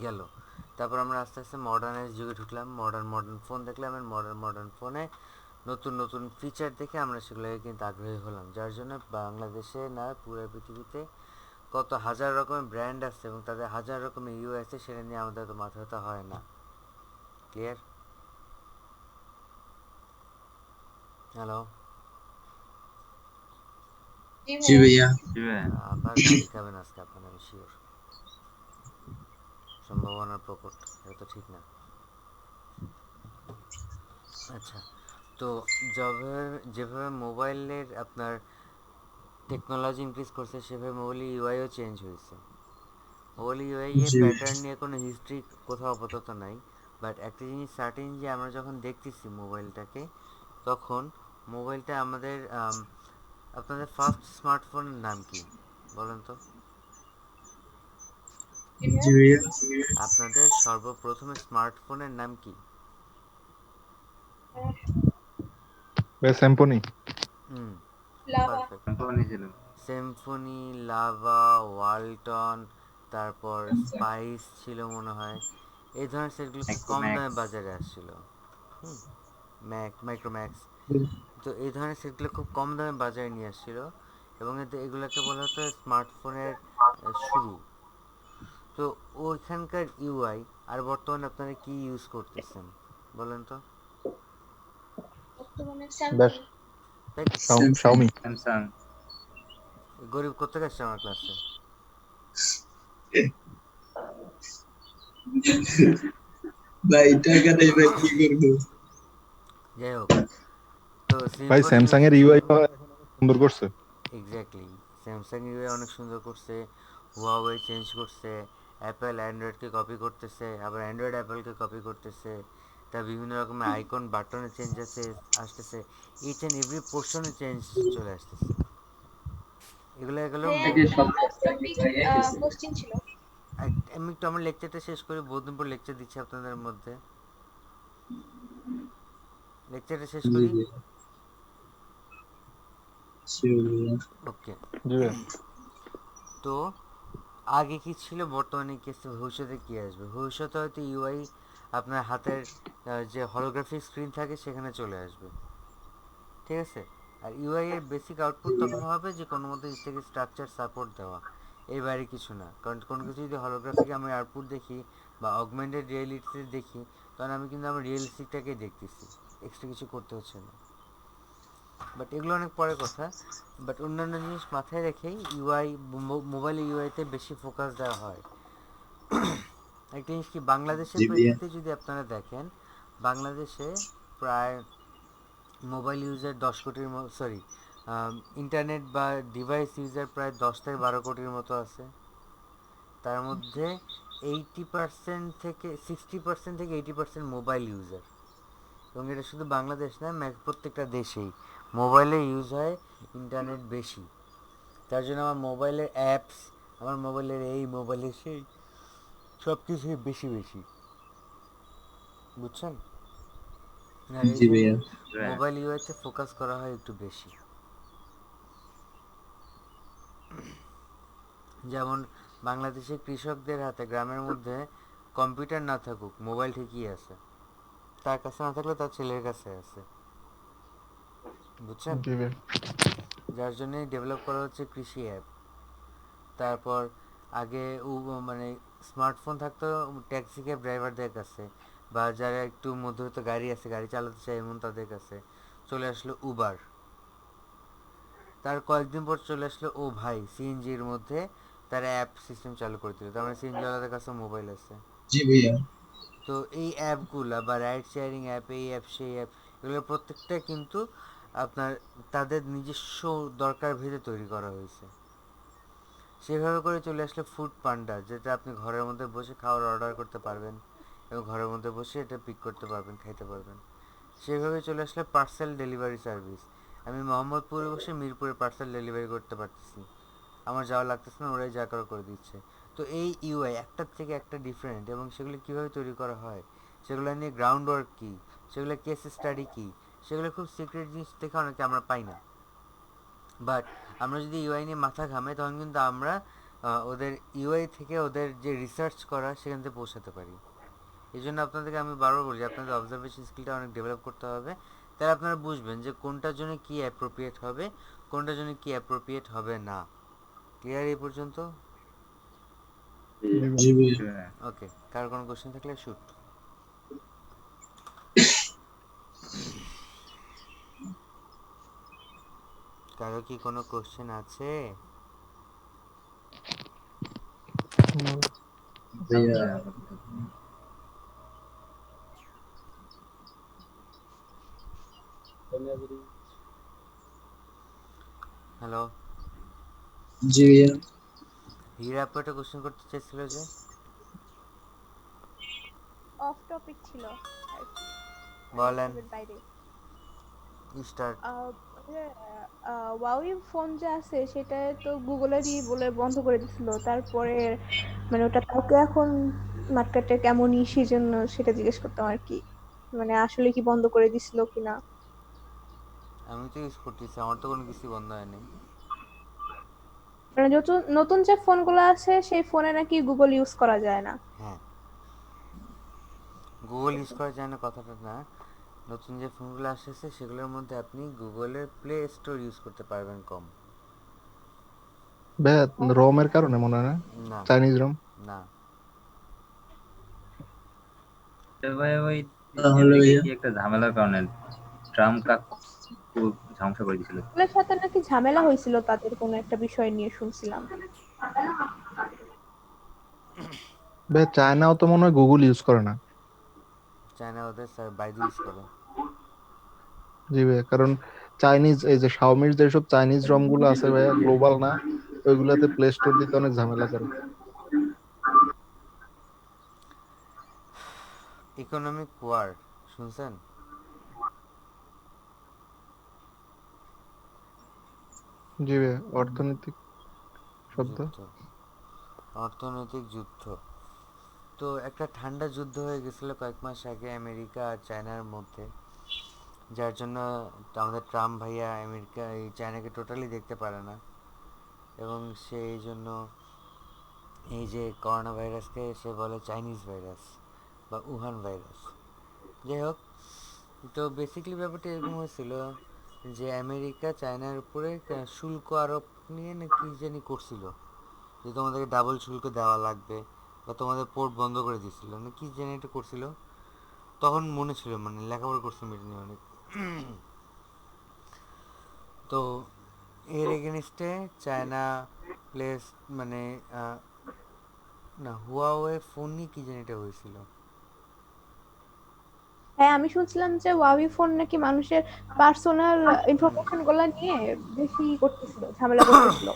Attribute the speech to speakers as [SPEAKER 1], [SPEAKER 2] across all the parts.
[SPEAKER 1] গেল। তারপর আমরা আস্তে আস্তে মডার্নাইজ যুগে ঢুকলাম, মডার্ন ফোন দেখলাম, আর মডার্ন ফোনে নতুন নতুন ফিচার দেখে আমরা সেগুলোকে কিন্তু আগ্রহী হলাম, যার জন্য বাংলাদেশে না পুরো পৃথিবীতে কত হাজার রকমের ব্র্যান্ড আছে এবং তাদের হাজার রকমের ইউ আছে, সেটা নিয়ে আমাদের তো মাথা ব্যথা হয় না। ক্লিয়ার? হ্যালো?
[SPEAKER 2] জি
[SPEAKER 3] জি
[SPEAKER 2] ভাইয়া।
[SPEAKER 3] ভাইয়া।
[SPEAKER 4] জি ভাইয়া।
[SPEAKER 1] আবার গালি খাবেন আজকে আপনার, আমি শিওর। সম্ভাবনার প্রকট, এটা তো ঠিক না। আচ্ছা, তো যেভাবে যেভাবে মোবাইলের আপনার টেকনোলজি ইনক্রিজ করছে, সেভাবে মোবাইলের ইউআইও চেঞ্জ হয়েছে। মোবাইল ইউআই এর
[SPEAKER 3] জি
[SPEAKER 1] প্যাটার্ন নিয়ে কোনো হিস্ট্রি কোথাও আপাতত নাই, বাট একটা জিনিস সার্টেন, যে আমরা যখন দেখতেছি মোবাইলটাকে, তখন মোবাইলটা আমাদের আপনাদের ফার্স্ট স্মার্টফোনের নাম কি বলেন তো?
[SPEAKER 2] জি
[SPEAKER 3] জি
[SPEAKER 2] ভাইয়া।
[SPEAKER 3] ভাইয়া।
[SPEAKER 1] আপনাদের সর্বপ্রথম স্মার্টফোনের নাম কি?
[SPEAKER 5] স্যামপনি।
[SPEAKER 1] হুম,
[SPEAKER 2] লাভা।
[SPEAKER 1] পারফেক্ট।
[SPEAKER 4] কোম্পানি ছিল।
[SPEAKER 1] সিম্ফনি, লাভা, ওয়ালটন, তারপর স্পাইস ছিল মনে হয়। এই ধরনের সেটগুলো খুব কম দামে
[SPEAKER 4] ম্যাক্রোম্যাক্স।
[SPEAKER 1] বাজারে আসছিল। হুম, মাইক্রোম্যাক্স। তো এই ধরনের সেটগুলো খুব কম দামে বাজারে নিয়ে আসছিল, এবং এগুলোকে বলা হতো স্মার্টফোনের শুরু। তো ওইখানকার ইউআই আর বর্তমানে আপনারা কি ইউজ করতেছেন বলেন তো?
[SPEAKER 2] বর্তমানে
[SPEAKER 5] ব্যাস,
[SPEAKER 2] স্যামসাং।
[SPEAKER 1] দেখ,
[SPEAKER 3] স্যামসাং।
[SPEAKER 5] শাওমি।
[SPEAKER 4] স্যামসাং।
[SPEAKER 1] গরিব কোথেকে আসছে আমার ক্লাসে?
[SPEAKER 3] ভাই টাকা নেই ভাই, কি করবো?
[SPEAKER 1] যাই হোক, তো
[SPEAKER 5] ভাই
[SPEAKER 1] সিম্ফনি
[SPEAKER 5] স্যামসাং
[SPEAKER 1] ইউজ
[SPEAKER 5] এর ইউআই এখন অনেক সুন্দর করছে।
[SPEAKER 1] এক্স্যাক্টলি, স্যামসাং ইউআই অনেক সুন্দর করছে, হুয়াওয়ে চেঞ্জ করছে, অ্যাপেল অ্যান্ড্রয়েডকে কপি করতেছে, আবার অ্যান্ড্রয়েড অ্যাপেলকে কপি করতেছে, তা বিভিন্ন রকমের আইকন বাটনে চেঞ্জ আসতেছে, ইচ অ্যান্ড এভরি পোর্শনে চেঞ্জ চলে আসতেছে। এগুলো গেল
[SPEAKER 2] ভাইয়া একটা অফ টপিক কোশ্চেন ছিল।
[SPEAKER 1] আমি একটু আমার লেকচারটা শেষ করি, বহুদিন পর লেকচার দিচ্ছি আপনাদের মধ্যে, লেকচারটা শেষ
[SPEAKER 3] জি
[SPEAKER 1] করি।
[SPEAKER 3] ভাইয়া। শিওর ভাইয়া।
[SPEAKER 1] ওকে।
[SPEAKER 5] জি ভাই।
[SPEAKER 1] তো আগে কি ছিল, বর্তমানে কি আছে, ভবিষ্যতে কি আসবে? ভবিষ্যতে হয়তো ইউআই আপনার হাতের যে হলোগ্রাফিক স্ক্রিন থাকে সেখানে চলে আসবে, ঠিক আছে? আর ইউআই এর বেসিক
[SPEAKER 3] জি
[SPEAKER 1] আউটপুট তখন
[SPEAKER 3] ভাইয়া।
[SPEAKER 1] হবে যে কোনো মতো স্ট্যাটিক স্ট্রাকচার সাপোর্ট দেওয়া, এর বাইরে কিছু না। কারণ কোনো কিছু যদি হলোগ্রাফিক আমি আউটপুট দেখি বা অগমেন্টেড রিয়েলিটিতে দেখি, তখন আমি কিন্তু আমার রিয়েলিস্টিকটাকেই দেখতেছি, এক্সট্রা কিছু করতে হচ্ছে না। বাট এগুলো অনেক পরের কথা। বাট অন্যান্য জিনিস মাথায় রেখেই ইউআই, মোবাইল ইউআইতে বেশি ফোকাস দেওয়া হয়। একটা জিনিস কি, বাংলাদেশের
[SPEAKER 3] জি ভাইয়া।
[SPEAKER 1] প্রেক্ষিতে যদি আপনারা দেখেন, বাংলাদেশে প্রায় মোবাইল ইউজার 10 কোটির, সরি, ইন্টারনেট বা ডিভাইস ইউজার প্রায় 10 থেকে 12 কোটির মতো আছে। তার মধ্যে 80% থেকে 60% থেকে 80% মোবাইল ইউজার। এবং এটা শুধু বাংলাদেশ না, প্রত্যেকটা দেশেই মোবাইলে ইউজ হয় ইন্টারনেট বেশি। তার জন্য আমার মোবাইলের অ্যাপস, আমার মোবাইলের এই, মোবাইলের সেই, সব কিছুই বেশি বেশি, বুঝছেন? আর এই
[SPEAKER 3] জি ভাইয়া।
[SPEAKER 1] জন্যই মোবাইল ইউআইতে ফোকাস করা হয় একটু বেশি। যেমন বাংলাদেশের কৃষকদের হাতে গ্রামের মধ্যে কম্পিউটার না থাকুক, মোবাইল ঠিকই আছে, তার কাছে না থাকলে তার ছেলের কাছে আছে, বুঝছেন?
[SPEAKER 5] জি ভাই।
[SPEAKER 1] যার জন্যই ডেভেলপ করা হচ্ছে কৃষি অ্যাপ। তারপর আগে মানে স্মার্টফোন থাকতো ট্যাক্সি ক্যাব ড্রাইভারদের কাছে, বা যারা একটু মধ্যবিত্ত গাড়ি আছে, গাড়ি চালাতে চায় এমন তাদের কাছে, চলে আসলো উবার। তার কয়েকদিন পর চলে আসলো ও ভাই সিএনজির মধ্যে, তারা অ্যাপ সিস্টেম চালু করে দিল, তার মানে সিএনজিওয়ালাদের কাছে মোবাইল আছে।
[SPEAKER 3] জি ভাইয়া।
[SPEAKER 1] তো এই অ্যাপগুলা বা রাইড শেয়ারিং অ্যাপ, এই অ্যাপ সেই অ্যাপ, এগুলোর প্রত্যেকটা কিন্তু আপনার তাদের নিজস্ব দরকার ভেদে তৈরি করা হয়েছে। সেভাবে করে চলে আসলে ফুড পান্ডা, যেটা আপনি ঘরের মধ্যে বসে খাওয়ার অর্ডার করতে পারবেন এবং ঘরের মধ্যে বসে এটা পিক করতে পারবেন, খাইতে পারবেন। সেভাবে চলে আসলে পার্সেল ডেলিভারি সার্ভিস। আমি মোহাম্মদপুরে বসে মিরপুরে পার্সেল ডেলিভারি করতে পারতেছি, আমার যাওয়া লাগতেছে না, ওরাই যা করে দিচ্ছে। তো এই ইউআই একটার থেকে একটা ডিফারেন্ট, এবং সেগুলো কীভাবে তৈরি করা হয়, সেগুলো নিয়ে গ্রাউন্ড ওয়ার্ক কী, সেগুলো কেস স্টাডি কী, সেগুলো খুব সিক্রেট জিনিস থেকে অনেকে আমরা পাই না। বাট আমরা যদি ইউআই নিয়ে মাথা ঘামাই, তখন কিন্তু আমরা ওদের ইউআই থেকে ওদের যে রিসার্চ করা সেখান থেকে পৌঁছাতে পারি। এই জন্য আপনাদেরকে আমি বারবার বলি আপনাদের অবজারভেশন স্কিলটা অনেক ডেভেলপ করতে হবে। তাহলে আপনারা বুঝবেন যে কোনটার জন্য কী অ্যাপ্রোপ্রিয়েট হবে, কোনটার জন্য কী অ্যাপ্রোপ্রিয়েট হবে না। ক্লিয়ার এই পর্যন্ত?
[SPEAKER 3] জি ভাইয়া।
[SPEAKER 1] ওকে, কারো কোনো কোশ্চেন থাকলে শুট। কারো কি কোনো কোশ্চেন আছে?
[SPEAKER 3] ভাইয়া
[SPEAKER 1] হ্যালো,
[SPEAKER 3] জি ভাইয়া।
[SPEAKER 1] হীরা আপু একটা কোশ্চেন করতে চাইছিল যে?
[SPEAKER 2] অফ টপিক ছিল আর কি, মানে
[SPEAKER 1] বলেন,
[SPEAKER 2] টপিকের বাইরে।
[SPEAKER 1] স্টার্ট।
[SPEAKER 2] ওয়াওই ফোন যে আছে সেটা তো গুগলেরই বলে বন্ধ করে দিছিল, তারপরে মানে ওটা কাউকে এখন মার্কেটে কেমনই সেজন্য সেটা জিজ্ঞেস করতাম আর কি, মানে আসলে কি বন্ধ করে দিছিল কিনা।
[SPEAKER 1] আমি তো ইউজ করতেছি, আমার তো কোনো কিছু বন্ধ হয়নি।
[SPEAKER 2] মানে নতুন নতুন যে ফোনগুলো আছে সেই ফোনে নাকি গুগল ইউজ করা যায় না।
[SPEAKER 1] হ্যাঁ, গুগল ইউজ করা যায় না কথাটা না, নতুন যে ফোনগুলো আসছে সেগুলোর মধ্যে আপনি গুগলের প্লে স্টোর ইউজ করতে পারবেন কম।
[SPEAKER 5] ভাইয়া রোমের কারণে মনে হয় না,
[SPEAKER 1] না,
[SPEAKER 5] চাইনিজ রোম।
[SPEAKER 1] না,
[SPEAKER 4] তো ভাই ওই
[SPEAKER 3] তাহলে
[SPEAKER 4] আমেরিকায়
[SPEAKER 3] ভাইয়া
[SPEAKER 4] কি একটা ঝামেলার কারণে ট্রাম্প কাকু ধ্বংস করে দিয়েছিল।
[SPEAKER 2] গুগলের সাথে নাকি ঝামেলা হয়েছিল তাদের কোনো একটা বিষয় নিয়ে শুনছিলাম।
[SPEAKER 5] ভাইয়া চায়নাও তো মনে হয় গুগল ইউজ করে না।
[SPEAKER 1] চায়না ওদের বাইদু ইউজ করে।
[SPEAKER 5] জি ভাইয়া, কারণ চাইনিজ এই যে শাওমির যেসব চাইনিজ রম গুলো আছে ভাইয়া, গ্লোবাল না, ওইগুলাতে প্লে স্টোর দিতে অনেক ঝামেলা করে।
[SPEAKER 1] ইকোনমিক ওয়ার শুনছেন?
[SPEAKER 5] জি ভাইয়া, অর্থনৈতিক শব্দ।
[SPEAKER 1] যুদ্ধ, অর্থনৈতিক যুদ্ধ। তো একটা ঠান্ডা যুদ্ধ হয়ে গেছিলো কয়েক মাস আগে আমেরিকা আর চায়নার মধ্যে, যার জন্য আমাদের ট্রাম্প ভাইয়া আমেরিকা এই চায়নাকে টোটালি দেখতে পারে না, এবং সেই জন্য এই যে করোনা ভাইরাসকে সে বলে চাইনিজ ভাইরাস বা উহান ভাইরাস। যাই হোক, তো বেসিক্যালি ব্যাপারটা এরকম হয়েছিল যে আমেরিকা চায়নার উপরে শুল্ক আরোপ নিয়ে না কি জানি করছিল, যে তোমাদেরকে ডাবল শুল্ক দেওয়া লাগবে বা তোমাদের পোর্ট বন্ধ করে দিয়েছিল না কি জানি এটা করছিল। তখন মনে ছিল, মানে লেখাপড়া করছিলাম এটা নিয়ে অনেক। তো এর এগেনস্টে চায়না প্লেস মানে না হুয়াওয়ে ফোন নিয়ে কি জানি এটা হয়েছিল।
[SPEAKER 2] হ্যাঁ, আমি শুনছিলাম যে ওয়াওই ফোন নাকি মানুষের পার্সোনাল ইনফরমেশন গুলা নিয়ে বেশি করতেছিল, ঝামেলা করতেছিল,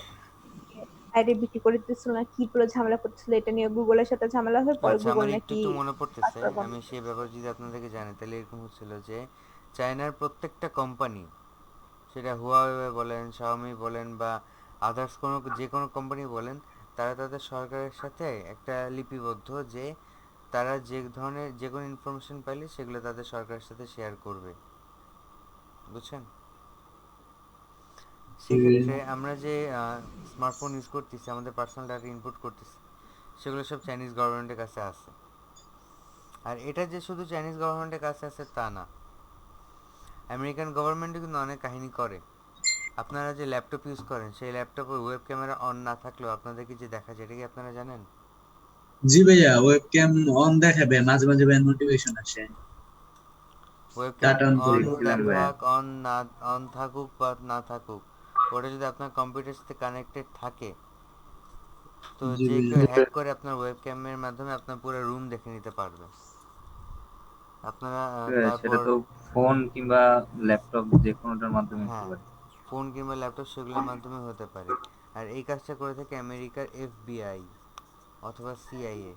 [SPEAKER 2] বাইরে বিক্রি করে দিতেছিল না কি পুরো ঝামেলা করতেছিল, এটা নিয়ে গুগলের সাথে ঝামেলা হয়ে পরে
[SPEAKER 1] আচ্ছা,
[SPEAKER 2] গুগল
[SPEAKER 1] আমার একটু
[SPEAKER 2] নাকি
[SPEAKER 1] একটু মনে পড়তেছে,
[SPEAKER 2] পাসওয়ার্ড বন্ধ
[SPEAKER 1] আমি
[SPEAKER 2] করে
[SPEAKER 1] সেই ব্যাপারে যদি আপনাদেরকে জানি তাহলে এরকম হচ্ছিল যে চায়নার প্রত্যেকটা কোম্পানি, সেটা হুয়াওয়ে বলেন, শাওমি বলেন বা আদার্স কোনো যে কোনো কোম্পানি বলেন, তারা তাদের সরকারের সাথে একটা লিপিবদ্ধ যে তারা যে ধরনের যে কোনো ইনফরমেশন পাইলে সেগুলো তাদের সরকারের সাথে শেয়ার করবে। বুঝছেন?
[SPEAKER 3] জি ভাইয়া।
[SPEAKER 1] সেক্ষেত্রে আমরা যে স্মার্টফোন ইউজ করতেছি, আমাদের পার্সোনাল ডাটা ইনপুট করতেছি, সেগুলো সব চাইনিজ গভর্নমেন্টের কাছে আছে। আর এটা যে শুধু চাইনিজ গভর্নমেন্টের কাছে আছে তা না, আমেরিকান গভর্নমেন্টও কিন্তু অনেক কাহিনী করে। আপনারা যে ল্যাপটপ ইউজ করেন সেই ল্যাপটপের ওয়েব ক্যামেরা অন না থাকলেও আপনাদেরকে যে দেখা যায়, এটা কি আপনারা জানেন?
[SPEAKER 3] জি ভাইয়া, ওয়েবক্যাম অন দেখাবে, মাঝে মাঝে ভাইয়া নোটিফিকেশন আসে।
[SPEAKER 1] ওয়েব ক্যাম
[SPEAKER 3] ডাটা অন করে
[SPEAKER 1] অন
[SPEAKER 4] দেখছিলাম ভাইয়া।
[SPEAKER 1] থাক অন না অন থাকুক বা না থাকুক, ওটা যদি আপনার কম্পিউটার সাথে কানেক্টেড থাকে, তো
[SPEAKER 3] জি
[SPEAKER 1] যে
[SPEAKER 3] ভাইয়া।
[SPEAKER 1] কেউ হ্যাক করে আপনার ওয়েব ক্যামের মাধ্যমে আপনার পুরো রুম দেখে নিতে পারবে। আপনারা
[SPEAKER 4] সেটা
[SPEAKER 1] তারপর
[SPEAKER 4] তো ফোন কিংবা ল্যাপটপ যে কোনোটার মাধ্যমে হতে
[SPEAKER 1] হ্যাঁ,
[SPEAKER 4] পারে।
[SPEAKER 1] ফোন কিংবা ল্যাপটপ সেগুলোর মাধ্যমে হতে পারে। আর এই কাজটা করে থাকে আমেরিকার এফবিআই অথবা সিআইএ।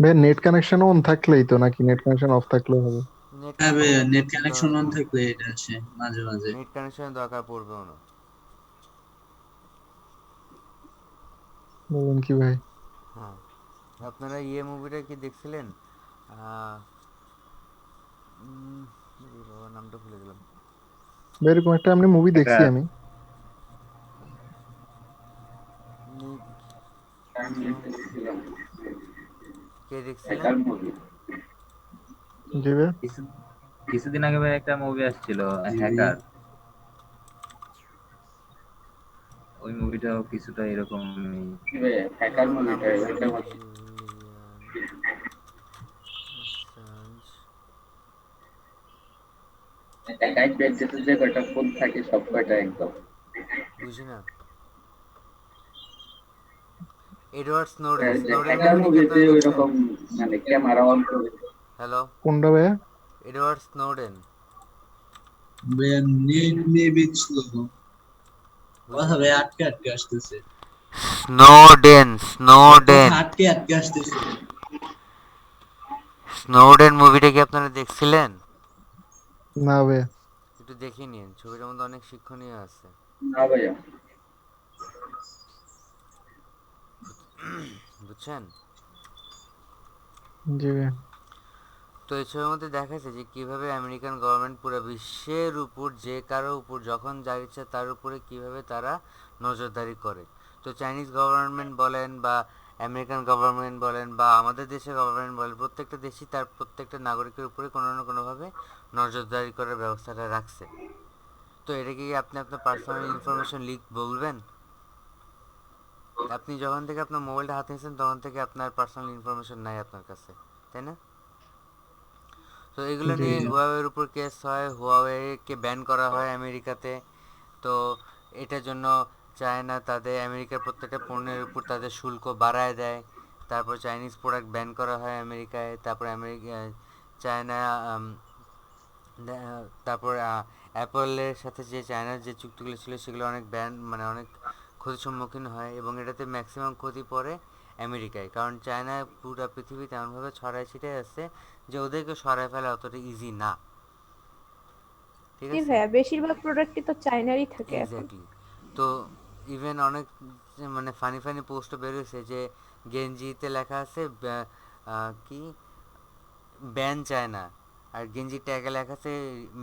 [SPEAKER 5] ভাই নেট কানেকশন অন থাকলেই তো, নাকি নেট কানেকশন অফ থাকলেও হবে?
[SPEAKER 1] নেট
[SPEAKER 3] হ্যাঁ ভাইয়া,
[SPEAKER 1] কানেকশন
[SPEAKER 3] নেট কানেকশন অন থাকলে এটা আসে মাঝে মাঝে।
[SPEAKER 1] নেট কানেকশনের দরকার পড়বেও না।
[SPEAKER 5] বলুন কি ভাই?
[SPEAKER 1] হ্যাঁ, আপনারা ইয়ে মুভিটা কি দেখছিলেন? আহ, এই বাবা নামটা ভুলে গেলাম।
[SPEAKER 5] ভাই এরকম একটা এমনি মুভি
[SPEAKER 4] একটা
[SPEAKER 5] দেখছি আমি।
[SPEAKER 1] আমিও কে দেখছিলেন?
[SPEAKER 4] হ্যাকার মুভি
[SPEAKER 5] জি ভাইয়া।
[SPEAKER 4] কিছুদিন আগে ভাই একটা মুভি আসছিল,
[SPEAKER 3] জি ভাইয়া।
[SPEAKER 4] হ্যাকার। ওই মুভিটাও কিছুটা এরকমই। হ্যাকার
[SPEAKER 1] আমার নাম
[SPEAKER 4] মুভিটা
[SPEAKER 1] হলো
[SPEAKER 4] ওইটার মধ্যে
[SPEAKER 1] জুলিয়ান অ্যাসাঞ্জ।
[SPEAKER 4] একাই পেয়েছে, যে কয়টা ফোন থাকে সব কয়টা একদম।
[SPEAKER 1] বুঝি না। Edward Snowden. স্নোডেন
[SPEAKER 4] হ্যাকার
[SPEAKER 1] মুভিটা কি
[SPEAKER 4] মুভিতে
[SPEAKER 1] আপনারা দেখছেন?
[SPEAKER 4] ওইরকম মানে ক্যামেরা অন করে।
[SPEAKER 1] হ্যালো,
[SPEAKER 5] কোনটা ভাইয়া?
[SPEAKER 1] Edward Snowden.
[SPEAKER 3] ভাইয়া নেট মেবি স্লো,
[SPEAKER 1] বুঝি
[SPEAKER 3] কথা
[SPEAKER 1] না।
[SPEAKER 3] ভাই আটকে আটকে আসতেছে,
[SPEAKER 1] স্নোডেন,
[SPEAKER 3] কথা
[SPEAKER 1] স্নোডেন।
[SPEAKER 3] আটকে আটকে আসতেছে।
[SPEAKER 1] স্নোডেন মুভিটা কি আপনারা দেখছিলেন?
[SPEAKER 5] না ভাইয়া।
[SPEAKER 1] একটু দেখে নিন, ছবিটার মধ্যে অনেক শিক্ষণীয় আছে।
[SPEAKER 4] না ভাইয়া।
[SPEAKER 1] বুঝছেন?
[SPEAKER 5] জি ভাইয়া।
[SPEAKER 1] তো এই ছবির মধ্যে দেখাচ্ছে যে কিভাবে আমেরিকান গভর্নমেন্ট পুরো বিশ্বের উপর যে কারো উপর যখন যার ইচ্ছা তার উপরে কিভাবে তারা নজরদারি করে। তো চাইনিজ গভর্নমেন্ট বলেন বা আমেরিকান গভর্নমেন্ট বলেন বা আমাদের দেশের গভর্নমেন্ট বলেন, প্রত্যেকটা দেশই তার প্রত্যেকটা নাগরিকের উপরে কোনো না কোনোভাবে নজরদারি করার ব্যবস্থাটা রাখছে। তো এটা কি আপনি আপনার পার্সোনাল ইনফরমেশন লিক বলবেন? আপনি যখন থেকে আপনার মোবাইলটা হাতে নিয়েছেন তখন থেকে আপনার পার্সোনাল ইনফরমেশন নাই আপনার কাছে, তাই না? তো এগুলো
[SPEAKER 5] জি
[SPEAKER 1] নিয়ে
[SPEAKER 5] ভাইয়া।
[SPEAKER 1] হুয়াওয়ের উপর কেস হয়, হুয়াওয়েকে ব্যান করা হয় আমেরিকাতে। তো এটার জন্য চায়না তাদের আমেরিকার প্রত্যেকটা পণ্যের উপর তাদের শুল্ক বাড়ায় দেয়। তারপর চাইনিজ প্রোডাক্ট ব্যান করা হয় আমেরিকায়। তারপর আমেরিকা, চায়না, তারপর অ্যাপলের সাথে যে চায়নার যে চুক্তিগুলো ছিল সেগুলো অনেক ব্যান, মানে অনেক ক্ষতির সম্মুখীন হয় এবং এটাতে ম্যাক্সিমাম ক্ষতি পড়ে আমেরিকায়, কারণ চায়না পুরো পৃথিবীতে এমনভাবে ছড়ায় ছিটায় আছে যে ওদেরকে সরায় ফেলা অতটা ইজি না। ঠিক
[SPEAKER 2] জি
[SPEAKER 1] আছে?
[SPEAKER 2] ভাইয়া, বেশিরভাগ প্রোডাক্টই তো চায়নারই থাকে এখন।
[SPEAKER 1] এক্স্যাক্টলি। তো ইভেন অনেক মানে ফানি ফানি পোস্টও বেরোয়েছে যে গেঞ্জিতে লেখা আছে কি ব্যান চায়না, আর গেঞ্জির ট্যাগে লেখা আছে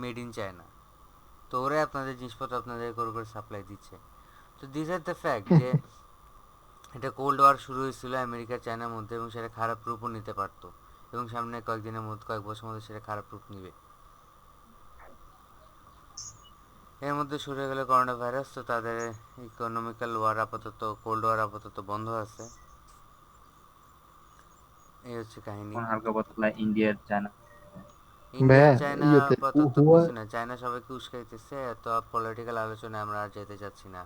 [SPEAKER 1] মেড ইন চায়না। তো ওরাই আপনাদের জিনিসপত্র আপনাদের করে সাপ্লাই দিচ্ছে। তো দিস আর দ্য ফ্যাক্ট যে এটা কোল্ড ওয়ার শুরু হয়েছিল আমেরিকা চায়নার মধ্যে এবং সেটা খারাপ রূপও নিতে পারতো এবং সামনে কয়েকদিনের মধ্যে, কয়েক বছরের মধ্যে সেটা খারাপ রূপ নিবে। এর মধ্যে শুরু হয়ে গেল করোনা ভাইরাস। তো তাদের ইকোনমিক্যাল ওয়ার আপাতত, কোল্ড ওয়ার আপাতত বন্ধ আছে। এই হচ্ছে কাহিনী।
[SPEAKER 4] এখন হালকা পাতলা ইন্ডিয়ার চায়না।
[SPEAKER 1] ইন্ডিয়া
[SPEAKER 5] ভাইয়া
[SPEAKER 1] চায়না
[SPEAKER 5] ইয়েতে
[SPEAKER 1] আপাতত
[SPEAKER 5] হুয়া
[SPEAKER 1] কিছু না, চায়না সবাইকে উস্কাইতেছে, এত পলিটিক্যাল আলোচনায় আমরা আর যেতে চাচ্ছি না।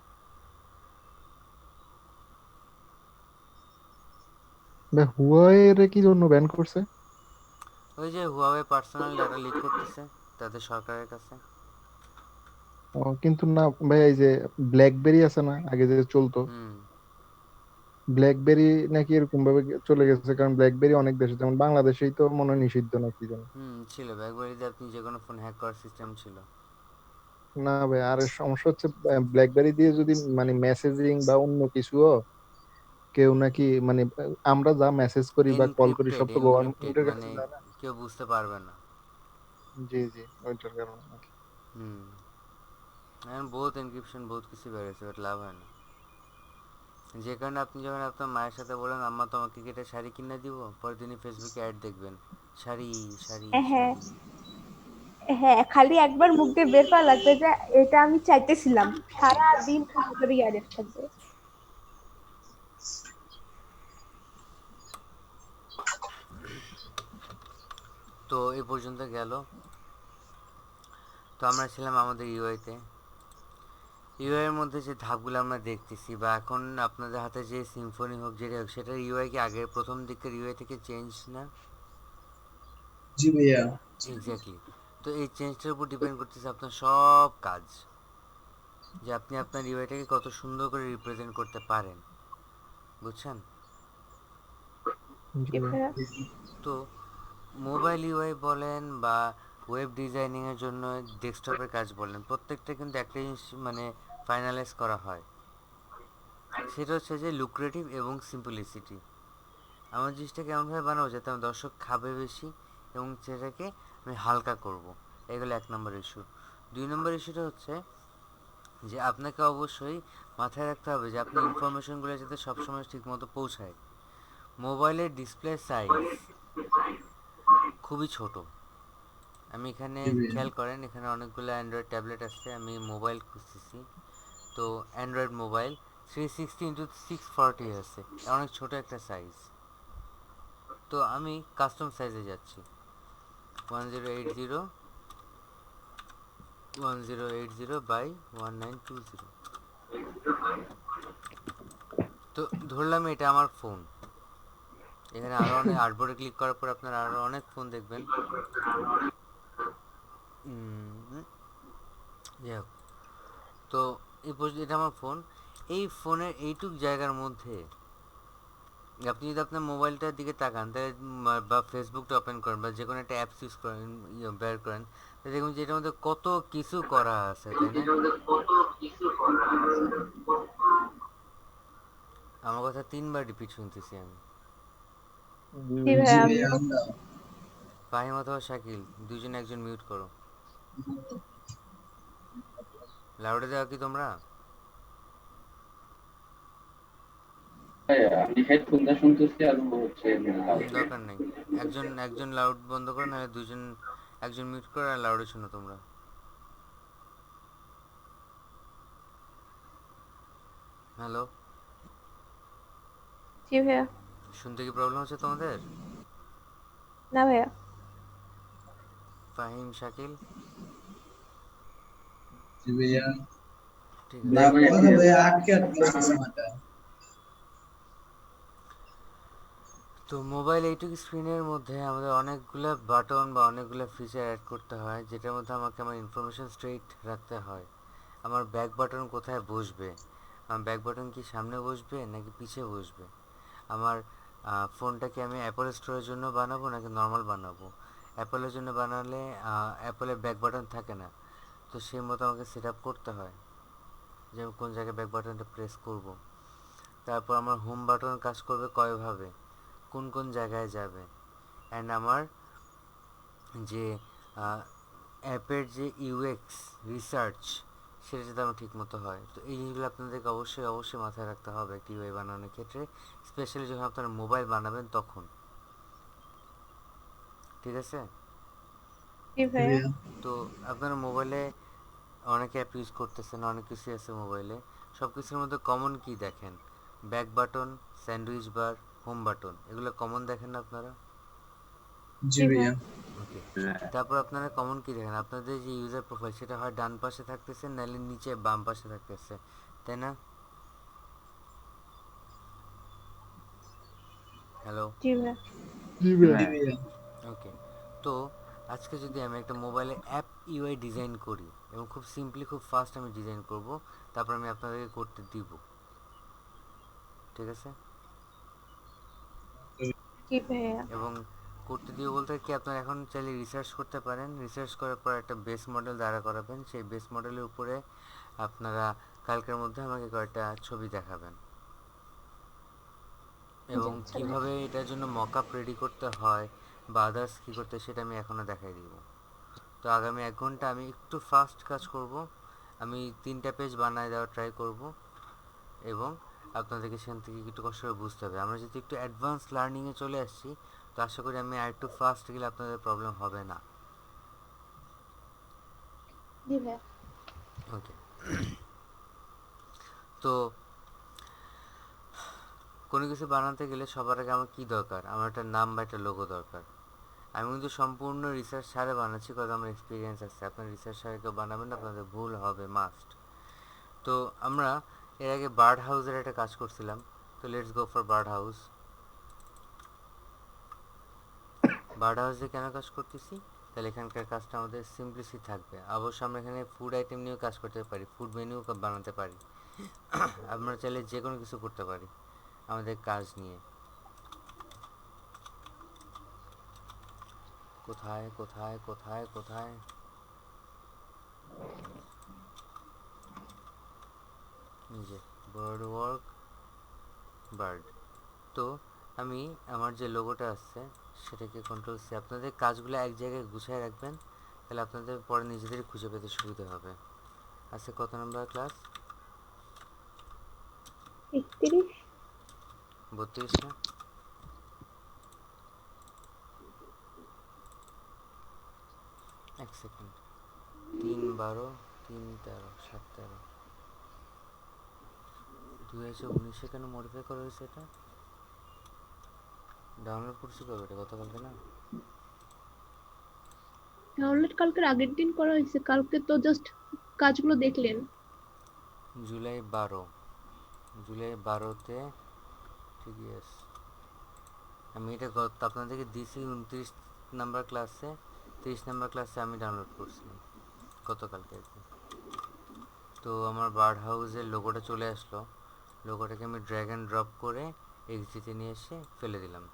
[SPEAKER 5] ভাই হুয়াওয়ের কি জন্য ব্যান করছে?
[SPEAKER 1] ওই যে হুয়াওয়ে পার্সোনাল ডাটা লিক করতেছে তাদের সরকারের কাছে।
[SPEAKER 5] ও কিন্তু না ভাই, এই যে ব্ল্যাকবেরি আছে না আগে যে চলতো,
[SPEAKER 1] হুম
[SPEAKER 5] ব্ল্যাকবেরি নাকি এরকম ভাবে চলে গেছে, কারণ ব্ল্যাকবেরি অনেক দেশে, যেমন বাংলাদেশেই তো মনে হয় নিষিদ্ধ নাকি জানি।
[SPEAKER 1] হুম, ছিল ব্ল্যাকবেরিতে আপনি যে কোনো ফোন হ্যাক করার সিস্টেম ছিল।
[SPEAKER 5] না ভাই, আর এর সমস্যা হচ্ছে ব্ল্যাকবেরি দিয়ে যদি মানে মেসেজিং বা অন্য কিছুও কেউ নাকি মানে আমরা যা মেসেজ করি বা কল করি
[SPEAKER 1] এনক্রিপ্টেড,
[SPEAKER 5] সব তো
[SPEAKER 1] এনক্রিপ্টেড
[SPEAKER 5] গভর্নমেন্টের কাছে
[SPEAKER 1] মানে
[SPEAKER 5] যায় না।
[SPEAKER 1] কেউ বুঝতে পারবে না।
[SPEAKER 5] জি জি, ওইটার কারণে নাকি।
[SPEAKER 1] হুম, এখন বহুত এনক্রিপশন বহুত কিছু বেড়েছে, বাট লাভ হয় না। যে কারণে আপনি যখন আপনার মায়ের সাথে বলেন আম্মা তোমাকে কি একটা শাড়ি কিনে দিব, পরের দিনই ফেসবুকে অ্যাড দেখবেন, শাড়ি শাড়ি
[SPEAKER 2] হ্যাঁ
[SPEAKER 1] শাড়ি।
[SPEAKER 2] হ্যাঁ, খালি একবার মুখ দিয়ে বের করা লাগবে যে এটা আমি চাইতেছিলাম, সারা দিন এভাবেই অ্যাডেড থাকবে।
[SPEAKER 1] তো এই পর্যন্ত গেল। তো আমরা ছিলাম আমাদের ইউআইতে। ইউআই এর মধ্যে যে ধাপগুলো আমরা দেখতেছি বা এখন আপনাদের হাতে যে সিম্ফনি হোক যেটা হোক, সেটার ইউআই কি আগের প্রথম দিকের ইউআই থেকে চেঞ্জ না?
[SPEAKER 3] জি ভাইয়া।
[SPEAKER 1] এক্স্যাক্টলি। তো এই চেঞ্জটার উপর ডিপেন্ড করতেছে আপনার সব কাজ, যে আপনি আপনার ইউআইটাকে কত সুন্দর করে রিপ্রেজেন্ট করতে পারেন। বুঝছেন?
[SPEAKER 5] জি
[SPEAKER 2] জি
[SPEAKER 5] ভাই।
[SPEAKER 2] ভাইয়া।
[SPEAKER 1] তো মোবাইল ইউআই বলেন বা ওয়েব ডিজাইনিংয়ের জন্য ডেস্কটপের কাজ বলেন, প্রত্যেকটা কিন্তু একটা জিনিস মানে ফাইনালাইজ করা হয়, সেটা হচ্ছে যে লুক্রেটিভ এবং সিম্পলিসিটি। আমার জিনিসটা কেমনভাবে বানাবো যাতে আমার দর্শক খাবে বেশি এবং সেটাকে আমি হালকা করব, এগুলো 1 নম্বর ইস্যু। 2 নম্বর ইস্যুটা হচ্ছে যে আপনাকে অবশ্যই মাথায় রাখতে হবে যে আপনার ইনফরমেশনগুলো যাতে সবসময় ঠিকমতো পৌঁছায়। মোবাইলের ডিসপ্লে সাইজ খুবই ছোট। আমি এখানে
[SPEAKER 3] জি ভাইয়া।
[SPEAKER 1] খেয়াল করেন, এখানে অনেকগুলো অ্যান্ড্রয়েড ট্যাবলেট আছে, আমি মোবাইল খুঁজতেছি। তো অ্যান্ড্রয়েড মোবাইল 360x640 আছে, অনেক ছোট একটা সাইজ। তো আমি কাস্টম সাইজে যাচ্ছি, 1080 তো ধরলাম এটা আমার ফোন। এখানে আরও অনেক আর্টবোর্ডে ক্লিক করার পর আপনারা আরও অনেক ফোন দেখবেন। যাই হোক, তো এটা আমার ফোন। এই ফোনের এইটুক জায়গার মধ্যে আপনি যদি আপনার মোবাইলটার দিকে তাকান, তাহলে বা ফেসবুকটা ওপেন করেন বা যে কোনো একটা অ্যাপস ইউজ করেন, বের করেন, তাহলে দেখবেন যে এটার মধ্যে কত কিছু করা আছে, তাই না? আমার কথা 3বার রিপিট শুনতেছি আমি।
[SPEAKER 2] জি
[SPEAKER 3] জি
[SPEAKER 2] ভাইয়া
[SPEAKER 3] ভাইয়া,
[SPEAKER 2] আমিও।
[SPEAKER 3] আমরা
[SPEAKER 1] ফাহিম অথবা শাকিল, দুজনে একজন মিউট করো। লাউডে দেওয়া কি তোমরা?
[SPEAKER 4] আমি হেডফোনটা শুনতেছি আর ও হচ্ছে
[SPEAKER 1] দরকার নেই। একজন একজন লাউড বন্ধ করো, নাহলে একজন মিউট করো আর লাউডে শোনো তোমরা। হ্যালো,
[SPEAKER 2] জি ভাইয়া।
[SPEAKER 1] শুনতে কি প্রবলেম হচ্ছে তোমাদের?
[SPEAKER 2] না ভাইয়া।
[SPEAKER 1] ফাহিম, শাকিল,
[SPEAKER 3] জি ভাইয়া।
[SPEAKER 1] ঠিক
[SPEAKER 4] না
[SPEAKER 1] আছে।
[SPEAKER 4] ভাই
[SPEAKER 3] কথা ভাইয়া আটকে আটকে আসতেছে মাথা।
[SPEAKER 1] তো মোবাইল এইটুকু স্ক্রিনের মধ্যে আমাদের অনেকগুলো বাটন বা অনেকগুলো ফিচার অ্যাড করতে হয়, যেটার মধ্যে আমাকে আমার ইনফরমেশন স্ট্রেইট রাখতে হয়। আমার ব্যাক বাটন কোথায় বসবে, আমার ব্যাক বাটন কি সামনে বসবে নাকি পিছিয়ে বসবে, আমার ফোনটাকে আমি অ্যাপল স্টোরের জন্য বানাবো নাকি নর্মাল বানাবো। অ্যাপলের জন্য বানালে অ্যাপলের ব্যাক বাটন থাকে না, তো সেই মতো আমাকে সেট আপ করতে হয় যে আমি কোন জায়গায় ব্যাক বাটনটা প্রেস করব। তারপর আমার হোম বাটন কাজ করবে কয়ভাবে, কোন কোন জায়গায় যাবে, অ্যান্ড আমার যে অ্যাপের যে ইউএক্স রিসার্চ, সেটা যাতে আমার ঠিক মতো হয়। তো এই জিনিসগুলো আপনাদেরকে অবশ্যই অবশ্যই মাথায় রাখতে হবে একটি ইউআই বানানোর ক্ষেত্রে, স্পেশালি যখন আপনারা মোবাইল বানাবেন তখন। ঠিক আছে?
[SPEAKER 2] জি
[SPEAKER 3] জি
[SPEAKER 2] ভাইয়া।
[SPEAKER 3] ভাইয়া।
[SPEAKER 1] তো আপনারা মোবাইলে অনেক অ্যাপ ইউজ করতেছেন, অনেক কিছু আছে মোবাইলে। সব কিছুর মধ্যে কমন কি দেখেন? ব্যাক বাটন, স্যান্ডউইচ বার, হোম বাটন, এগুলো কমন দেখেন না আপনারা?
[SPEAKER 3] জি
[SPEAKER 2] জি ভাইয়া।
[SPEAKER 3] ভাইয়া।
[SPEAKER 1] ওকে। তারপর আপনারা কমন কি দেখেন? আপনাদের যে ইউজার প্রোফাইল, সেটা হয় ডান পাশে থাকতেছে নাহলে নিচে বাম পাশে থাকতেছে, তাই না? হ্যালো,
[SPEAKER 2] জি ভাইয়া।
[SPEAKER 5] জি ভাইয়া।
[SPEAKER 3] জি
[SPEAKER 4] হ্যাঁ
[SPEAKER 3] ভাইয়া।
[SPEAKER 1] ওকে। তো আজকে যদি আমি একটা মোবাইলে অ্যাপ ইউআই ডিজাইন করি, এবং খুব সিম্পলি খুব ফাস্ট আমি ডিজাইন করব, তারপর আমি আপনাদেরকে করতে দিব, ঠিক আছে?
[SPEAKER 2] জি ভাইয়া।
[SPEAKER 1] এবং করতে দিব বলতে কি, আপনারা এখন চাইলে রিসার্চ করতে পারেন। রিসার্চ করার পর একটা বেস মডেল দাঁড়া করাবেন, সেই বেস মডেলের উপরে আপনারা কালকের মধ্যে আমাকে কয়েকটা ছবি দেখাবেন,
[SPEAKER 2] জি
[SPEAKER 1] এবং
[SPEAKER 2] আচ্ছা ভাইয়া।
[SPEAKER 1] কিভাবে এটার জন্য মকআপ রেডি করতে হয় বা আদার্স কী করতে হয় সেটা আমি এখনও দেখাই দিব। তো আগামী 1 ঘন্টা আমি একটু ফাস্ট কাজ করব, আমি 3টা পেজ বানায় দেওয়ার ট্রাই করব, এবং আপনাদেরকে সেখান থেকে একটু কষ্ট করে বুঝতে হবে। আমরা যদি একটু অ্যাডভান্স লার্নিংয়ে চলে আসছি, তো আশা করি আমি আর একটু ফাস্ট গেলে আপনাদের প্রবলেম হবে না।
[SPEAKER 2] জি ভাইয়া।
[SPEAKER 1] ওকে। তো কোনো কিছু বানাতে গেলে সবার আগে আমার কী দরকার? আমার একটা নাম বা একটা লোগো দরকার। আমি কিন্তু সম্পূর্ণ রিসার্চ ছাড়া বানাচ্ছি, কারণ আমার এক্সপিরিয়েন্স আছে। আপনার রিসার্চ ছাড়া কেউ বানাবেন না, আপনাদের ভুল হবে মাস্ট। তো আমরা এর আগে বার্ড হাউসের একটা কাজ করছিলাম, তো let's go for bird house. Bird হাউসে কেন কাজ করতেছি? তাহলে এখানকার কাজটা আমাদের সিম্পলিসি থাকবে। অবশ্য আমরা এখানে ফুড আইটেম নিয়েও কাজ করতে পারি, ফুড মেনুও বানাতে পারি। আমরা চাইলে যে কোনো কিছু করতে পারি আমাদের কাজ নিয়ে। কোথায় কোথায় কোথায় কোথায় এই যে বার্ড ওয়ার্ক, বার্ড। তো আমি আমার যে লোগোটা আছে সেটাকে কন্ট্রোল সি, আপনাদের কাজগুলো এক জায়গায় গুছিয়ে রাখবেন, তাহলে আপনাদের পরে নিজেদের খুঁজে পেতে সুবিধা হবে। আজকে কত নম্বর ক্লাস?
[SPEAKER 2] 31।
[SPEAKER 1] 32 না? এক সেকেন্ড। 3/12, 3/13, 7/13, 2019-এ কেন মডিফাই করা হয়েছে এটা? ডাউনলোড করছি কবে? এটা গতকালকে না?
[SPEAKER 2] ডাউনলোড কালকের আগের দিন করা হয়েছে, কালকে তো জাস্ট কাজগুলো দেখলেন।
[SPEAKER 1] জুলাই 12, জুলাই 12-তে ঠিকই আছে। আমি এটা আপনাদেরকে দিছি 29 নাম্বার ক্লাসে, 30 নাম্বার ক্লাসে আমি ডাউনলোড করছিলাম গতকালকে আর কি। তো আমার বার্ড হাউসের লোগোটা চলে আসলো, লোগোটাকে আমি ড্র্যাগ অ্যান্ড ড্রপ করে এক্সিটে নিয়ে এসে ফেলে দিলাম।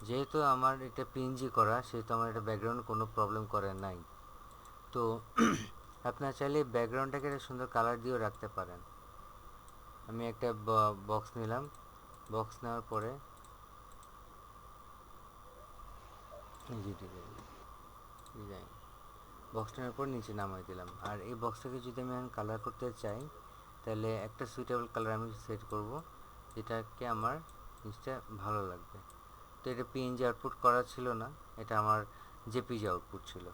[SPEAKER 1] যেহেতু আমার এটা পিএনজি করা, সেহেতু আমার এটা ব্যাকগ্রাউন্ড কোনো প্রবলেম করে নাই। তো আপনারা চাইলে ব্যাকগ্রাউন্ডটাকে একটা সুন্দর কালার দিয়েও রাখতে পারেন। আমি একটা বক্স নিলাম, বক্স নেওয়ার পরে ডিজাইন বক্স নেওয়ার পর নিচে নামাই দিলাম। আর এই বক্সটাকে যদি আমি এখন কালার করতে চাই, তাহলে একটা সুইটেবল কালার আমি সেট করব, যেটাকে আমার জিনিসটা ভালো লাগবে। তো এটা পিএনজি আউটপুট করা ছিল না, এটা আমার জেপিজি আউটপুট ছিল।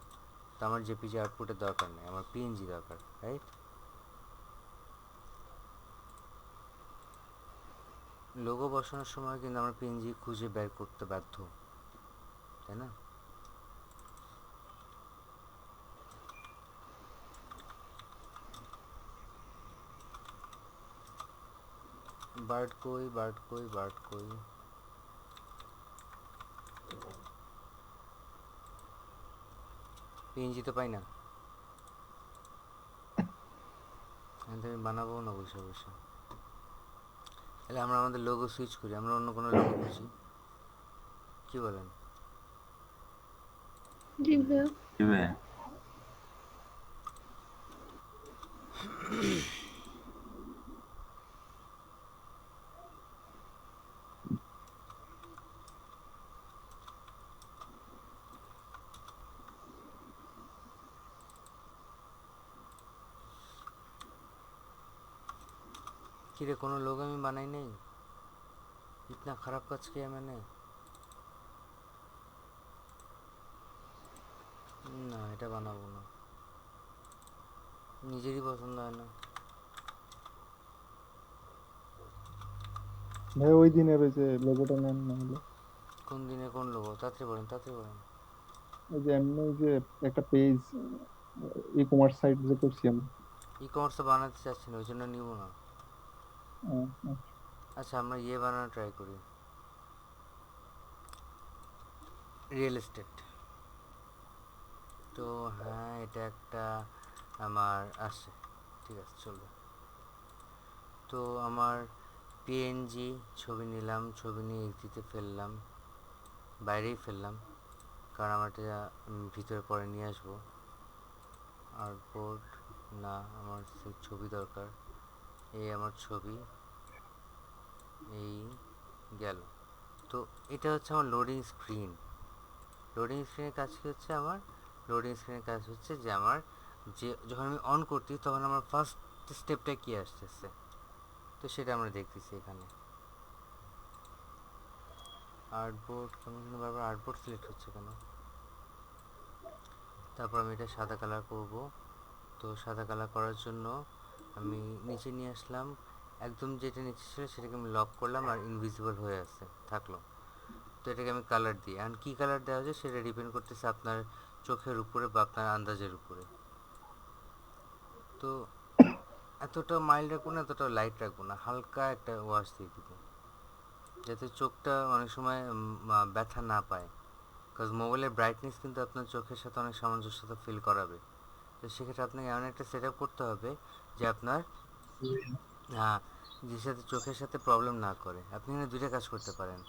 [SPEAKER 1] তো আমার জেপিজি আউটপুটের দরকার নেই, আমার পিএনজি দরকার, রাইট? লোগো বসানোর সময় কিন্তু আমরা পিএনজি খুঁজে বের করতে বাধ্য, তাই না? বার্ড কই, বার্ড কই, বার্ড কই? পিএনজি তো পাই না, আমি বানাবো না বসে বসে। তাহলে আমরা আমাদের লোগো সুইচ করি, আমরা অন্য কোনো লোগো খুঁজি, কি বলেন?
[SPEAKER 2] জি ভাইয়া।
[SPEAKER 4] জি ভাইয়া।
[SPEAKER 1] কিরে, কোনো লোগো আমি বানাই নেই? ইতনা খারাপ কাজ কিয়া मैंने? না, এটা বানাবো না, নিজেরই পছন্দ হয় না।
[SPEAKER 5] ভাই ওই দিনের ওই যে লোগোটা নেন না হলে,
[SPEAKER 1] কোন দিনে কোন লোগো? তাড়াতাড়ি বলেন, তাড়াতাড়ি বলেন।
[SPEAKER 5] ওই যে এমনি ওই যে একটা পেজ ই কমার্স সাইট যে করছি আমি।
[SPEAKER 1] ই কমার্স তো বানাতে চাচ্ছি না, ওই জন্য নিব না।
[SPEAKER 5] আচ্ছা।
[SPEAKER 1] আচ্ছা, আমরা ইয়ে বানানো ট্রাই করি, রিয়েল এস্টেট। তো হ্যাঁ, এটা একটা আমার আসে, ঠিক আছে, চলবে। তো আমার পিএনজি ছবি নিলাম, ছবি নিয়ে এক্সিতে ফেললাম, বাইরেই ফেললাম, কারণ আমার এটা ভিতরে পরে নিয়ে আসবো। আর্টবোর্ড না, আমার সেই ছবি দরকার। এই আমার ছবি, এই গেল। তো এটা হচ্ছে আমার লোডিং স্ক্রিন। লোডিং স্ক্রিনের কাজ কি হচ্ছে আমার? লোডিং স্ক্রিনের কাজ হচ্ছে যে আমার যে যখন আমি অন করছি তখন আমার ফার্স্ট স্টেপটা কি আসতেছে, তো সেটা আমরা দেখতেছি এখানে। আর্টবোর্ড, কেমন বারবার আর্টবোর্ড সিলেক্ট হচ্ছে কেন? তারপর আমি এটা সাদা কালার করব। তো সাদা কালার করার জন্য আমি নিচে নিয়ে আসলাম, একদম যেটা নিচে ছিল সেটাকে আমি লক করলাম আর ইনভিজিবল হয়ে আছে থাকলো। তো এটাকে আমি কালার দিই, আর কী কালার দেওয়া যায় সেটা ডিপেন্ড করতেছে আপনার চোখের উপরে বা আপনার আন্দাজের উপরে। তো এতটা মাইল্ড রাখবো না, এতটা লাইট রাখবো না, হালকা একটা ওয়াশ দিয়ে দিব, যাতে চোখটা অনেক সময় ব্যথা না পায়। কারণ মোবাইলের ব্রাইটনেস কিন্তু আপনার চোখের সাথে অনেক সামঞ্জস্যতা ফিল করাবে। তো সেক্ষেত্রে আপনাকে এমন একটা সেট আপ করতে হবে যে আপনার যে সাথে চোখের সাথে প্রবলেম না করে। আপনি এখানে দুইটা কাজ করতে পারেন,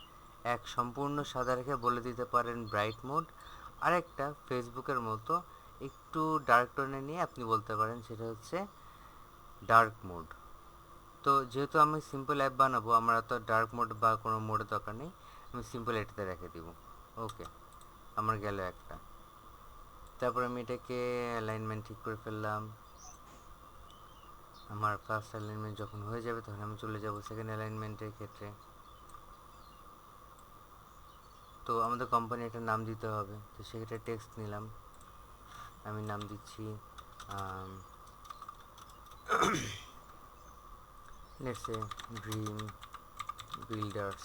[SPEAKER 1] এক সম্পূর্ণ সাদা রেখে বলে দিতে পারেন ব্রাইট মোড, আর একটা ফেসবুকের মতো একটু ডার্ক টোনে নিয়ে আপনি বলতে পারেন সেটা হচ্ছে ডার্ক মোড। তো যেহেতু আমি সিম্পল অ্যাপ বানাবো, আমার এত ডার্ক মোড বা কোনো মোডের দরকার নেই, আমি সিম্পল এটাতে রেখে দিব। ওকে, আমার গেল একটা। তারপর আমি এটাকে অ্যালাইনমেন্ট ঠিক করে ফেললাম, আমার ফার্স্ট অ্যালাইনমেন্ট যখন হয়ে যাবে তখন আমি চলে যাব সেকেন্ড অ্যালাইনমেন্টের ক্ষেত্রে। তো আমাদের কোম্পানি একটা নাম দিতে হবে, তো সেক্ষেত্রে টেক্সট নিলাম, আমি নাম দিচ্ছি লেটস সে ড্রিম বিল্ডার্স।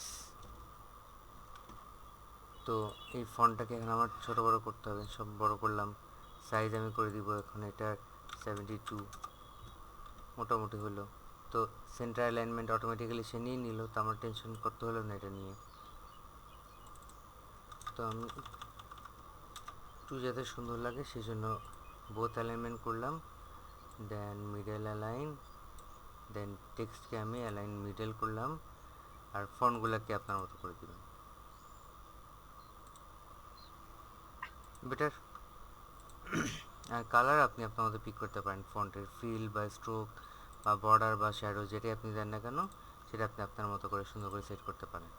[SPEAKER 1] তো এই ফন্টটাকে এখন আমার ছোট বড় করতে হবে, সব বড় করলাম, সাইজ আমি করে দিব এখন এটা 72 মোটামুটি হলো। তো সেন্টার অ্যালাইনমেন্ট অটোমেটিক্যালি সে নিয়ে নিল, তো আমার টেনশন করতে হলো না এটা নিয়ে। তো আমি একটু যাতে সুন্দর লাগে সেই জন্য বোথ অ্যালাইনমেন্ট করলাম, দেন মিডল অ্যালাইন, দেন টেক্সটকে আমি অ্যালাইন মিডল করলাম, আর ফন্টগুলোকে আপনার মতো করে দিবেন, বেটার। আর কালার আপনি আপনার মতো পিক করতে পারেন, ফন্টের ফিল বা স্ট্রোক বা বর্ডার বা শ্যাডো যেটাই আপনি দেন না কেন সেটা আপনি আপনার মতো করে সুন্দর করে সেট করতে পারেন।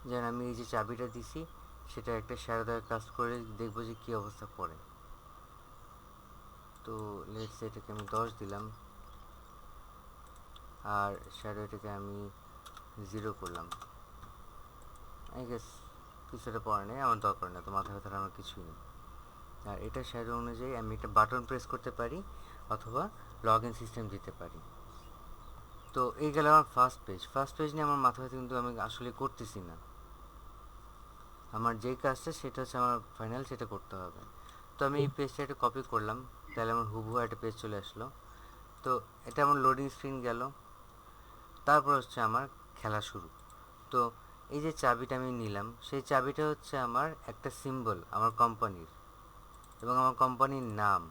[SPEAKER 1] যেন আমি এই যে চাবিটা দিছি সেটা একটা শ্যাডো দ্বারা কাস্ট করে দেখবো যে কী অবস্থা পড়ে। তো লেটস এটাকে আমি 10 দিলাম, আর শ্যাডো এটাকে আমি 0 করলাম। আই গেস কিছুটা পড়ে নেই, আমার দরকার নেই, তো মাথা ব্যথার আমার কিছুই নেই। আর এটা শ্যাডো অনুযায়ী আমি একটা বাটন প্রেস করতে পারি অথবা লগ ইন সিস্টেম দিতে পারি। তো এই গেল আমার ফার্স্ট পেজ। ফার্স্ট পেজ নিয়ে আমার মাথা ব্যথা কিন্তু আমি আসলে করতেছি না, আমার যেই কাজটা সেটা হচ্ছে আমার ফাইনাল, সেটা করতে হবে। তো আমি এই পেজটা একটা কপি করলাম, তাহলে আমার হুবহু একটা পেজ চলে আসলো। তো এটা আমার লোডিং স্ক্রিন গেল, তারপর হচ্ছে আমার খেলা শুরু। তো এই যে চাবিটা আমি নিলাম সেই চাবিটা হচ্ছে আমার একটা সিম্বল আমার কোম্পানির এবং আমার কোম্পানির নাম।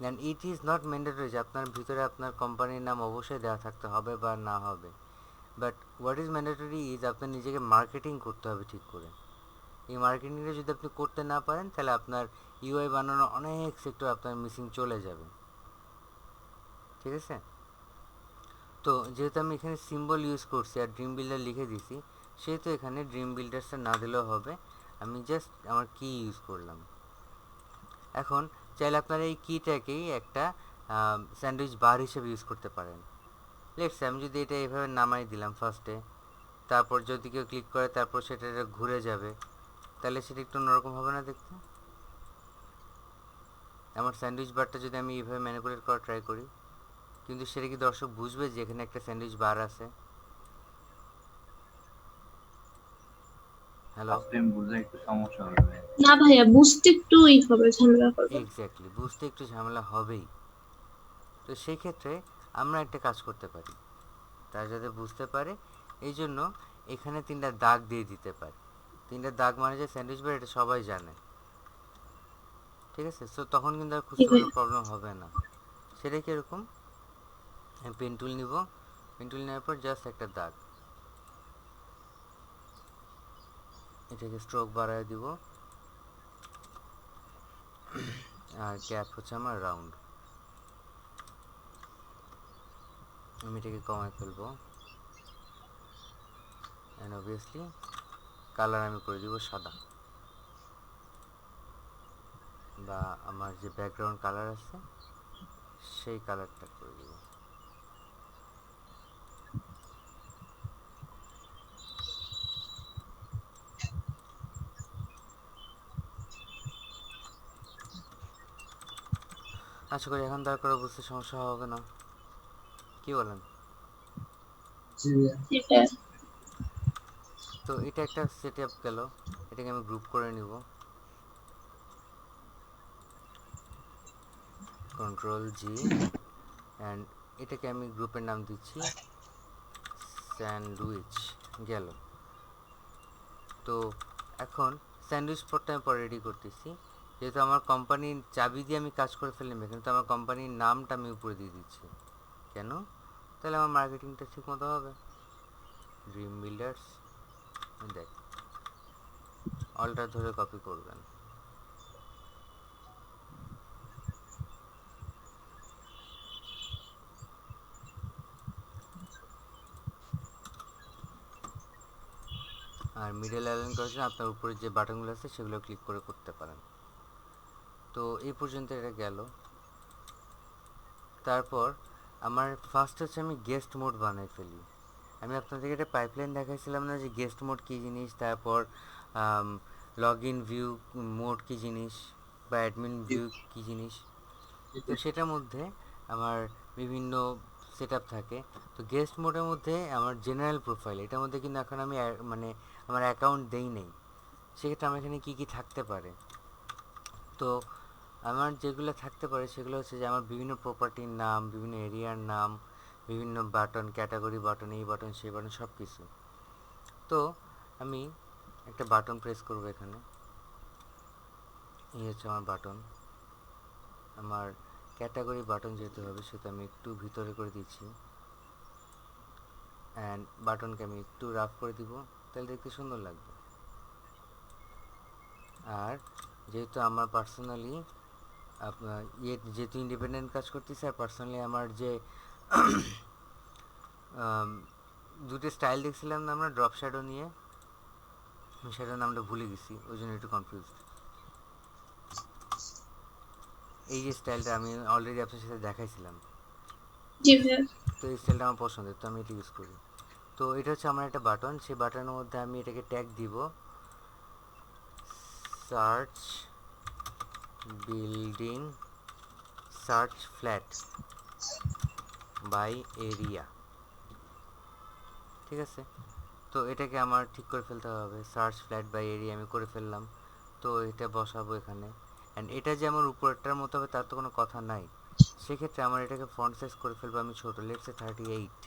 [SPEAKER 1] And it is not mandatory যে আপনার ভিতরে আপনার কোম্পানির নাম অবশ্যই দেওয়া থাকতে হবে বা না হবে, but what is mandatory is আপনার নিজেকে মার্কেটিং করতে হবে ঠিক করে। এই মার্কেটিংটা যদি আপনি করতে না পারেন তাহলে আপনার ইউআই বানানোর অনেক সেক্টর আপনার মিসিং চলে যাবে, ঠিক আছে? তো যেহেতু আমি এখানে সিম্বল ইউজ করছি আর ড্রিম বিল্ডার লিখে দিছি, সেহেতু এখানে ড্রিম বিল্ডার্সটা না দিলেও হবে, আমি জাস্ট আমার কি ইউজ করলাম। এখন চাইলে আপনারা এই কিটাকেই একটা স্যান্ডউইচ বার হিসেবে ইউজ করতে পারেন। লেটস আমি যদি এটা এভাবে নামাই দিলাম ফার্স্টে, তারপর যদি কেউ ক্লিক করে তারপর সেটা ঘুরে যাবে, তাহলে সেটা একটু অন্যরকম হবে না দেখতে? আমার স্যান্ডউইচ বারটা যদি আমি এইভাবে ম্যানিপুলেট করা ট্রাই করি, কিন্তু সেটা কি দর্শক বুঝবে যে এখানে একটা স্যান্ডউইচ বার আছে? হ্যালো?
[SPEAKER 4] ফার্স্ট টাইম বুঝলে একটু সমস্যা হবে।
[SPEAKER 6] না ভাইয়া, বুঝতে একটু হবে, ঝামেলা করবে।
[SPEAKER 1] এক্স্যাক্টলি, বুঝতে একটু ঝামেলা হবেই। তো সেই ক্ষেত্রে আমরা একটা কাজ করতে পারি, তারা যাতে বুঝতে পারে এই জন্য এখানে 3টা দাগ দিয়ে দিতে পারি। 3টা দাগ মানে যে স্যান্ডউইচ বার, এটা সবাই জানে, ঠিক আছে? সো তখন কিন্তু আর খুঁজতে
[SPEAKER 6] ঠিক
[SPEAKER 1] কোনো
[SPEAKER 6] আছে।
[SPEAKER 1] প্রবলেম হবে না। সেটা কীরকম, আমি পেন টুল নিব, পেন টুল নেওয়ার পর জাস্ট একটা দাগ, এটাকে স্ট্রোক বাড়ায় দিব, আর গ্যাপ হচ্ছে আমার রাউন্ড, আমি এটাকে কমায় ফেলবো। অ্যান্ড অবভিয়াসলি কালার আমি করে দিব সাদা, বা আমার যে ব্যাকগ্রাউন্ড কালার আছে সেই কালারটা করে দিব। আশা করি এখন দরকার বুঝতে সমস্যা হবে না, কি বলেন?
[SPEAKER 3] জি ভাইয়া।
[SPEAKER 6] এটা
[SPEAKER 1] তো এটা একটা সেট আপ গেল, এটাকে আমি গ্রুপ করে নিব, কন্ট্রোল জি, অ্যান্ড এটাকে আমি গ্রুপের নাম দিচ্ছি স্যান্ডউইচ, গেল। তো এখন স্যান্ডউইচ পটটা আমি পরে রেডি করতেছি, যেহেতু আমার কোম্পানির চাবি দিয়ে আমি কাজ করে ফেললাম, কিন্তু আমার কোম্পানির নামটা আমি উপরে দিয়ে দিচ্ছি, কেন? তাহলে আমার মার্কেটিংটা ঠিক মতো হবে। ড্রিম বিল্ডার্স, দেখ অলটা ধরে কপি করবেন, আর মিডল অ্যালাইন করার জন্য আপনার উপরে যে বাটনগুলো আছে সেগুলো ক্লিক করে করতে পারেন। তো এই পর্যন্ত এটা গেল। তারপর আমার ফার্স্ট হচ্ছে আমি গেস্ট মোড বানাই ফেলি। আমি আপনাদেরকে একটা পাইপলাইন দেখাইছিলাম না যে গেস্ট মোড কী জিনিস, তারপর লগ ইন ভিউ মোড কী জিনিস, বা অ্যাডমিন ভিউ কী জিনিস। তো সেটার মধ্যে আমার বিভিন্ন সেট আপ থাকে। তো গেস্ট মোডের মধ্যে আমার জেনারেল প্রোফাইল, এটার মধ্যে কিন্তু এখন আমি মানে আমার অ্যাকাউন্ট দেই নেই। সেক্ষেত্রে আমার এখানে কী কী থাকতে পারে, তো আমার যেগুলো থাকতে পারে সেগুলো হচ্ছে যে আমার বিভিন্ন প্রপার্টির নাম, বিভিন্ন এরিয়ার নাম, বিভিন্ন বাটন, ক্যাটাগরি বাটন, এই বাটন সেই বাটন সব কিছু। তো আমি একটা বাটন প্রেস করব এখানে, এই হচ্ছে আমার বাটন। আমার ক্যাটাগরি বাটন যেহেতু হবে সেহেতু আমি একটু ভিতরে করে দিচ্ছি, অ্যান্ড বাটনকে আমি একটু রাফ করে দিব, তাহলে দেখতে সুন্দর লাগবে। আর যেহেতু আমার পার্সোনালি আপনার যেহেতু ইন্ডিপেন্ডেন্ট কাজ করতেছি, আর পার্সোনালি আমার যে দুটো স্টাইল দেখছিলাম না আমরা ড্রপ শ্যাডো নিয়ে, আমি সেটার নামটা ভুলে গেছি, ওই জন্য একটু কনফিউজড। এই যে স্টাইলটা আমি অলরেডি আপনার সাথে দেখাইছিলাম,
[SPEAKER 6] জি ভাইয়া।
[SPEAKER 1] তো এই স্টাইলটা আমার পছন্দের, তো আমি এটা ইউজ করি। তো এটা হচ্ছে আমার একটা বাটন, সেই বাটনের মধ্যে আমি এটাকে ট্যাগ দিব search building search flat by area, ঠিক আছে। তো এটাকে আমার ঠিক করে ফেলতে হবে, সার্চ ফ্ল্যাট বাই এরিয়া আমি করে ফেললাম। তো এটা বসাবো এখানে, অ্যান্ড এটা যে আমার উপরেরটার মতো হবে তার তো কোনো কথা নাই। সেক্ষেত্রে আমার এটাকে ফন্ট সাইজ করে ফেলবো আমি ছোটো, লেটসে 38,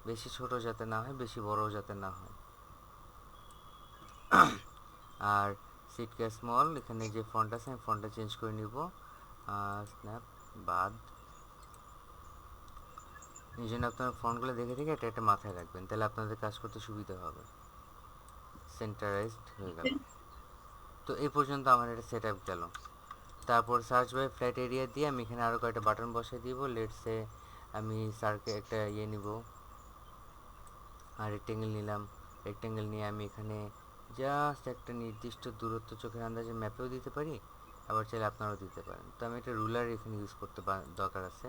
[SPEAKER 1] বেশি ছোট যাতে না হয়, বেশি বড়ও যাতে না হয়। আর সিটকা স্মল, এখানে যে ফন্ট আছে আমি ফন্টটা চেঞ্জ করে নিব, স্ন্যাপ বাদ। এই জন্য আপনারা ফন্টগুলো দেখে দেখে এটা একটা মাথায় রাখবেন, তাহলে আপনাদের কাজ করতে সুবিধা হবে। সেন্টারাইজড হয়ে গেল। তো এই পর্যন্ত আমার এটা সেট আপ গেল। তারপর সার্চ বাই ফ্ল্যাট এরিয়া দিয়ে আমি এখানে আরও কয়েকটা বাটন বসিয়ে দিব। লেটসে আমি সার্কে একটা ইয়ে নিব, আর রেক্টেঙ্গেল নিলাম। রেক্টেঙ্গেল নিয়ে আমি এখানে জাস্ট একটা নির্দিষ্ট দূরত্ব চোখের আন্দাজে ম্যাপেও দিতে পারি, আবার চাইলে আপনারাও দিতে পারেন। তো আমি একটা রুলার এখানে ইউজ করতে দরকার আছে,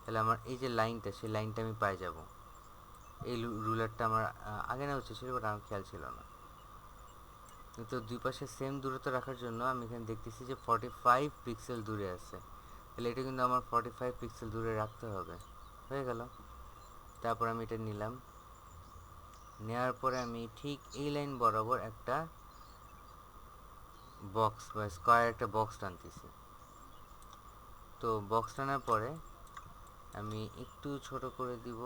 [SPEAKER 1] তাহলে আমার এই যে লাইনটা, সেই লাইনটা আমি পাই যাব। এই রুলারটা আমার আগে নেওয়া উচিত ছিল, বাট আমার খেয়াল ছিল না। কিন্তু দুই পাশে সেম দূরত্ব রাখার জন্য আমি এখানে দেখতেছি যে 45 পিক্সেল দূরে আছে, তাহলে এটা কিন্তু আমার 45 পিক্সেল দূরে রাখতে হবে। হয়ে গেল। তারপর আমি এটা নিলাম, নেওয়ার পরে আমি ঠিক এই লাইন বরাবর একটা বক্স বা স্কোয়ার একটা বক্স টানতেছি। তো বক্স টানার পরে আমি একটু ছোট করে দিব,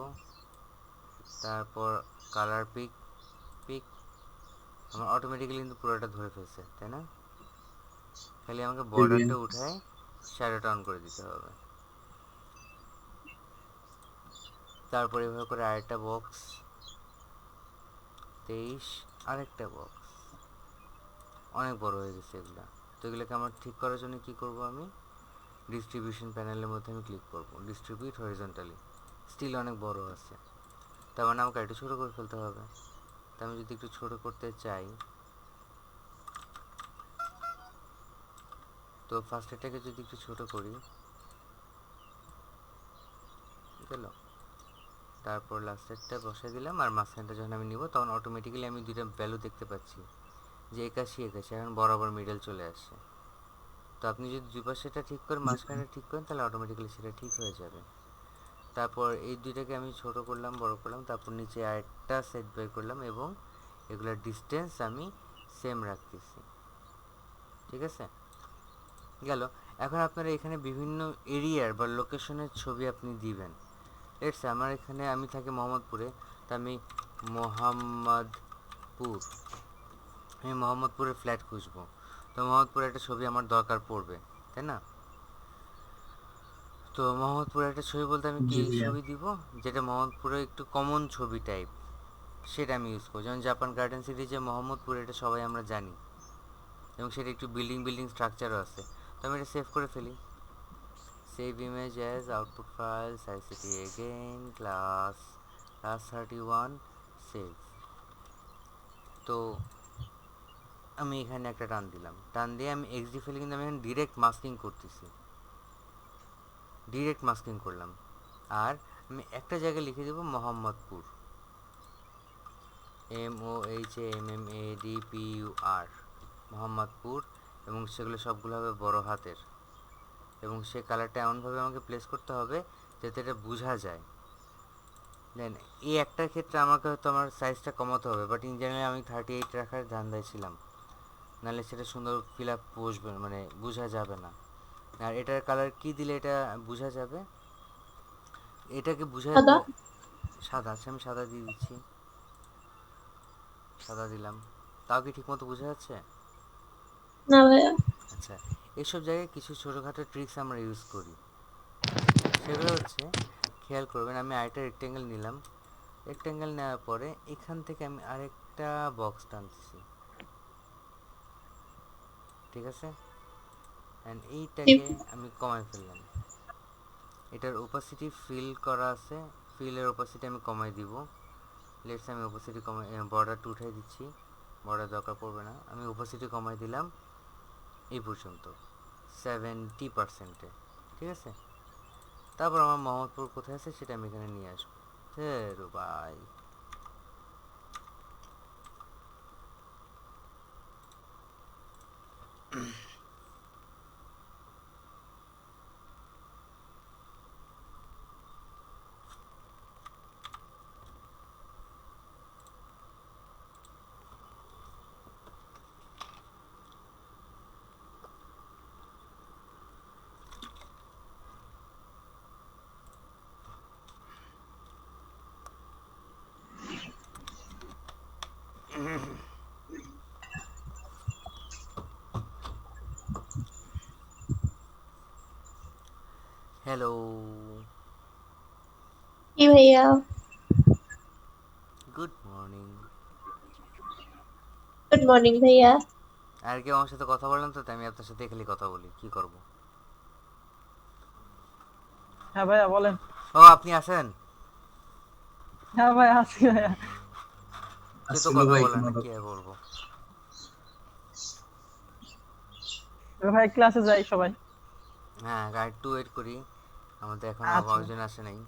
[SPEAKER 1] তারপর কালার পিক পিক আমার অটোমেটিক্যালি কিন্তু পুরোটা ধরে ফেলছে, তাই না? খালি আমাকে বর্ডারটা উঠায় শ্যাডোটা অন করে দিতে হবে। তারপর এভাবে করে আরেকটা বক্স 23, আরেকটা বক্স, অনেক বড় হয়ে গেছে এগুলা। তো এগুলোকে আমার ঠিক করার জন্য কি করব, আমি ডিস্ট্রিবিউশন প্যানেলের মধ্যে আমি ক্লিক করব, ডিস্ট্রিবিউট হরিজন্টালি। স্টিল অনেক বড় আছে, তার মানে আমাকে একটু ছোটো করে ফেলতে হবে। তা আমি যদি একটু ছোটো করতে চাই, তো ফার্স্ট এটাকে যদি একটু ছোটো করি, গেল। তারপর লাস্টেরটা বসাই দিলাম, আর মাঝখানটা যখন আমি নিব তখন অটোমেটিক্যালি আমি দুইটা ভ্যালু দেখতে পাচ্ছি যে 81 এখন বরাবর মিডল চলে আসে। তো আপনি যদি দুই পাশেটা ঠিক করেন, মাঝখানটা ঠিক করেন, তাহলে অটোমেটিক্যালি সেটা ঠিক হয়ে যাবে। তারপর এই দুইটাকে আমি ছোট করলাম, বড় করলাম, তারপর নিচে আরেকটা সেট বের করলাম, এবং এগুলোর ডিস্টেন্স আমি সেম রাখতেছি, ঠিক আছে। গেল। এখন আপনারা এখানে বিভিন্ন এরিয়ার বা লোকেশনের ছবি আপনি দিবেন। লেটস আমার এখানে আমি থাকি মোহাম্মদপুরে, তা আমি মোহাম্মদপুর, আমি মোহাম্মদপুরের ফ্ল্যাট খুঁজবো। তো মোহাম্মদপুরে একটা ছবি আমার দরকার পড়বে, তাই না? তো মোহাম্মদপুরে একটা ছবি বলতে আমি কি ছবি দিব, যেটা মোহাম্মদপুরে একটু কমন ছবি টাইপ, সেটা আমি ইউজ করব। যেমন জাপান গার্ডেন সিটি যে মোহাম্মদপুর, এটা সবাই আমরা জানি, এবং সেটা একটু বিল্ডিং স্ট্রাকচারও আছে। তো আমি এটা সেভ করে ফেলি, save image as output file size city again class 31 save. তো আমি এখানে একটা টান দিলাম, টান দিয়ে আমি এক্সডি ফেলে কিন্তু আমি এখানে ডিরেক্ট মাস্কিং করতেছি। ডিরেক্ট মাস্কিং করলাম। আর আমি একটা জায়গায় লিখে দেবো মোহাম্মদপুর, MOHAMMADPUR, মোহাম্মদপুর, এবং সেগুলো সবগুলো হবে বড় হাতের, এবং সে কালারটা এমনভাবে আমাকে প্লেস করতে হবে যাতে এটা বোঝা যায়। দেন এই একটার ক্ষেত্রে আমাকে হয়তো আমার সাইজটা কমাতে হবে, বাট ইন জেনারেল আমি 38 রাখার ধান্দায় ছিলাম, নাহলে সেটা সুন্দর ফিল আপ বসবে, মানে বোঝা যাবে না। আর এটার কালার কি দিলে এটা বোঝা যাবে, এটাকে বোঝায়
[SPEAKER 6] সাদা?
[SPEAKER 1] সাদা। আচ্ছা আমি সাদা দিয়ে দিচ্ছি, সাদা দিলাম। তাও কি ঠিকমতো বোঝা যাচ্ছে?
[SPEAKER 6] না ভাইয়া।
[SPEAKER 1] আচ্ছা, এইসব জায়গায় কিছু ছোটোখাটো ট্রিক্স আমরা ইউজ করি, সেগুলো হচ্ছে, খেয়াল করবেন আমি আরেকটা রেক্টেঙ্গেল নিলাম। রেক্টেঙ্গেল নেওয়ার পরে এখান থেকে আমি আরেকটা বক্স টানতেছি, ঠিক আছে? অ্যান্ড
[SPEAKER 6] জি
[SPEAKER 1] এইটাকে আমি কমায় ফেললাম। এটার ওপাসিটি ফিল করা আছে, ফিলের ওপাসিটি আমি কমাই দিব। লেটস আমি ওপাসিটি কমাই, বর্ডারটা উঠাই দিচ্ছি, বর্ডার দরকার পড়বে না। আমি ওপাসিটি কমাই দিলাম এই পর্যন্ত 70%-এ, ঠিক আছে? তারপর আমার মোহাম্মদপুর কোথায় আছে সেটা আমি এখানে নিয়ে আসবো। ধেরো ভাই, হ্যালো,
[SPEAKER 6] কি ভাইয়া?
[SPEAKER 1] Good morning.
[SPEAKER 6] গুড মর্নিং ভাইয়া।
[SPEAKER 1] আর কেউ আমার সাথে কথা বলেন তো, তাই আমি আপনার সাথে খালি কথা বলি, কি করব?
[SPEAKER 7] হ্যাঁ ভাইয়া বলেন।
[SPEAKER 1] ও আপনি আছেন?
[SPEAKER 7] হ্যাঁ ভাই আছি ভাইয়া।
[SPEAKER 1] সে তো
[SPEAKER 3] আসলে
[SPEAKER 1] কথা
[SPEAKER 3] ভাই
[SPEAKER 1] বলেন
[SPEAKER 3] কোনো
[SPEAKER 1] না, কি আর বলবো।
[SPEAKER 7] ভাই ক্লাসে যাই সবাই।
[SPEAKER 1] হ্যাঁ, একটু ওয়েট করি, আমাদের এখন
[SPEAKER 7] আচ্ছা।
[SPEAKER 1] একজন আসে নাই।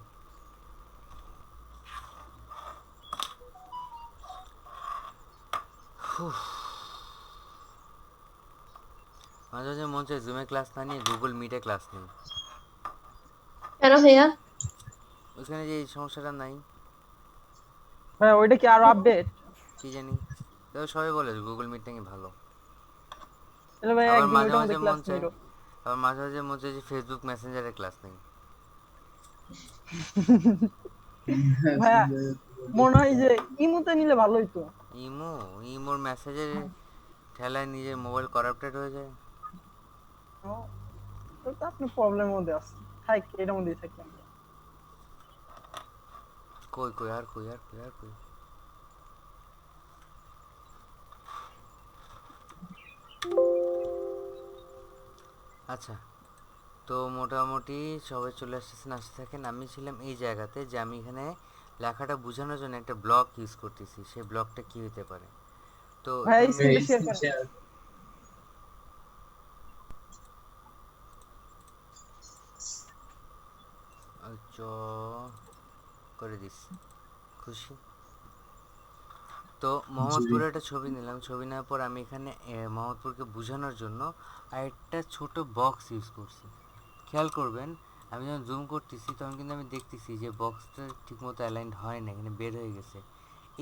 [SPEAKER 1] মাঝে মাঝে মন চায় জুমে ক্লাস না নিয়ে গুগল মিটে ক্লাস নিই,
[SPEAKER 6] কেন ভাইয়া?
[SPEAKER 1] ওইখানে যে এই সমস্যাটা নাই,
[SPEAKER 7] ভাই ওইটা কি আরো আপডেট?
[SPEAKER 1] কি জানি। তবে সবাই বলে গুগল মিট নাকি ভালো।
[SPEAKER 7] তাহলে ভাই
[SPEAKER 1] আবার
[SPEAKER 7] একদিন
[SPEAKER 1] মাঝে
[SPEAKER 7] ওইটার
[SPEAKER 1] মাঝে
[SPEAKER 7] মধ্যে
[SPEAKER 1] মন
[SPEAKER 7] ক্লাস
[SPEAKER 1] চায়,
[SPEAKER 7] নিলো।
[SPEAKER 1] আবার মাঝে মাঝে মন চায় যে ফেসবুক মেসেঞ্জারে ক্লাস নেই।
[SPEAKER 7] ভাইয়া মনে হয় যে ইমুতে নিলে ভালো হইতো।
[SPEAKER 1] ইমো, ইমোর মেসেজের ঠেলায় নিজের মোবাইল করাপ্টেড হয়ে যায়।
[SPEAKER 7] ও, তো তো আপনি প্রবলেমের মধ্যে আছেন। থাক এটার মধ্যেই থাকি আমরা।
[SPEAKER 1] কই কই আর কই আর কই আর কই। আচ্ছা, তো মোটামুটি সবাই চলে আসতেছেন, আসতে থাকেন। আমি ছিলাম এই জায়গাতে যে আমি এখানে লেখাটা বোঝানোর জন্য একটা ব্লক ইউজ করতেছি, সেই ব্লকটা কি হতে পারে। তো
[SPEAKER 7] ভাইয়া
[SPEAKER 1] এখানে
[SPEAKER 3] এই
[SPEAKER 7] স্ক্রিনটা শেয়ার করেন।
[SPEAKER 1] চ করে দিস, খুশি। তো
[SPEAKER 3] জি
[SPEAKER 1] মোহাম্মদপুরের একটা ছবি নিলাম, ছবি নেওয়ার পর আমি এখানে মোহাম্মদপুরকে বোঝানোর জন্য আর একটা ছোট বক্স ইউজ করছি। খেয়াল করবেন আমি যখন জুম করতেছি তখন কিন্তু আমি দেখতেছি যে বক্সটা ঠিকমতো অ্যালাইন্ড হয় না, এখানে বের হয়ে গেছে।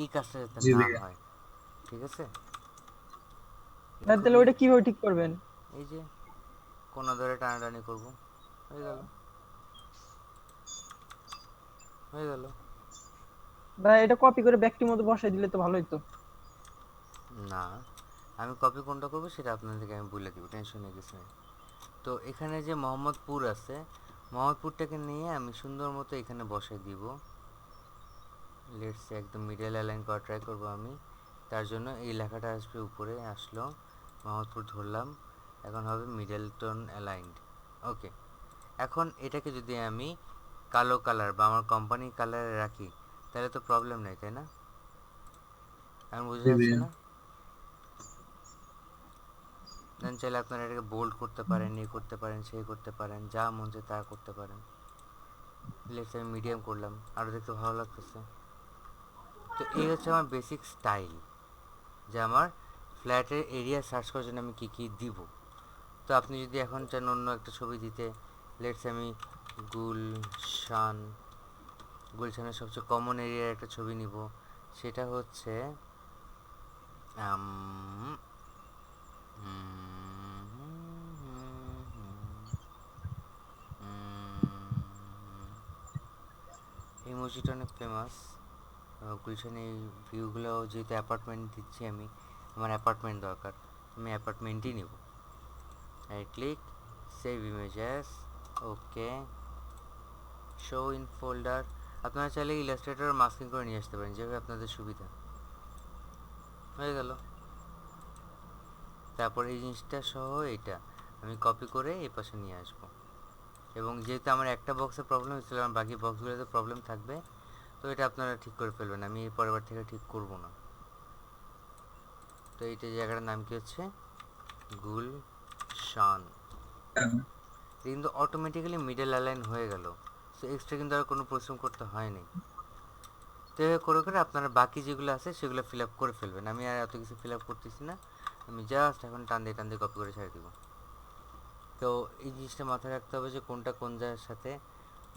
[SPEAKER 1] এই কাজটা যাতে
[SPEAKER 3] জি
[SPEAKER 1] না
[SPEAKER 3] ভাইয়া।
[SPEAKER 1] হয়, ঠিক আছে? এটা
[SPEAKER 7] ভাই তাহলে
[SPEAKER 1] খুবই,
[SPEAKER 7] ওইটা কিভাবে ঠিক করবেন?
[SPEAKER 1] এই যে কোনা ধরে টানাটানি করব, হয়ে গেল, হয়ে গেল।
[SPEAKER 7] ভাই এটা কপি করে ব্যাগটির মধ্যে বসাই দিলে তো ভালো হইতো।
[SPEAKER 1] না, আমি কপি কোনটা করবো সেটা আপনাদেরকে আমি বলে দিব, টেনশন নিয়ে কিছু নেই। তো এখানে যে মোহাম্মদপুর আছে, মোহাম্মদপুরটাকে নিয়ে আমি সুন্দর মতো এখানে বসাই দিব। লেটস একদম মিডল অ্যালাইন করা ট্রাই করব আমি। তার জন্য এই লেখাটা আসবে উপরে, আসলো মোহাম্মদপুর ধরলাম, এখন হবে মিডল টোন অ্যালাইন্ড। ওকে, এখন এটাকে যদি আমি কালো কালার বা আমার কোম্পানি কালারে রাখি তাহলে তো প্রবলেম নেই, তাই না? এখন বোঝা
[SPEAKER 3] জি
[SPEAKER 1] যাচ্ছে
[SPEAKER 3] ভাইয়া।
[SPEAKER 1] না? দেন চাইলে আপনারা এটাকে বোল্ড করতে পারেন, এই করতে পারেন, সেই করতে পারেন, যা মন চায় তা করতে পারেন। লেটস আমি মিডিয়াম করলাম, আরও দেখতে ভালো লাগতেছে। তো এই হচ্ছে আমার বেসিক স্টাইল, যে আমার ফ্ল্যাটের এরিয়া সার্চ করার জন্য আমি কী কী দিব। তো আপনি যদি এখন চান অন্য একটা ছবি দিতে, লেটস আমি গুলশানের সবচেয়ে কমন এরিয়ার একটা ছবি নিব, সেটা হচ্ছে এই মসজিদটা অনেক ফেমাস গুলশানে। এই ভিউগুলো যেহেতু অ্যাপার্টমেন্ট দিচ্ছি আমি, আমার অ্যাপার্টমেন্ট দরকার, আমি অ্যাপার্টমেন্টই নিব। Right click, save images, okay, show in folder. আপনারা চাইলে ইলাস্ট্রেটর মাস্কিং করে নিয়ে আসতে পারেন, যেভাবে আপনাদের সুবিধা। হয়ে গেল। তারপর এই জিনিসটা সহ এটা আমি কপি করে এই পাশে নিয়ে আসব। এবং যেহেতু আমার একটা বক্সে প্রবলেম হচ্ছিল, আমার বাকি বক্সগুলোতে প্রবলেম থাকবে, তো এটা আপনারা ঠিক করে ফেলবেন, আমি এর পরের বার থেকে ঠিক করব না। তো এইটা জায়গাটার নাম কি হচ্ছে, গুলশান। কিন্তু অটোমেটিক্যালি মিডল অ্যালাইন হয়ে গেল, সো এক্সট্রা কিন্তু আর কোনো পরিশ্রম করতে হয়নি। তো এভাবে করে করে আপনারা বাকি যেগুলো আছে সেগুলো ফিল আপ করে ফেলবেন। আমি আর এত কিছু ফিল আপ করতেছি না, আমি জাস্ট এখন টান দিয়ে কপি করে ছেড়ে দিব। তো এই জিনিসটা মাথায় রাখতে হবে যে কোনটা কোন জায়গার সাথে।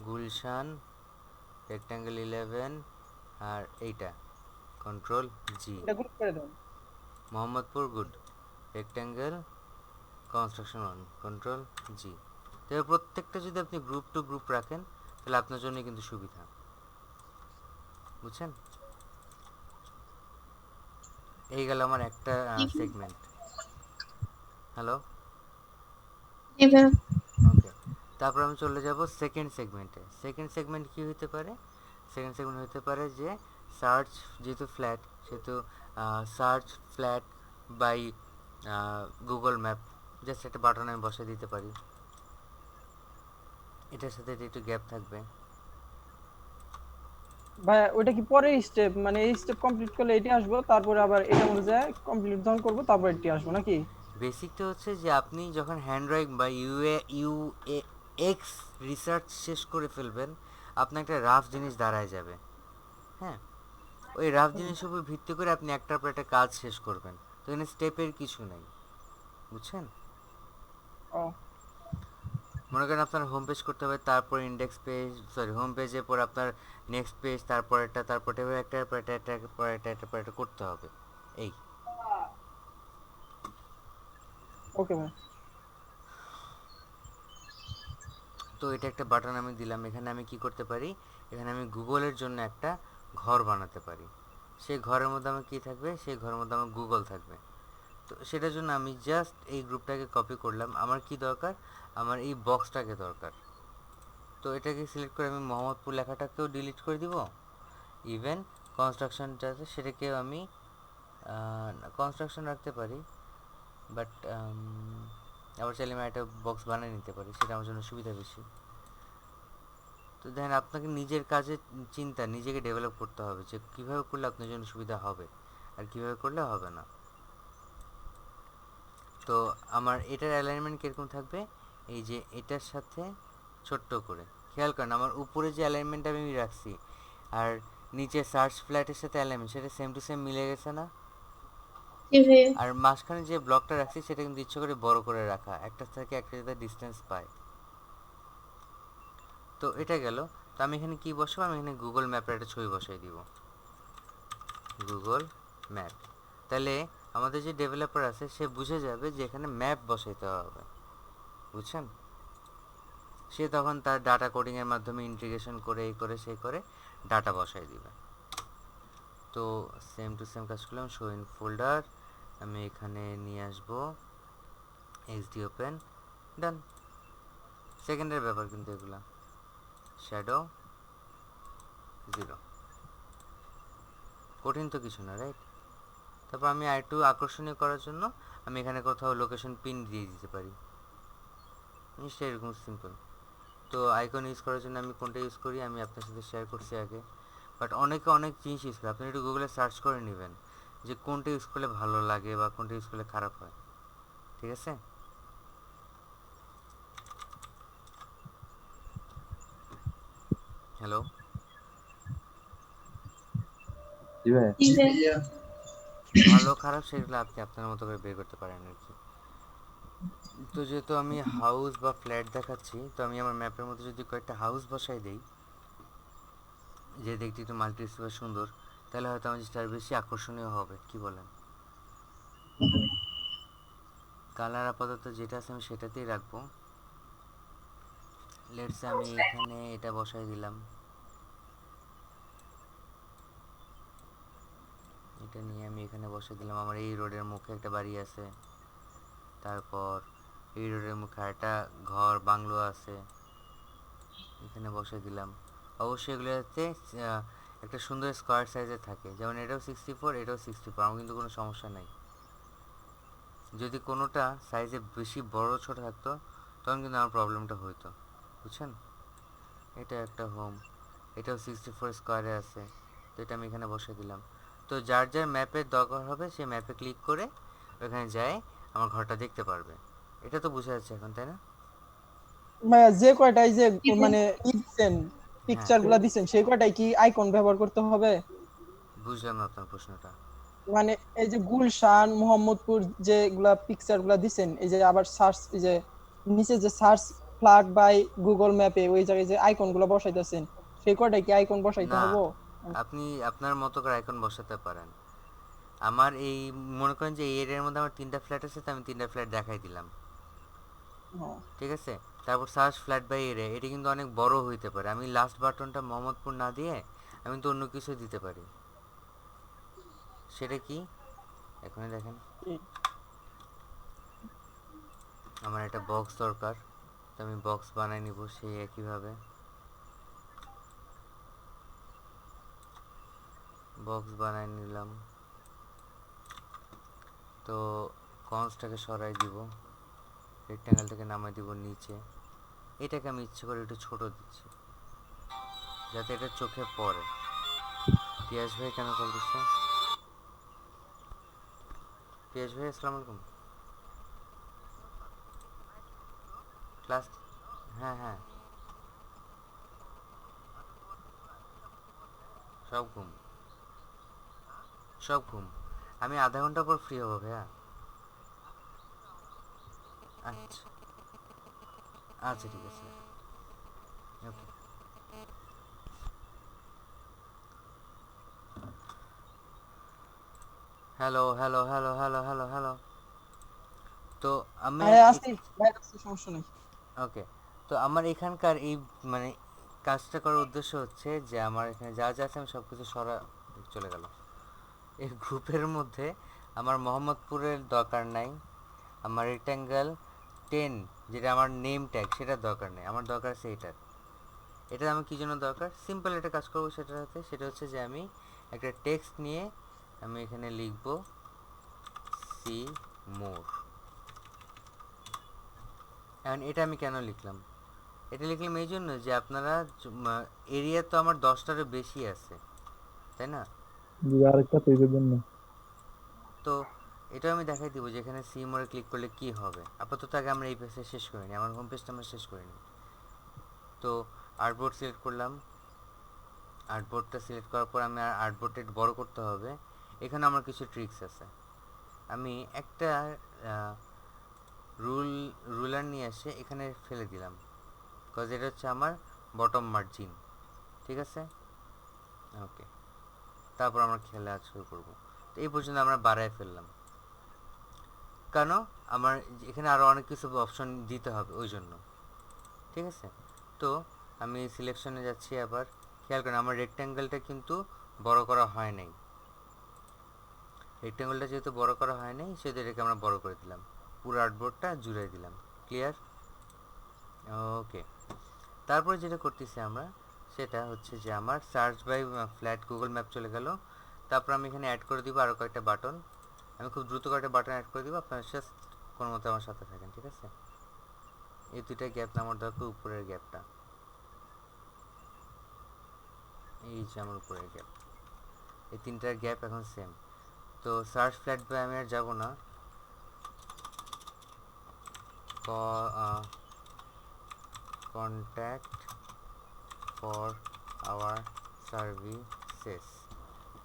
[SPEAKER 1] গুলশান রেক্ট্যাঙ্গেল 11 আর এইটা কন্ট্রোল জি।
[SPEAKER 7] এটা গ্রুপ করে দেন।
[SPEAKER 1] Mohammadpur good rectangle construction 1 control জি। তবে প্রত্যেকটা যদি আপনি গ্রুপ টু গ্রুপ রাখেন তাহলে আপনার জন্য কিন্তু সুবিধা, বুঝছেন? এই গেল আমার একটা সেগমেন্ট। হ্যালো,
[SPEAKER 6] জি ভাইয়া।
[SPEAKER 1] ওকে। তারপর আমি চলে যাব সেকেন্ড সেগমেন্টে। সেকেন্ড সেগমেন্ট কী হতে পারে? সেকেন্ড সেগমেন্ট হতে পারে যে সার্চ, যেহেতু ফ্ল্যাট সেহেতু search flat by Google map, just একটা বাটন আমি বসে দিতে পারি, এটার সাথে এটা একটু গ্যাপ থাকবে।
[SPEAKER 7] ভাইয়া ওইটা কি পরের স্টেপ, মানে এই স্টেপ কমপ্লিট করলে এটি আসবো, তারপরে আবার এটা অনুযায়ী কমপ্লিট যখন করবো তারপর এটি আসবো নাকি?
[SPEAKER 1] বেসিকটা হচ্ছে যে আপনি যখন হ্যান্ডরাইটিং বা ইউএক্স রিসার্চ শেষ করে ফেলবেন, আপনার একটা রাফ জিনিস দাঁড়ায় যাবে। হ্যাঁ, ওই রাফ জিনিসের উপর ভিত্তি করে আপনি একটার পর একটা কাজ শেষ করবেন। তো এখানে স্টেপের কিছু নেই, বুঝছেন?
[SPEAKER 7] ও
[SPEAKER 1] মনে করেন আপনার হোম পেজ করতে হবে, তারপর ইন্ডেক্স পেজ, সরি হোম পেজের পর আপনার নেক্সট পেজ, তারপর একটা, তারপর একটার পর একটা, একটার পর একটা, একটার পর একটা করতে হবে। এই
[SPEAKER 7] ওকে ভাই।
[SPEAKER 1] তো এটা একটা বাটন আমি দিলাম। এখানে আমি কি করতে পারি, এখানে আমি গুগলের জন্য একটা ঘর বানাতে পারি। সেই ঘরের মধ্যে আমার কী থাকবে, সেই ঘরের মধ্যে আমার গুগল থাকবে। তো সেটার জন্য আমি জাস্ট এই গ্রুপটাকে কপি করলাম। আমার কি দরকার, আমার এই বক্সটাকে দরকার। তো এটাকে সিলেক্ট করে আমি মোহাম্মদপুর লেখাটাকেও ডিলিট করে দিব, ইভেন কনস্ট্রাকশনটা আছে সেটাকেও আমি কনস্ট্রাকশন রাখতে পারি, বাট আবার চাইলে আমি একটা বক্স বানিয়ে নিতে পারি, সেটা আমার জন্য সুবিধা বেশি। তো দেখেন, আপনাকে নিজের কাজে চিন্তা, নিজেকে ডেভেলপ করতে হবে যে কীভাবে করলে আপনার জন্য সুবিধা হবে আর কীভাবে করলে হবে না। তো আমার এটার অ্যালাইনমেন্ট কীরকম থাকবে, এই যে এটার সাথে ছোট্ট করে খেয়াল করেন, আমার উপরে যে অ্যালাইনমেন্ট আমি রাখছি আর নিচে সার্চ ফ্ল্যাটের সাথে অ্যালাইনমেন্ট, সেটা সেম টু সেম মিলে গেছে না?
[SPEAKER 6] জি ভাইয়া।
[SPEAKER 1] আর মাঝখানে যে ব্লকটা রাখছি সেটা কিন্তু ইচ্ছে করে বড় করে রাখা, একটা থেকে একটা যাতে ডিস্টেন্স পায়। তো এটা গেল। তো আমি এখানে কি বসাবো, আমি এখানে গুগল ম্যাপের একটা ছবি বসাই দিব, গুগল ম্যাপ। তাহলে আমাদের যে ডেভেলপার আছে সে বুঝে যাবে যে এখানে ম্যাপ বসাইতে হবে, বুঝছেন? সে তখন তার ডাটা কোডিংয়ের মাধ্যমে ইন্টিগ্রেশন করে এই করে সেই করে ডাটা বসাই দিবে। তো সেম টু সেম কাজ করলাম, শো ইন ফোল্ডার, আমি এখানে নিয়ে আসবো এক্সডি ওপেন, ডান। সেকেন্ডের ব্যাপার কিন্তু এগুলা, শ্যাডো 0, কঠিন তো কিছু না, রাইট? তারপর আমি আরেকটু আকর্ষণীয় করার জন্য আমি এখানে কোথাও লোকেশন পিন দিয়ে দিতে পারি, জিনিসটা এরকম সিম্পল। তো আইকন ইউজ করার জন্য আমি কোনটা ইউজ করি আমি আপনার সাথে শেয়ার করছি আগে, বাট অনেকে অনেক জিনিস ইউজ করে। আপনি একটু গুগলে সার্চ করে নেবেন যে কোনটা ইউজ করলে ভালো লাগে বা কোনটা ইউজ করলে খারাপ হয়, ঠিক আছে? হ্যালো,
[SPEAKER 4] জি ভাইয়া।
[SPEAKER 6] জি ভাইয়া।
[SPEAKER 1] ভালো খারাপ সেগুলো আপনি আপনার মতো করে বের করতে পারেন আর কি। তো যেহেতু আমি হাউস বা ফ্ল্যাট দেখাচ্ছি, তো আমি আমার ম্যাপের মধ্যে যদি কয়েকটা হাউস বসাই দেই, যে দেখতে একটু মাল্টি স্পেস সুন্দর, তাহলে হয়তো আমার জিনিসটা আরো বেশি আকর্ষণীয় হবে, কি বলেন? কালার আপাতত যেটা আছে আমি সেটাতেই রাখবো। লেটস আমি এখানে এটা বসাই দিলাম, এটা নিয়ে আমি এখানে বসাই দিলাম। আমার এই রোডের মুখে একটা বাড়ি আছে, তারপর এই রোডের মুখে আরেকটা ঘর বাংলো আছে, এখানে বসাই দিলাম। অবশ্যই এগুলো যাতে একটা সুন্দর স্কোয়ার সাইজে থাকে, যেমন এটাও 64, এটাও 64, আমার কিন্তু কোনো সমস্যা নাই। যদি কোনোটা সাইজে বেশি বড় ছোট থাকতো তখন কিন্তু আমার প্রবলেমটা হইতো, বুঝছেন? এটা একটা হোম, এটাও 64 স্কোয়ারে আছে, তো এটা আমি এখানে বসে দিলাম। তো যার যার ম্যাপের দরকার হবে সে ম্যাপে ক্লিক করে ওখানে যায় আমার ঘরটা দেখতে পারবে। এটা তো বোঝা যাচ্ছে এখন, তাই না?
[SPEAKER 7] ভাইয়া যে কয়টা এই যে
[SPEAKER 6] জি ভাইয়া।
[SPEAKER 7] মানে ই দিচ্ছেন,
[SPEAKER 1] হ্যাঁ,
[SPEAKER 7] পিকচার গুলা দিচ্ছেন, সেই কয়টাই কি আইকন ব্যবহার করতে হবে?
[SPEAKER 1] বুঝলাম না আপনার প্রশ্নটা।
[SPEAKER 7] মানে এই যে গুলশান, মোহাম্মদপুর যেগুলা পিকচার গুলা দিচ্ছেন, এই যে আবার সার্চ, এই যে নিচে যে সার্চ ফ্লাগ বাই গুগল ম্যাপে ওই জায়গায় যে আইকন গুলা বসাইতেছেন, সেই কয়টাই কি আইকন বসাইতে
[SPEAKER 1] না,
[SPEAKER 7] হবে?
[SPEAKER 1] আপনি আপনার মতো করে আইকন বসাতে পারেন। আমার এই মনে করেন যে এই এরিয়ার মধ্যে আমার 3টা ফ্ল্যাট আছে, তো আমি 3টা ফ্ল্যাট দেখাই দিলাম,
[SPEAKER 7] ও,
[SPEAKER 1] ঠিক আছে? তারপর সার্চ ফ্ল্যাট বাই এরিয়া, এটা কিন্তু অনেক বড় হইতে পারে। আমি লাস্ট বাটনটা মোহাম্মদপুর না দিয়ে আমি তো অন্য কিছু দিতে পারি। সেটা কি এখনই দেখেন।
[SPEAKER 7] কি?
[SPEAKER 1] আমার একটা বক্স দরকার, তো আমি বক্স বানাই নিব সেই একইভাবে। বক্স বানাই নিলাম, তো কনসটাকে সরাই দিব, রেক্ট্যাঙ্গেলটাকে নামাই দিব নিচে। এটাকে আমি ইচ্ছে করে একটু ছোট দিচ্ছি যাতে এটা চোখে পড়ে। পিয়াস ভাই কেন কল দিচ্ছে? পিয়াস ভাই আসসালামু আলাইকুম। ক্লাস, হ্যাঁ হ্যাঁ, সব ঘুম, সব ঘুম। আমি আধা ঘন্টা পর ফ্রি হবো ভাইয়া। আচ্ছা, আচ্ছা ঠিক আছে, okay. Hello hello hello hello hello hello. তো আমি
[SPEAKER 7] ভাইয়া আসছি, ভাইয়া আসছি, সমস্যা নেই।
[SPEAKER 1] ওকে, তো আমার এখানকার এই মানে কাজটা করার উদ্দেশ্য হচ্ছে যে আমার এখানে যা যা আছে আমি সব কিছু চলে গেল এই গ্রুপের মধ্যে। আমার মোহাম্মদপুরের দরকার নাই, আমার রেক্ট্যাঙ্গেল 10 যেটা আমার নেম ট্যাগ সেটার দরকার নেই, আমার দরকার আছে এটার। এটা আমার কী জন্য দরকার? সিম্পল একটা কাজ করবো সেটা হচ্ছে যে আমি একটা টেক্সট নিয়ে আমি এখানে লিখব সি মোর। এখন এটা আমি কেন লিখলাম? এটা লিখলাম এই জন্য যে আপনারা এরিয়া তো আমার 10টারও বেশি আছে, তাই না?
[SPEAKER 5] জি, আরেকটা পেজের জন্য।
[SPEAKER 1] তো এটাও আমি দেখাই দিব যে এখানে সি মোড়ে ক্লিক করলে কি হবে। আপাতত আগে আমরা এই পেজটা শেষ করিনি, আমার হোম পেজটা আমরা শেষ করিনি। তো আর্টবোর্ড সিলেক্ট করলাম, আর্টবোর্ডটা সিলেক্ট করার পর আমি আর্টবোর্ডটা একটু বড় করতে হবে। এখানে আমার কিছু ট্রিক্স আছে। আমি একটা রুলার নিয়ে এসে এখানে ফেলে দিলাম, বিকজ এটা হচ্ছে আমার বটম মার্জিন, ঠিক আছে? ওকে, তারপর আমরা খেলা শুরু করব। তো এই পর্যন্ত আমরা বাড়ায় ফেললাম, কেন? আমার এখানে আরও অনেক কিছু অপশন দিতে হবে ওই জন্য, ঠিক আছে? তো আমি সিলেকশনে যাচ্ছি আবার। খেয়াল করেন আমার রেক্ট্যাঙ্গেলটা কিন্তু বড় করা হয় নাই, রেক্ট্যাঙ্গেলটা যেহেতু বড় করা হয় নাই সেহেতু এটাকে আমরা বড় করে দিলাম, পুরো আর্টবোর্ডটা জুড়ে দিলাম। ক্লিয়ার? ওকে, তারপরে যেটা করতেছি আমরা সেটা হচ্ছে যে আমার search by flat Google map চলে গেল। তারপর আমি এখানে অ্যাড করে দিব আরও কয়েকটা বাটন, আমি খুব দ্রুত কয়েকটা বাটন অ্যাড করে দিব, আপনারা জাস্ট কোনো মতো আমার সাথে থাকেন, ঠিক আছে? এই দুইটা গ্যাপ আমার দরকার, উপরের গ্যাপটা, এই যে আমার উপরের গ্যাপ, এই তিনটার গ্যাপ এখন সেম। তো সার্চ ফ্ল্যাট বাই আমি আর যাবো না, কন্ট্যাক্ট ফর আওয়ার সার্ভিসেস।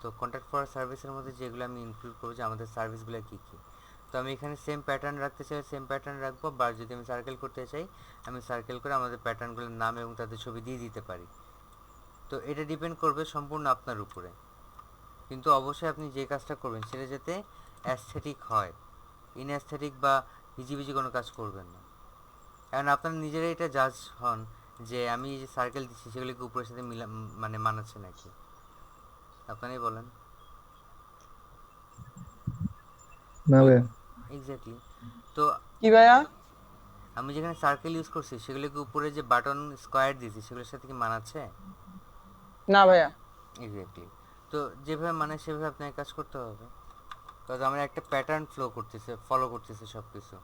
[SPEAKER 1] তো কন্ট্যাক্ট ফর সার্ভিসের মধ্যে যেগুলো আমি ইনক্লুড করবো যে আমাদের সার্ভিসগুলো কী কী। তো আমি এখানে সেম প্যাটার্ন রাখতে চাই, সেম প্যাটার্ন রাখবো, বা যদি আমি সার্কেল করতে চাই আমি সার্কেল করে আমাদের প্যাটার্নগুলোর নাম এবং তাদের ছবি দিয়ে দিতে পারি। তো এটা ডিপেন্ড করবে সম্পূর্ণ আপনার উপরে, কিন্তু অবশ্যই আপনি যে কাজটা করবেন সেটা যাতে অ্যাস্থেটিক হয়, ইনঅ্যাস্থেটিক বা হিজিবিজি কোনো কাজ করবেন না। কারণ আপনারা নিজেরাই এটা জাজ হন যে আমি যে সার্কেল দিচ্ছি সেগুলিকে উপরের সাথে মানে মানাচ্ছে নাকি, আপনারাই বলেন।
[SPEAKER 5] না ভাইয়া,
[SPEAKER 1] এক্স্যাক্টলি। তো
[SPEAKER 7] কি ভাইয়া?
[SPEAKER 1] আমি যেখানে সার্কেল ইউজ করছি সেগুলিকে উপরে যে বাটন স্কোয়ার দিয়েছি সেগুলোর সাথে কি মানাচ্ছে?
[SPEAKER 7] না ভাইয়া।
[SPEAKER 1] এক্স্যাক্টলি। তো যেভাবে মানে সেভাবে আপনাকে কাজ করতে হবে, কারণ আমরা একটা প্যাটার্ন ফলো করতেছে সব কিছু,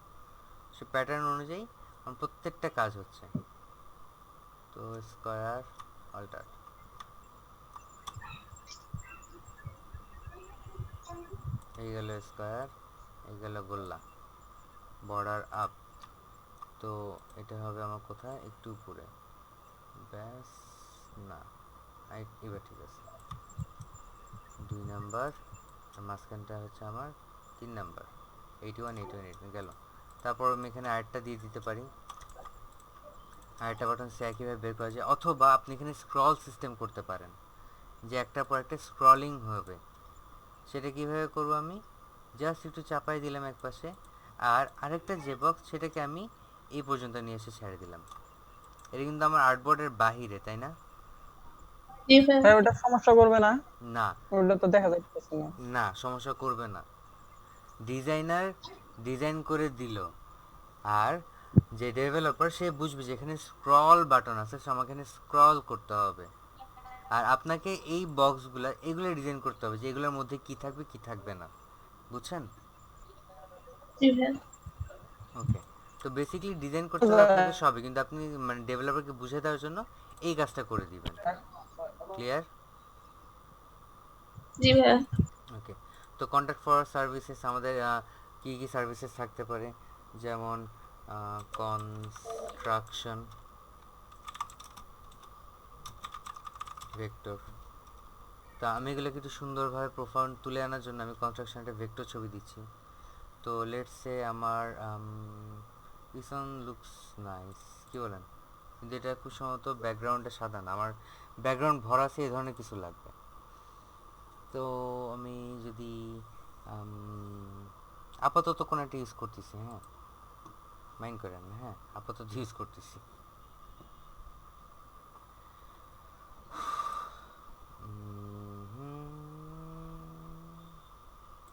[SPEAKER 1] সে প্যাটার্ন অনুযায়ী আমার প্রত্যেকটা কাজ হচ্ছে। তো স্কোয়ার অল্টার, এই গেল স্কোয়ার, এই গেল গোল্লা, বর্ডার আপ। তো এটা হবে আমার কোথায় একটু উপরে, ব্যাস না, এবার ঠিক আছে। 2 নাম্বার, আর মাঝখানটা হচ্ছে আমার 3 নাম্বার, 81 81 81 গেল। তারপর আমি এখানে আরেকটা দিয়ে দিতে পারি, আরেকটা বাটন সে একইভাবে বের করা যায়, অথবা আপনি এখানে স্ক্রল সিস্টেম করতে পারেন যে একটার পর একটা স্ক্রলিং হবে। সেটা কীভাবে করবো, আমি জাস্ট একটু চাপাই দিলাম এক পাশে, আর আরেকটা যে বক্স সেটাকে আমি এই পর্যন্ত নিয়ে এসে ছেড়ে দিলাম। এটা কিন্তু আমার আর্টবোর্ডের বাহিরে, তাই না?
[SPEAKER 6] জি ভাইয়া।
[SPEAKER 7] ভাই ওটা সমস্যা করবে না?
[SPEAKER 1] না
[SPEAKER 7] ওটা তো দেখা যাচ্ছে না।
[SPEAKER 1] না, সমস্যা করবে না। ডিজাইনার ডিজাইন করে দিল, আর যে ডেভেলপার সে বুঝবে যে এখানে স্ক্রল বাটন আছে, সো আমাকে এখানে স্ক্রল করতে হবে। আর আপনাকে এই বক্সগুলো এগুলো ডিজাইন করতে হবে যে এগুলোর মধ্যে কি থাকবে কি থাকবে না, বুঝছেন?
[SPEAKER 6] জি ভাইয়া।
[SPEAKER 1] ওকে। তো বেসিক্যালি ডিজাইন করতে হবে আপনাকে সবই, কিন্তু আপনি মানে ডেভেলপারকে বুঝিয়ে দেওয়ার জন্য এই কাজটা করে দিবেন। ক্লিয়ার?
[SPEAKER 6] জি ভাইয়া।
[SPEAKER 1] ওকে। তো কন্ট্যাক্ট ফর সার্ভিসেস আমাদের কী কী সার্ভিসেস থাকতে পারে, যেমন কনস্ট্রাকশন ভেক্টর। তা আমি এগুলোকে একটু সুন্দরভাবে প্রোফাইল তুলে আনার জন্য আমি কনস্ট্রাকশনটা ভেক্টর ছবি দিচ্ছি। তো লেটস সে আমার দিস ওয়ান লুকস নাইস, কী বলেন? কিন্তু এটা খুব সম্ভবত ব্যাকগ্রাউন্ডটা সাদা না, আমার ব্যাকগ্রাউন্ড ভরা আছে এই ধরনের কিছু লাগবে। তো আমি যদি আপাতত কোনো একটা ইউজ করতেছি, হ্যাঁ মাইন্ড করেন না, হ্যাঁ আপাতত ইউজ করতেছি।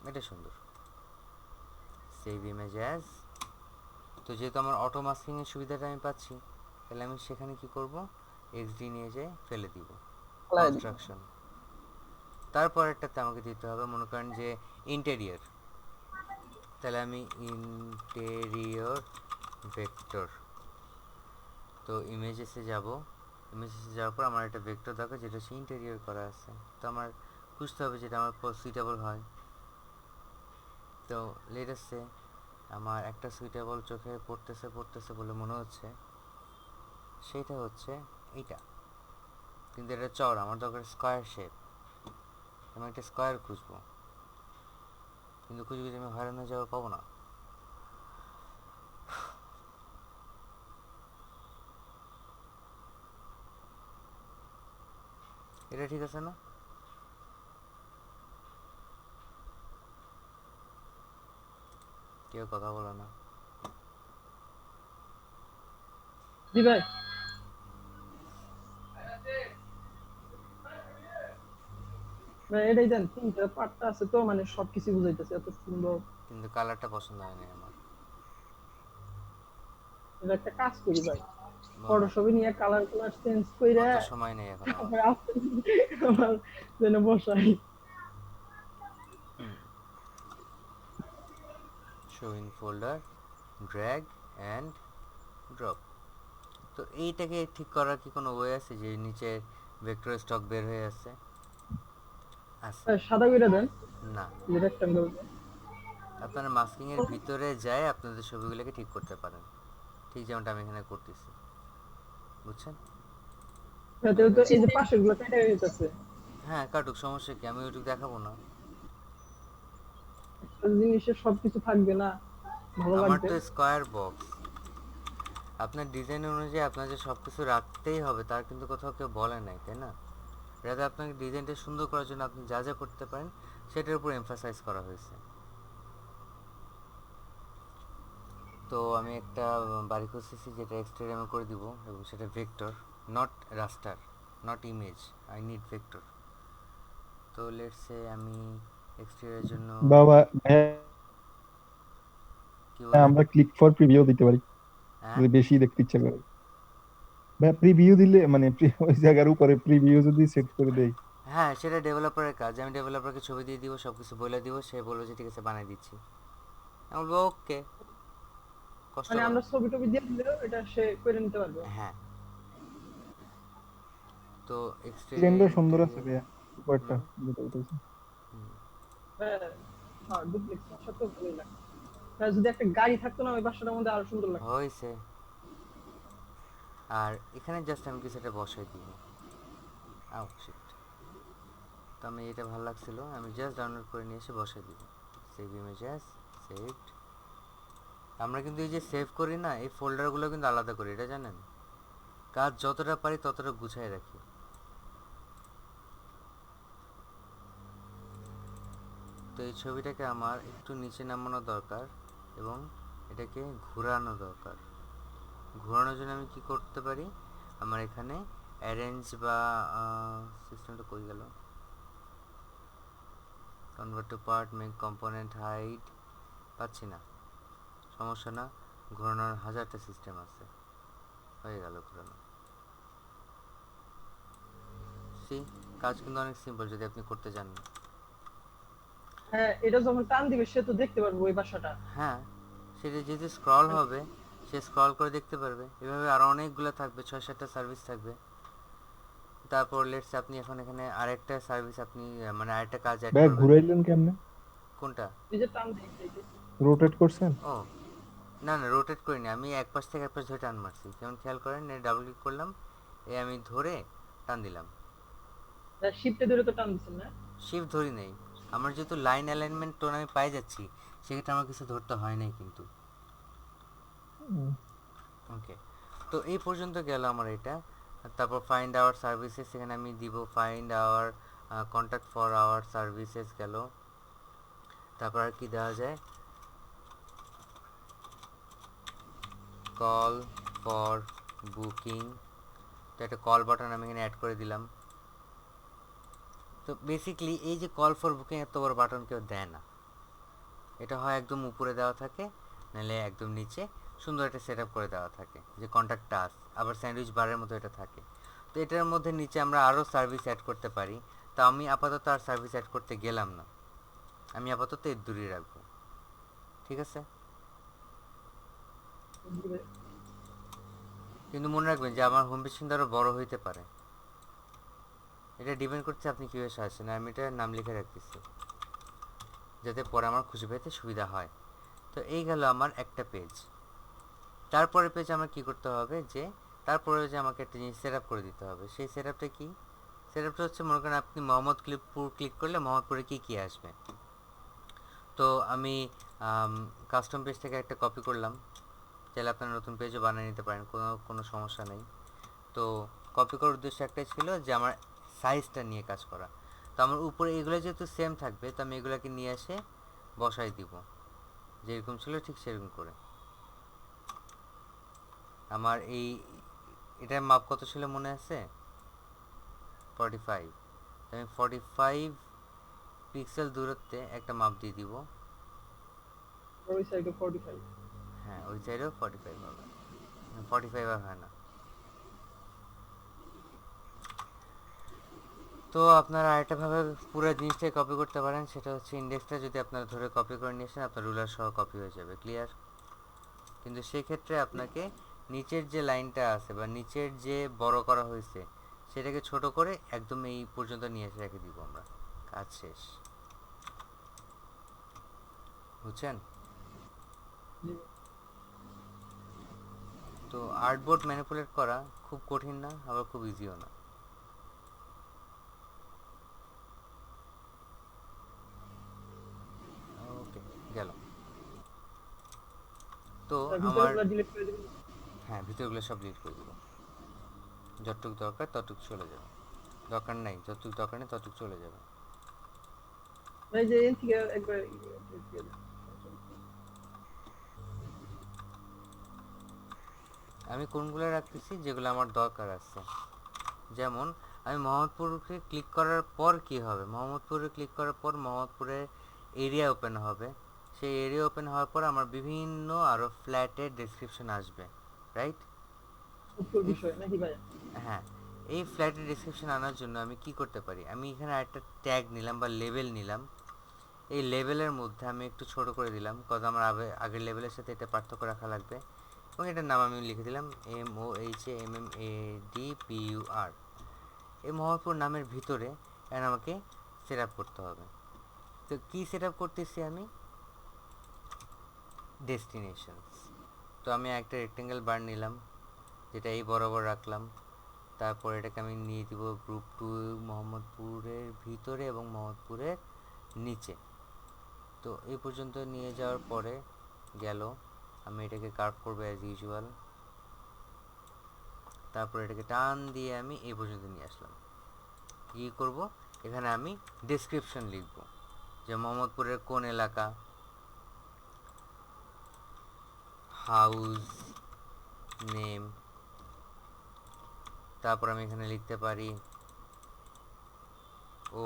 [SPEAKER 1] এটা সুন্দর, সেভ ইমেজ অ্যাজ। তো যেহেতু আমার অটো মাস্কিংয়ের সুবিধাটা আমি পাচ্ছি, তাহলে আমি সেখানে কি করব, এক্সডি নিয়ে যাই ফেলে দিব কনস্ট্রাকশন। তারপর একটাতে আমাকে দিতে হবে, মনে করেন যে ইন্টেরিয়র, তাহলে আমি ইন্টেরিয়র ভেক্টর। তো ইমেজেসে যাব, ইমেজেসে যাওয়ার পর আমার একটা ভেক্টর দরকার যেটা হচ্ছে ইন্টেরিয়র করা আছে। তো আমার খুঁজতে হবে যেটা আমার সুইটেবল হয়। তো লেটেস্টে আমার একটা সুইটেবল চোখে পড়তেছে বলে মনে হচ্ছে, সেইটা হচ্ছে এইটা, কিন্তু এটা চওড়া, আমার দরকার স্কোয়ার শেপ। আমি একটা স্কোয়ার খুঁজবো, কিন্তু খুঁজে আমি হয়রান হয়ে যাওয়ার পাবো না। এটা ঠিক আছে না? কেউ কথা বলে না।
[SPEAKER 7] জি ভাই। ভাই এটাই দেন, তিনটা পার্টটা আছে তো মানে সবকিছু বুঝাইতেছে এত সুন্দর।
[SPEAKER 1] কিন্তু কালারটা পছন্দ হয়নি আমার।
[SPEAKER 7] এটা একটা কাজ করি ভাই,
[SPEAKER 1] বলেন।
[SPEAKER 7] ফটোশপে নিয়ে কালার চেঞ্জ কইরা
[SPEAKER 1] অত সময় নেই এখন আমার।
[SPEAKER 7] তারপরে আমার যেন বসাই।
[SPEAKER 1] Show in folder, drag and drop. তো এইটাকে ঠিক করার কি কোনো ওয়ে আছে যে নিচে ভেক্টর স্টক বের হয়ে আসছে? আছে
[SPEAKER 7] সাদা কইরা দেন,
[SPEAKER 1] না?
[SPEAKER 7] যে রেক্টাঙ্গেল।
[SPEAKER 1] আপনারা মাস্কিং এর ভিতরে যায় আপনাদের ছবিগুলোকে ঠিক করতে পারেন। ঠিক যেমনটা আমি এখানে করতেছি, বুঝছেন?
[SPEAKER 7] তাতে তো এই যে পাশের গুলো কেটে হইতাছে,
[SPEAKER 1] হ্যাঁ কাটুক, সমস্যা কি, আমি ওইটুকু দেখাবো না?
[SPEAKER 7] জিনিসের সবকিছু থাকবে না, ভালো
[SPEAKER 1] আমার
[SPEAKER 7] লাগবে।
[SPEAKER 1] তো স্কোয়ার বক্স, আপনার ডিজাইন অনুযায়ী আপনার যে সব কিছু রাখতেই হবে তার কিন্তু কোথাও কেউ বলে নাই, তাই না? রাতে আপনাকে ডিজাইনটা সুন্দর করার জন্য আপনি যা যা করতে পারেন সেটার উপর এমফাসাইজ করা হয়েছে। তো আমি একটা বাড়ি খুঁজতেছি যেটা এক্সটেরিয়ামে করে দিব, এবং সেটা vector, not raster, not image, I need vector. তো লেটস সে আমি এক্সটেরিয়রের জন্য
[SPEAKER 5] বাবা ভাইয়া,
[SPEAKER 1] কি বললেন?
[SPEAKER 5] আমরা ক্লিক ফর প্রিভিউ দিতে পারি
[SPEAKER 1] হ্যাঁ
[SPEAKER 5] যদি বেশি দেখতে ইচ্ছা করে। ভাইয়া প্রিভিউ দিলে মানে ওই জায়গার উপরে প্রিভিউ যদি সেট করে দেই।
[SPEAKER 1] হ্যাঁ, সেটা ডেভেলপারের কাজ। আমি ডেভেলপারকে ছবি দিয়ে দিব, সব কিছু বলে দিব, সে বলবে যে ঠিক আছে বানাই দিচ্ছি। আমি বলবো ওকে, কষ্ট
[SPEAKER 7] মানে
[SPEAKER 1] করো
[SPEAKER 7] আমরা
[SPEAKER 1] না।
[SPEAKER 7] ছবি টবি দিয়ে দিলেও এটা সে করে নিতে পারবে।
[SPEAKER 1] হ্যাঁ, তো
[SPEAKER 5] ডিজাইনটা
[SPEAKER 1] এক্সটেরিয়র
[SPEAKER 5] সুন্দর আছে
[SPEAKER 1] ইন্টেরিয়র।
[SPEAKER 5] ভাইয়া, উপরটা
[SPEAKER 1] হুম
[SPEAKER 5] যেটা বলতেছি।
[SPEAKER 1] হুম।
[SPEAKER 7] হ্যাঁ, হ্যাঁ, ডুপ্লেক্স বাসা তো ভালোই লাগে। আর যদি একটা গাড়ি থাকতো না ওই বাসাটার মধ্যে আরো সুন্দর লাগতো।
[SPEAKER 1] হয়েছে। আর এখানে জাস্ট আমি কিছু একটা বসাই দিব। আউ শিট। তো আমি এটা ভালো লাগছিল, আমি জাস্ট ডাউনলোড করে নিয়ে এসে বসাই দিব। Save images, saved. আমরা কিন্তু এই যে সেভ করি না, এই ফোল্ডারগুলো কিন্তু আলাদা করি, এটা জানেন? কাজ যতটা পারি ততটা গুছাই রাখি। তো এই ছবিটাকে আমার একটু নিচে নামানো দরকার, এবং এটাকে ঘোরানো দরকার। ঘোরানোর জন্য আমি কি করতে পারি, আমার এখানে অ্যারেঞ্জ বা সিস্টেমটা কই গেল, convert to part, make component, hide, পাচ্ছি না, সমস্যা না, ঘোরানোর হাজারটা সিস্টেম আছে, হয়ে গেল ঘোরানো। সি, কাজ কিন্তু অনেক সিম্পল যদি আপনি করতে চান না।
[SPEAKER 7] হ্যাঁ, এটা যখন টান দিবে সে তো দেখতে পারবে ওই বাসাটা।
[SPEAKER 1] হ্যাঁ, সেটা যেহেতু স্ক্রল হবে, সে স্ক্রল করে দেখতে পারবে। এভাবে আরও অনেকগুলো থাকবে, 6-7টা সার্ভিস থাকবে। তারপর লেটস আপনি এখন এখানে আরেকটা সার্ভিস আপনি মানে আরেকটা কাজ অ্যাড
[SPEAKER 5] ভাইয়া
[SPEAKER 1] করবেন।
[SPEAKER 5] ঘুরাইলেন কেমনে?
[SPEAKER 1] কোনটা?
[SPEAKER 7] এই যে টান দিয়ে দিবে।
[SPEAKER 5] রোটেট করছেন?
[SPEAKER 1] ও না না, রোটেট করিনি, আমি এক পাশ থেকে এক পাশ ধরে টান মারছি। যেমন খেয়াল করেন, ডাবল ক্লিক করলাম, আমি ধরে টান দিলাম।
[SPEAKER 7] শিফটে ধরে তো টান দিছেন না?
[SPEAKER 1] শিফট ধরি নেই, আমার যেহেতু লাইন অ্যালাইনমেন্ট টোন আমি পাই যাচ্ছি, সেক্ষেত্রে আমার কিছু ধরতে হয় নাই কিন্তু। ওকে, তো এই পর্যন্ত গেল আমার এটা। তারপর ফাইন্ড আওয়ার সার্ভিসেস, সেখানে আমি দিব find hour contact for our services গেল। তারপর আর কি দেওয়া যায়, কল ফর বুকিং, তো একটা কল বাটন আমি এখানে অ্যাড করে দিলাম। তো বেসিক্যালি এই যে কল ফর বুকিং এত বড় বাটন কেউ দেয় না, এটা হয় একদম উপরে দেওয়া থাকে, নাহলে একদম নিচে সুন্দর একটা সেট আপ করে দেওয়া থাকে, যে কন্ট্যাক্ট টাস, আবার স্যান্ডউইচ বারের মতো এটা থাকে। তো এটার মধ্যে নিচে আমরা আরও সার্ভিস অ্যাড করতে পারি। তো আমি আপাতত আর সার্ভিস অ্যাড করতে গেলাম না, আমি আপাতত এর দূরেই রাখবো, ঠিক আছে? কিন্তু মনে রাখবেন যে আমার হোম পেজ কিন্তু আরও বড় হইতে পারে, এটা ডিপেন্ড করছে আপনি কীভাবে সাজাচ্ছেন। আমি এটা নাম লিখে রাখতেছি যাতে পরে আমার খুঁজে পেতে সুবিধা হয়। তো এই গেল আমার একটা পেজ। তারপরে পেজ আমার কি করতে হবে, যে তারপরে যে আমাকে একটা জিনিস সেট আপ করে দিতে হবে। সেই সেট আপটা কি? সেট আপটা হচ্ছে, মনে করেন আপনি মোহাম্মদপুর ক্লিক করলে মোহাম্মদপুরে কী কী আসবে। তো আমি কাস্টম পেজ থেকে একটা কপি করলাম, চাইলে আপনারা নতুন পেজও বানিয়ে নিতে পারেন, কোনো সমস্যা নেই। তো কপি করার উদ্দেশ্য একটাই ছিল যে আমার সাইজটা নিয়ে কাজ করা। তো আমার উপরে এগুলো যেহেতু সেম থাকবে, তো আমি এগুলোকে নিয়ে এসে বসাই দিব, যেরকম ছিল ঠিক সেরকম করে। আমার এটার মাপ কত ছিল মনে আছে? 45। আমি 45 পিক্সেল দূরত্বে একটা মাপ দিয়ে দিব।
[SPEAKER 7] ওই সাইডে 45।
[SPEAKER 1] হ্যাঁ, ওই সাইডেও 45 হবে, 45 আর হয় না। তো আপনারা আরেকটাভাবে পুরো জিনিসটাই কপি করতে পারেন, সেটা হচ্ছে ইন্ডেক্সটা যদি আপনারা ধরে কপি করে নিয়ে আসেন, আপনার রুলার সহ কপি হয়ে যাবে, ক্লিয়ার? কিন্তু সেক্ষেত্রে আপনাকে নিচের যে লাইনটা আছে বা নিচের যে বড় করা হয়েছে সেটাকে ছোট করে একদম এই পর্যন্ত নিয়ে এসে রেখে দিব আমরা, কাজ শেষ, বুঝছেন? তো আর্টবোর্ড ম্যানিপুলেট করা খুব কঠিন না, আবার খুব ইজিও না। ওকে, গেল। তো আমার
[SPEAKER 7] ডিলিট করে দিবেন।
[SPEAKER 1] হ্যাঁ, ভিতরগুলো সব ডিলিট করে দেবো। যতটুকু দরকার ততটুকু চলে যাবে, দরকার নাই যতটুকু দরকার নেই ততটুকু চলে যাবে।
[SPEAKER 7] ভাই যে এন থেকে একবার
[SPEAKER 1] আমি কোনগুলো রাখতেছি যেগুলো আমার দরকার আছে। যেমন আমি মোহাম্মদপুরকে ক্লিক করার পর কি হবে, মোহাম্মদপুরে ক্লিক করার পর মোহাম্মদপুরের এরিয়া ওপেন হবে। সেই এরিয়া ওপেন হওয়ার পর আমার বিভিন্ন আরও ফ্ল্যাটের ডেসক্রিপশন আসবে, রাইট?
[SPEAKER 7] উপর বিষয় নাকি ভাই?
[SPEAKER 1] হ্যাঁ, এই ফ্ল্যাটের ডেসক্রিপশন আনার জন্য আমি কি করতে পারি, আমি এখানে একটা ট্যাগ নিলাম বা লেবেল নিলাম। এই লেবেলের মধ্যে আমি একটু ছোট করে দিলাম, কজ আমার আগের লেবেলের সাথে এটা পার্থক্য রাখা লাগবে। এবং এটার নাম আমি লিখে দিলাম MOHAMMADPUR। এই মোহাম্মদপুর নামের ভিতরে এখন আমাকে সেট আপ করতে হবে। তো কী সেট আপ করতেছি আমি, ডেস্টিনেশনস। তো আমি একটা রেক্টেঙ্গেল বার নিলাম, যেটা এই বরাবর রাখলাম। তারপর এটাকে আমি নিয়ে দিব গ্রুপ 2 মোহাম্মদপুরের ভিতরে এবং মোহাম্মদপুরের নিচে। তো এই পর্যন্ত নিয়ে যাওয়ার পরে গেল, আমি এটাকে কার্ভ করবো অ্যাজ ইউজুয়াল। তারপর এটাকে টান দিয়ে আমি এই পর্যন্ত নিয়ে আসলাম। কী করব, এখানে আমি ডেসক্রিপশন লিখব যে মোহাম্মদপুরের কোন এলাকা, হাউস নেম। তারপর আমি এখানে লিখতে পারি ও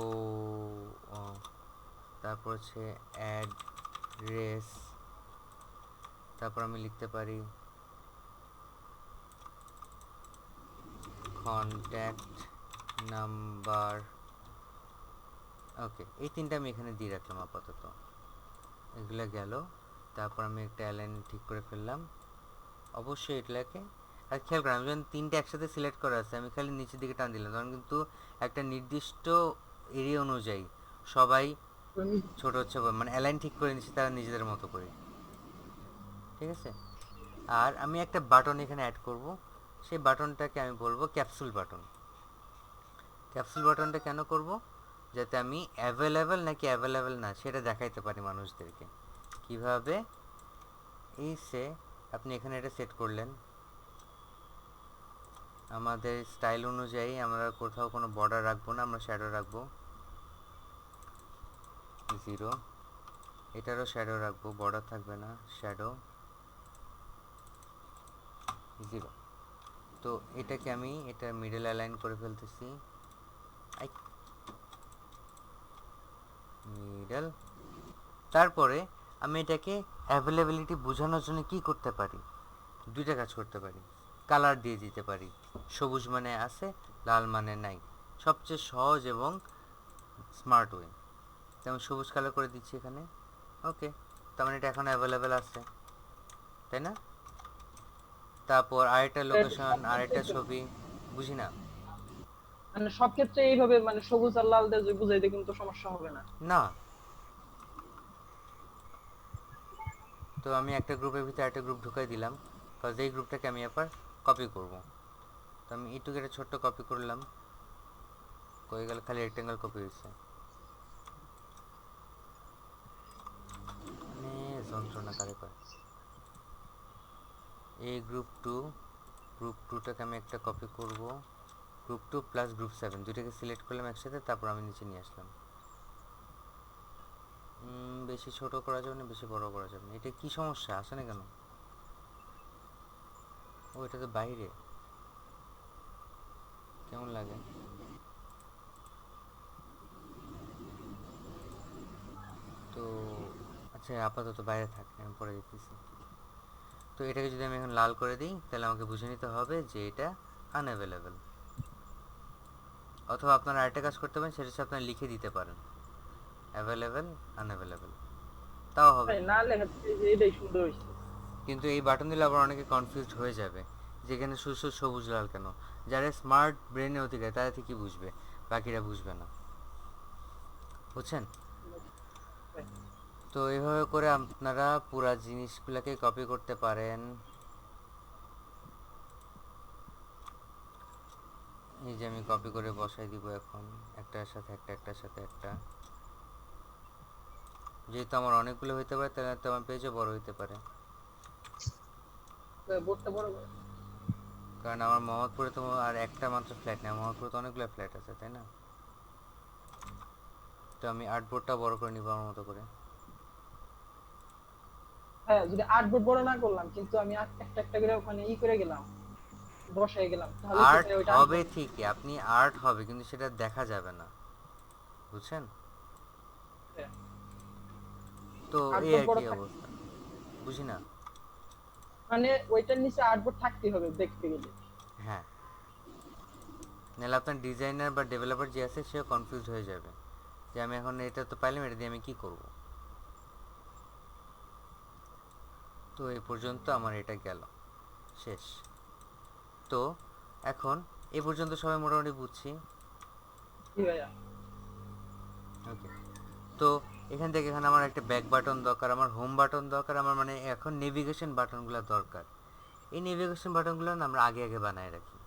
[SPEAKER 1] তারপর হচ্ছে অ্যাড্রেস। তারপর আমি লিখতে পারি কন্ট্যাক্ট নাম্বার। ওকে, এই তিনটা আমি এখানে দিয়ে রাখলাম আপাতত, এগুলো গেল। তারপর আমি একটা অ্যালাইন ঠিক করে ফেললাম। অবশ্যই এটাকে আর খেয়াল করেন, আমি যখন তিনটে একসাথে সিলেক্ট করা আছে আমি খালি নিচের দিকে টান দিলাম, তখন কিন্তু একটা নির্দিষ্ট এরিয়া অনুযায়ী সবাই ছোট হচ্ছে, মানে অ্যালাইন ঠিক করে নিচ্ছে তারা নিজেদের মতো করে, ঠিক আছে? আর আমি একটা বাটন এখানে অ্যাড করব, সেই বাটনটাকে আমি বলবো ক্যাপসুল বাটন। ক্যাপসুল বাটনটা কেন করব, যাতে আমি অ্যাভেলেবেল নাকি অ্যাভেলেবেল না সেটা দেখাইতে পারি মানুষদেরকে। কিভাবে, এই সে আপনি এখানে এটা সেট করলেন, আমাদের স্টাইল অনুযায়ী আমরা কোথাও কোনো বর্ডার রাখবো না, আমরা শ্যাডো রাখবো 0, এটারও শ্যাডো রাখবো, বর্ডার থাকবে না, শ্যাডো 0। তো এটাকে আমি এটা মিডল অ্যালাইন করে ফেলতেছি, মিডল। তারপরে আমি এটাকে অ্যাভেলেবিলিটি বোঝানোর জন্য কি করতে পারি, দুইটা কাজ করতে পারি। কালার দিয়ে দিতে পারি, সবুজ মানে আছে, লাল মানে নাই, সবচেয়ে সহজ এবং স্মার্ট ওয়ে। আমি সবুজ কালার করে দিচ্ছি এখানে। ওকে, তার মানে এটা এখন অ্যাভেলেবেল আছে, তাই না? তারপর আরেকটা লোকেশন, আরেকটা ছবি, বুঝি না।
[SPEAKER 7] মানে সব ক্ষেত্রে এইভাবে মানে সবুজ আর লাল দিয়ে বুঝাইতে কিন্তু সমস্যা হবে না।
[SPEAKER 1] না, তো আমি একটা গ্রুপের ভিতরে একটা গ্রুপ ঢুকাই দিলাম, কারণ এই গ্রুপটাকে আমি এবার কপি করব। তো আমি এইটুকু একটা ছোট্ট কপি করলাম, কই গেল, খালি রেক্টেঙ্গেল কপি হয়েছে, মানে যন্ত্রণা কারে কয়। এই গ্রুপ 2টাকে আমি একটা কপি করব, গ্রুপ 2 প্লাস গ্রুপ 7 দুইটাকে সিলেক্ট করলাম একসাথে, তারপর আমি নিচে নিয়ে আসলাম। বেশি ছোট করা যাবে না, বেশি বড় করা যাবে না। এটা কি সমস্যা আসে না কেন? ও এটা তো বাইরে, কেমন লাগে? তো আচ্ছা, আপাতত বাইরে থাকে, আমি পরে দেখতেছি। তো এটাকে যদি আমি এখন লাল করে দিই, তাহলে আমাকে বুঝে নিতে হবে যে এটা আনঅ্যাভেলেবেল। অথবা আপনারা আরেকটা কাজ করতে পারেন, সেটা হচ্ছে আপনারা লিখে দিতে পারেন অ্যাভেলেবেল আনঅ্যাভেলেবেল, তাও হবে।
[SPEAKER 7] না লেখা এটাই সুন্দর হয়েছে।
[SPEAKER 1] কিন্তু এই বাটন দিলে আবার অনেকে কনফিউজড হয়ে যাবে, যেখানে শুধু শুধু সবুজ লাল কেন। যারা স্মার্ট ব্রেনের অধিকারী তারা ঠিকই বুঝবে, বাকিরা বুঝবে না, বুঝছেন? তো এইভাবে করে আপনারা পুরা জিনিসগুলোকে কপি করতে পারেন। এই যে আমি কপি করে বসাই দিব এখন, একটার সাথে একটা, একটার সাথে একটা। যেহেতু আমার অনেকগুলো হইতে পারে, তাহলে তো আমার পেজও বড় হইতে পারে,
[SPEAKER 7] বোর্ডটা বড় করে।
[SPEAKER 1] কারণ আমার মোহাম্মদপুরে তো আর একটা মাত্র ফ্ল্যাট নেই, মোহাম্মদপুরে তো অনেকগুলো ফ্ল্যাট আছে, তাই না? তো আমি আর্টবোর্ডটা বড় করে নিব আমার মতো করে।
[SPEAKER 7] হ্যাঁ, যদি 8 বোর্ড বড় না করলাম, কিন্তু আমি একটা একটা করে ওখানে করে গেলাম, বসাই গেলাম, তাহলে কি
[SPEAKER 1] আর্ট
[SPEAKER 7] ওইটা
[SPEAKER 1] হবে ঠিকই, আপনি আর্ট হবে, কিন্তু সেটা দেখা যাবে না, বুঝছেন? তো এই
[SPEAKER 7] আর্টবোর্ড
[SPEAKER 1] আর
[SPEAKER 7] বড়
[SPEAKER 1] কি
[SPEAKER 7] থাকে,
[SPEAKER 1] অবস্থা, বুঝি না।
[SPEAKER 7] মানে ওইটার নিচে আর্টবোর্ড থাকতেই হবে দেখতে গেলে।
[SPEAKER 1] হ্যাঁ, নাহলে আপনার ডিজাইনার বা ডেভেলপার যে আছে সেও কনফিউজ হয়ে যাবে যে আমি এখন এটা তো পাইলাম, এটা দিয়ে আমি কি করব। তো এই পর্যন্ত আমার এটা গেল, শেষ। তো এখন এ পর্যন্ত সবাই মোটামুটি বুঝছি।
[SPEAKER 7] জি ভাইয়া।
[SPEAKER 1] ওকে, তো এখান থেকে এখানে আমার একটা ব্যাক বাটন দরকার, আমার হোম বাটন দরকার, আমার মানে এখন নেভিগেশন বাটনগুলো দরকার। এই নেভিগেশন বাটনগুলো না আমরা আগে আগে বানায় রাখি।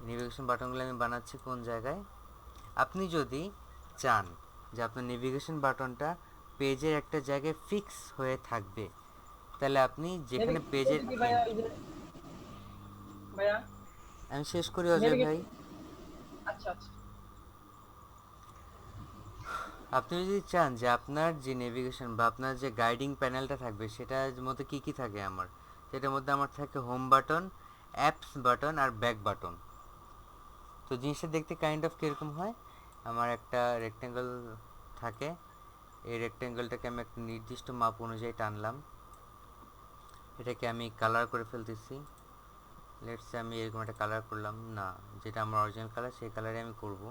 [SPEAKER 1] নেভিগেশন বাটনগুলো আমি বানাচ্ছি কোন জায়গায়? আপনি যদি চান যে আপনার নেভিগেশন বাটনটা পেজের একটা জায়গায় ফিক্স হয়ে থাকবে, তাহলে আপনি যেখানে পেজের
[SPEAKER 7] কি ভাইয়া, ওই যে ভাইয়া
[SPEAKER 1] আমি শেষ করি অজয় ভাই।
[SPEAKER 7] নেভিগেশন। আচ্ছা আচ্ছা।
[SPEAKER 1] আপনি যদি চান যে আপনার যে নেভিগেশন বা আপনার যে গাইডিং প্যানেলটা থাকবে সেটার মধ্যে কি কি থাকে, আমার সেটার মধ্যে আমার থাকে হোম বাটন, অ্যাপস বাটন আর ব্যাক বাটন। তো জিনিসটা দেখতে কাইন্ড অফ কীরকম হয়, আমার একটা রেক্ট্যাঙ্গেল থাকে, এই রেক্ট্যাঙ্গেলটাকে আমি একটা নির্দিষ্ট মাপ অনুযায়ী টানলাম, এটাকে আমি কালার করে ফেলতেছি। লেটস সে আমি এরকম একটা কালার করলাম, না যেটা আমার অরিজিনাল কালার সেই কালারে আমি করব।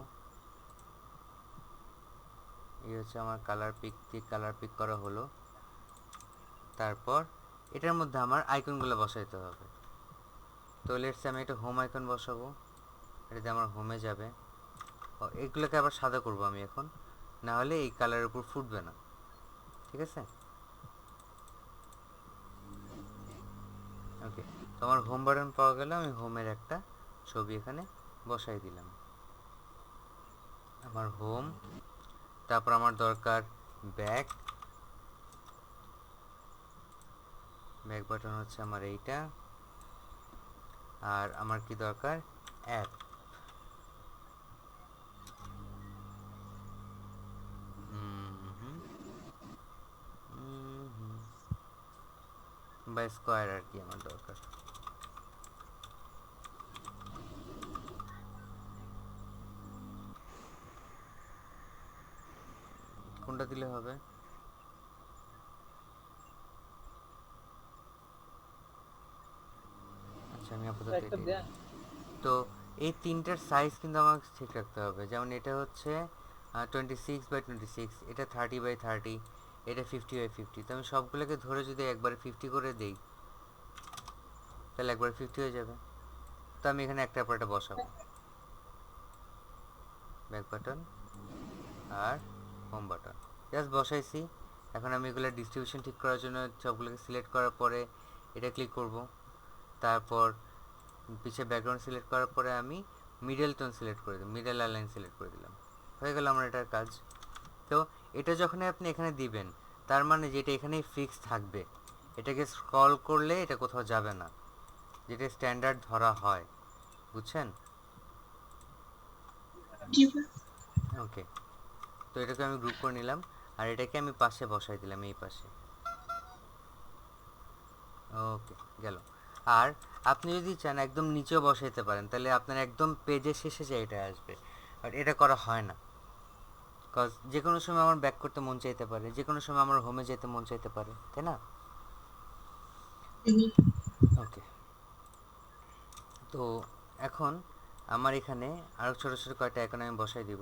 [SPEAKER 1] এই হচ্ছে আমার কালার পিক, দিয়ে কালার পিক করা হলো। তারপর এটার মধ্যে আমার আইকনগুলো বসাইতে হবে। তো লেটস আমি একটা হোম আইকন বসাবো, এটাতে আমার হোমে যাবে। এগুলোকে আবার সাদা করব আমি এখন, না হলে এই কালারের উপর ফুটবে না, ঠিক আছে? ওকে, তো আমার হোম বাটন পাওয়া গেল, আমি হোমের একটা ছবি এখানে বসাই দিলাম, আমার হোম। তারপর আমার দরকার ব্যাক, ব্যাক বাটন হচ্ছে আমার এইটা। আর আমার কি দরকার, অ্যাপ। বা স্কোয়ার আর কি আমার দরকার। কোনটা দিলে হবে? আচ্ছা আমি আপাতত
[SPEAKER 7] একটা
[SPEAKER 1] এটাই
[SPEAKER 7] দেন।
[SPEAKER 1] তো এই তিনটার সাইজ কিন্তু আমাকে ঠিক রাখতে হবে, যেমন এটা হচ্ছে 26/26, এটা 30/30, এটা 50/50। তো আমি সবগুলোকে ধরে যদি একবারে 50 করে দেই, তাহলে একবারে 50 হয়ে যাবে। তো আমি এখানে একটা পর একটা বসাবো, ব্যাক বাটন আর হোম বাটন জাস্ট বসাইছি। এখন আমি এগুলো ডিস্ট্রিবিউশন ঠিক করার জন্য সবগুলোকে সিলেক্ট করার পরে এটা ক্লিক করব। তারপর পিছে ব্যাকগ্রাউন্ড সিলেক্ট করার পরে আমি মিডল টোন সিলেক্ট করে দিই, মিডল অ্যালাইন সিলেক্ট করে দিলাম, হয়ে গেল আমার এটার কাজ। তো এটা যখন আপনি এখানে দিবেন, তার মানে যেটা এখানেই ফিক্স থাকবে, এটাকে স্ক্রল করলে এটা কোথাও যাবে না, যেটা স্ট্যান্ডার্ড ধরা হয়, বুঝছেন?
[SPEAKER 6] জি ভাইয়া।
[SPEAKER 1] ওকে, তো এটাকে আমি গ্রুপ করে নিলাম, আর এটাকে আমি পাশে বসাই দিলাম, এই পাশে। ওকে, গেল। আর আপনি যদি চান একদম নিচেও বসাইতে পারেন, তাহলে আপনার একদম পেজের শেষে যে এটা আসবে, আর এটা করা হয় না, কজ যে কোনো সময় আমার ব্যাক করতে মন চাইতে পারে, যে কোনো সময় আমার হোমে যেতে মন চাইতে পারে, তাই না? ওকে, তো এখন আমার এখানে আরও ছোটো ছোটো কয়েকটা আইকন আমি বসাই দিব।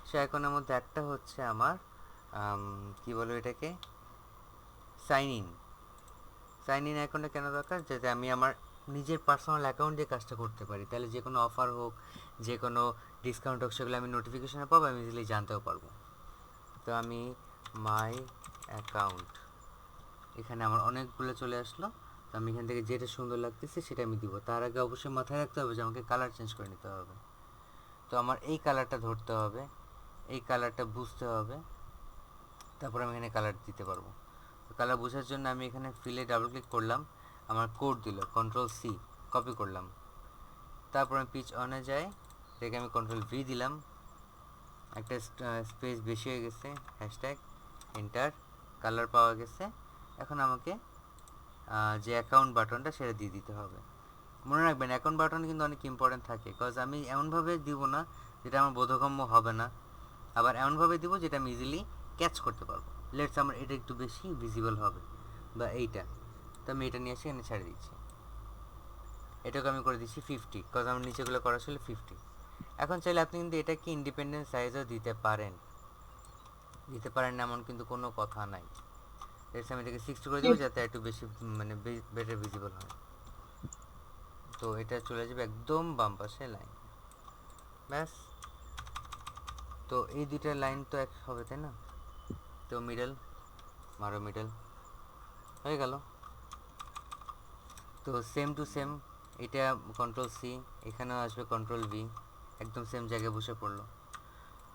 [SPEAKER 1] সে আইকনের মধ্যে একটা হচ্ছে আমার কি বলবো এটাকে, সাইন ইন। সাইন ইন আইকনটা কেন দরকার, যাতে আমি আমার নিজের পার্সোনাল অ্যাকাউন্ট দিয়ে কাজটা করতে পারি, তাহলে যে কোনো অফার হোক, যে কোনো ডিসকাউন্ট হোক, সেগুলো আমি নোটিফিকেশানে পাবো, আমি ইজিলি জানতেও পারবো। তো আমি মাই অ্যাকাউন্ট, এখানে আমার অনেকগুলো চলে আসলো। তো আমি এখান থেকে যেটা সুন্দর লাগতেছে সেটা আমি দিব। তার আগে অবশ্যই মাথায় রাখতে হবে যে আমাকে কালার চেঞ্জ করে নিতে হবে। তো আমার এই কালারটা ধরতে হবে, এই কালারটা বুঝতে হবে, তারপর আমি এখানে কালার দিতে পারবো। তো কালার বোঝার জন্য আমি এখানে ফিলে ডাবল ক্লিক করলাম, আমার কোড দিল, কন্ট্রোল সি কপি করলাম। তারপর আমি পিচ অনে যাই, এটাকে আমি কন্ট্রোল ভি দিলাম, একটা স্পেস বেশি হয়ে গেছে, হ্যাশট্যাগ এন্টার, কালার পাওয়া গেছে। এখন আমাকে যে অ্যাকাউন্ট বাটনটা সেটা দিয়ে দিতে হবে। মনে রাখবেন অ্যাকাউন্ট বাটন কিন্তু অনেক ইম্পর্টেন্ট থাকে, বিকজ আমি এমনভাবে দিব না যেটা আমার বোধগম্য হবে না, আবার এমনভাবে দিব যেটা আমি ইজিলি ক্যাচ করতে পারবো। লেটস আমার এটা একটু বেশি ভিজিবল হবে, বা এইটা, তো আমি এটা নিয়ে এসে এখানে ছেড়ে দিচ্ছি। এটাকে আমি করে দিচ্ছি 50, বিকজ আমার নিচেগুলো করা ছিল 50। এখন চাইলে আপনি কিন্তু এটাকে ইন্ডিপেন্ডেন্ট সাইজও দিতে পারেন, না এমন কিন্তু কোনো কথা নাই। লেটস আমি এটাকে 60 করে দেবো যাতে একটু বেশি মানে বেটার ভিজিবল হয়। তো এটা চলে যাবে একদম বাম পাশে লাইন, ব্যাস। তো এই দুইটা লাইন তো এক হবে, তাই না? তো মিডল মারো, মিডল হয়ে গেল। তো সেম টু সেম এটা কন্ট্রোল সি, এখানেও আসবে কন্ট্রোল ভি, একদম সেম জায়গায় বসে পড়লো।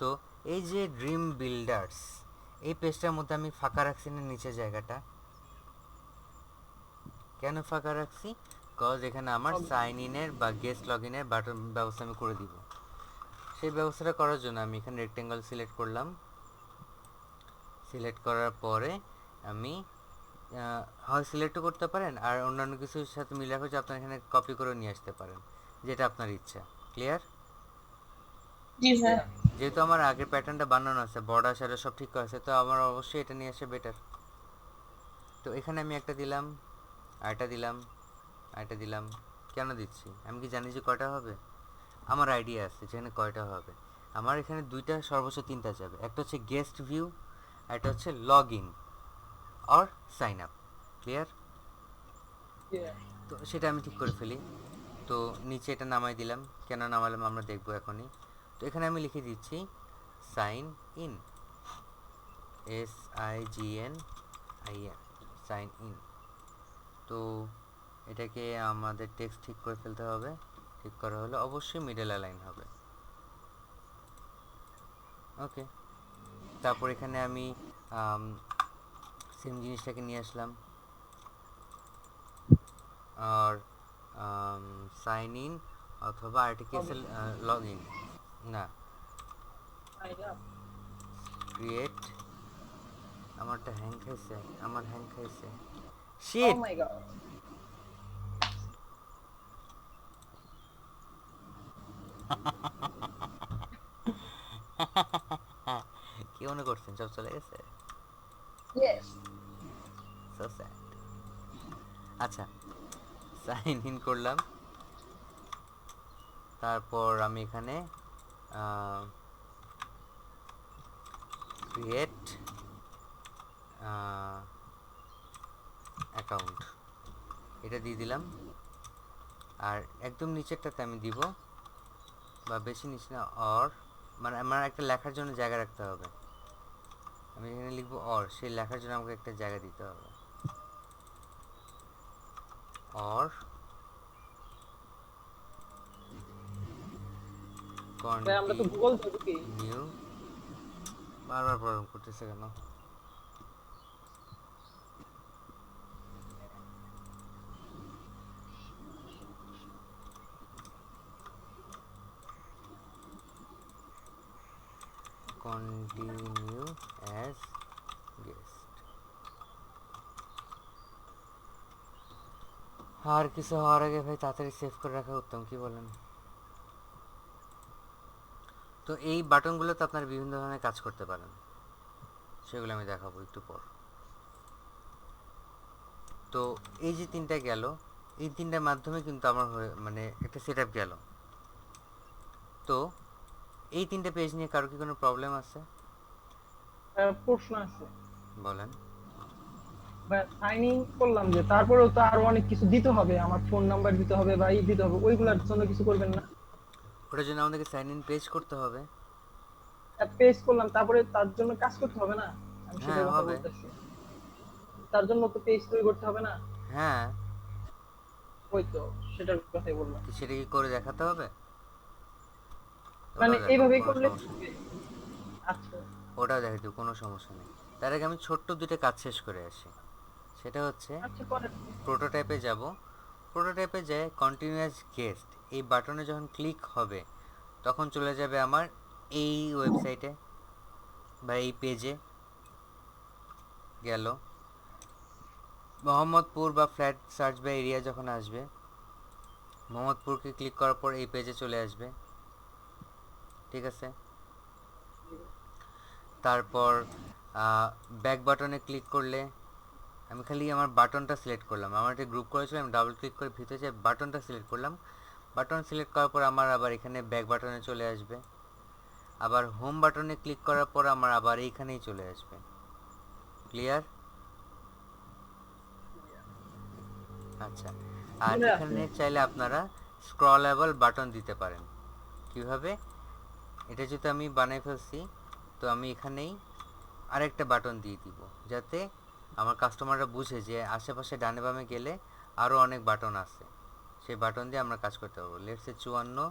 [SPEAKER 1] তো এই যে ড্রিম বিল্ডার্স, এই পেজটার মধ্যে আমি ফাঁকা রাখছি না নিচের জায়গাটা? কেন ফাঁকা রাখছি? বিকজ এখানে আমার সাইন ইনের বা গেস্ট লগ ইনের বাটন ব্যবস্থা আমি করে দিব। সেই ব্যবস্থাটা করার জন্য আমি এখানে রেক্টেঙ্গল সিলেক্ট করলাম। সিলেক্ট করার পরে আমি হয় সিলেক্টও করতে পারেন, আর অন্যান্য কিছুর সাথে মিলে রাখা যে আপনার এখানে কপি করে নিয়ে আসতে পারেন, যেটা আপনার ইচ্ছা। ক্লিয়ার?
[SPEAKER 6] জি ভাইয়া।
[SPEAKER 1] যেহেতু আমার আগের প্যাটার্নটা বানানো আছে, বর্ডার শ্যাডো সব ঠিক করা আছে, তো আমার অবশ্যই এটা নিয়ে আসে বেটার। তো এখানে আমি একটা দিলাম, আরেকটা দিলাম, আরেকটা দিলাম। কেন দিচ্ছি? আমি কি জানি যে কয়টা হবে? আমার আইডিয়া আছে যেখানে কয়টা হবে। আমার এখানে দুইটা, সর্বোচ্চ তিনটা যাবে। একটা হচ্ছে গেস্ট ভিউ, আর একটা হচ্ছে log in or sign up. Clear? তো সেটা আমি ঠিক করে ফেলি। তো নিচে এটা নামাই দিলাম, কেন নামালাম আমরা দেখবো এখনই। তো এখানে আমি লিখে দিচ্ছি sign in, SIGNIN, sign in. তো এটাকে আমাদের টেক্সট ঠিক করে ফেলতে হবে। ঠিক করা হলে অবশ্যই মিডল অ্যালাইন হবে। ওকে, তারপর এখানে আমি সেম জিনিসটাকে নিয়ে আসলাম, আর সাইন ইন অথবা আর্টিকেল লগ ইন, না ক্রিয়েট। আমারটা হ্যাং খাইছে, আমার হ্যাং খাইছে, শিট।
[SPEAKER 7] Oh my god.
[SPEAKER 1] কি মনে করছেন সব চলে গেছে?
[SPEAKER 7] Yes.
[SPEAKER 1] So sad. আচ্ছা, সাইন ইন করলাম, তারপর আমি এখানে ক্রিয়েট অ্যাকাউন্ট এটা দিয়ে দিলাম। আর একদম নিচেরটাতে আমি দিব, বা বেশি নিচে না, অর, মানে আমার একটা লেখার জন্য জায়গা রাখতে হবে। আমি এখানে লিখবো অর, সেই লেখার জন্য আমাকে একটা জায়গা দিতে হবে। অর
[SPEAKER 7] ভাই আমরা তো গুগল তো ঢুকি।
[SPEAKER 1] নিউ, বারবার প্রবলেম করতেছে কেন? Continue as guest. আর কিছু হওয়ার আগে ভাই তাড়াতাড়ি সেভ করে রাখা উত্তম, কি বলেন? তো এই বাটনগুলোতে আপনারা বিভিন্ন ধরনের কাজ করতে পারেন, সেগুলো আমি দেখাবো একটু পর। তো এই যে তিনটা গেল, এই তিনটার মাধ্যমে কিন্তু আমার মানে একটা সেট আপ গেল। তো এই তিনটা পেজ নিয়ে কারো কি কোনো প্রবলেম আছে?
[SPEAKER 7] প্রশ্ন আছে।
[SPEAKER 1] বলেন।
[SPEAKER 7] ভাই সাইন ইন করলাম যে, তারপরেও তো আরো অনেক কিছু দিতে হবে, আমার ফোন নাম্বার দিতে হবে বা ই দিতে হবে, ওইগুলোর জন্য কিছু করবেন না?
[SPEAKER 1] ওটার জন্য আমাদেরকে সাইন ইন পেজ করতে হবে।
[SPEAKER 7] পেজ করলাম, তারপরে তার জন্য কাজ করতে হবে না? আমি
[SPEAKER 1] হ্যাঁ
[SPEAKER 7] সেটার কথা
[SPEAKER 1] হবে।
[SPEAKER 7] বলতেছি। তার জন্য তো পেজ তৈরি করতে হবে না?
[SPEAKER 1] হ্যাঁ,
[SPEAKER 7] ওই তো সেটার কথাই বললাম,
[SPEAKER 1] তো সেটা কি করে দেখাতে হবে?
[SPEAKER 7] মানে
[SPEAKER 1] ওটাও দেখাবো,
[SPEAKER 7] এইভাবেই
[SPEAKER 1] কোনো
[SPEAKER 7] করলে
[SPEAKER 1] সমস্যা নেই।
[SPEAKER 7] আচ্ছা
[SPEAKER 1] ওটাও দেখাতে হবে, কোনো সমস্যা নেই। তার আগে আমি ছোট্ট দুটো কাজ শেষ করে আসি। সেটা হচ্ছে
[SPEAKER 7] আচ্ছা করেন।
[SPEAKER 1] প্রোটোটাইপে যাব। প্রোটোটাইপে যেয়ে কন্টিনিউয়াস গেস্ট এই বাটনে যখন ক্লিক হবে তখন চলে যাবে আমার এই ওয়েবসাইটে বা এই পেজে। গেল মোহাম্মদপুর বা ফ্ল্যাট সার্চ বা এরিয়া যখন আসবে, মোহাম্মদপুরকে ক্লিক করার পর এই পেজে চলে আসবে, ঠিক আছে? তারপর ব্যাক বাটনে ক্লিক করলে আমি খালি আমার বাটনটা সিলেক্ট করলাম, আমার একটা গ্রুপ করেছিলাম, ডাবল ক্লিক করে ভিতরে যে বাটনটা সিলেক্ট করলাম, বাটন সিলেক্ট করার পর আমার আবার এখানে ব্যাক বাটনে চলে আসবে। আবার হোম বাটনে ক্লিক করার পর আমার আবার এইখানেই চলে আসবে। ক্লিয়ার? আচ্ছা, আর
[SPEAKER 7] মনে আছে।
[SPEAKER 1] এখানে চাইলে আপনারা স্ক্রলেবল বাটন দিতে পারেন। কিভাবে? এটা যেহেতু আমি বানাই ফেলছি, তো আমি এখানেই আরেকটা বাটন দিয়ে দিব, যাতে আমার কাস্টমাররা বুঝে যে আশেপাশে ডানে বামে গেলে আরও অনেক বাটন আছে, সেই বাটন দিয়ে আমরা কাজ করতে পারবো। লেটসে 54,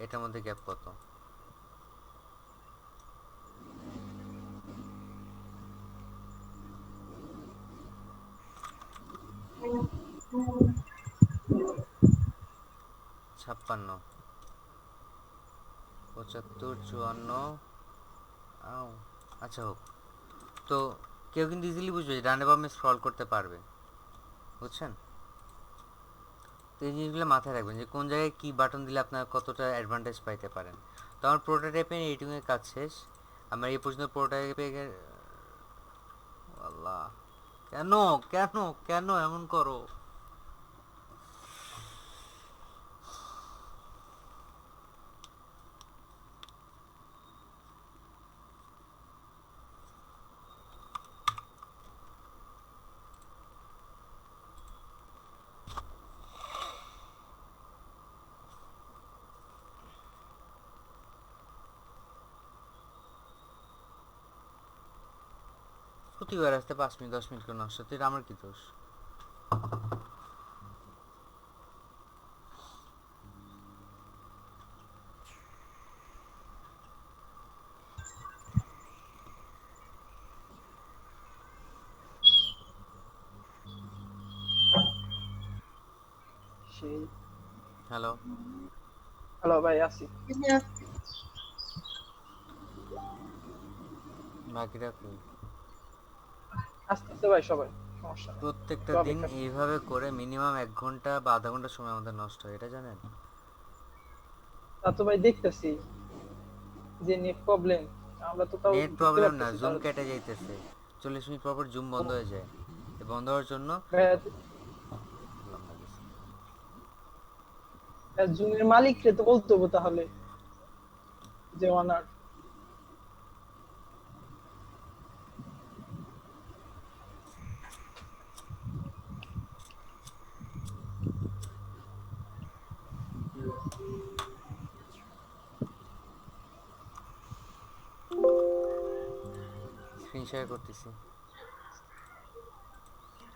[SPEAKER 1] এটার মধ্যে গ্যাপ কত? ছাপ্পান্ন, 75, 54। আও, আচ্ছা হোক। তো কেউ কিন্তু ইজিলি বুঝবে যে ডানে বামে স্ক্রল করতে পারবে, বুঝছেন? তো এই জিনিসগুলো মাথায় রাখবেন যে কোন জায়গায় কী বাটন দিলে আপনারা কতটা অ্যাডভান্টেজ পাইতে পারেন। তো আমার প্রোটোটাইপের এডিটিংয়ের কাজ শেষ। আমার এই পর্যন্ত প্রোটোটাইপের আল্লাহ, কেন কেন কেন এমন করো? প্রতিবার আসতে 5 মিনিট 10 মিনিট করে নষ্ট হচ্ছে, এটা আমার কি দোষ?
[SPEAKER 7] সেই
[SPEAKER 1] হ্যালো,
[SPEAKER 7] হ্যালো ভাই আসি।
[SPEAKER 1] বাকিরা কই?
[SPEAKER 7] আসতেছে ভাই সবাই, সমস্যা নেই,
[SPEAKER 1] প্রত্যেকটা
[SPEAKER 7] একটু
[SPEAKER 1] দিন
[SPEAKER 7] অপেক্ষা।
[SPEAKER 1] এইভাবে করে মিনিমাম 1 ঘন্টা বা আধা ঘন্টা সময় আমাদের নষ্ট হয়, এটা জানেন?
[SPEAKER 7] তা তো ভাই দেখতেছি যে নেট প্রবলেম, আমরা তো তাও
[SPEAKER 1] নেট
[SPEAKER 7] ঢুকতে
[SPEAKER 1] প্রবলেম না,
[SPEAKER 7] পারতেছি
[SPEAKER 1] জুম
[SPEAKER 7] তাহলে।
[SPEAKER 1] কেটে যাইতেছে। 40 মিনিট পর পর জুম বন্ধ হয়ে যায়। এই বন্ধ হওয়ার জন্য
[SPEAKER 7] জুমের মালিককে তো বলতে হবে তাহলে, যে ওনার।
[SPEAKER 1] স্ক্রিন শেয়ার করতেছি।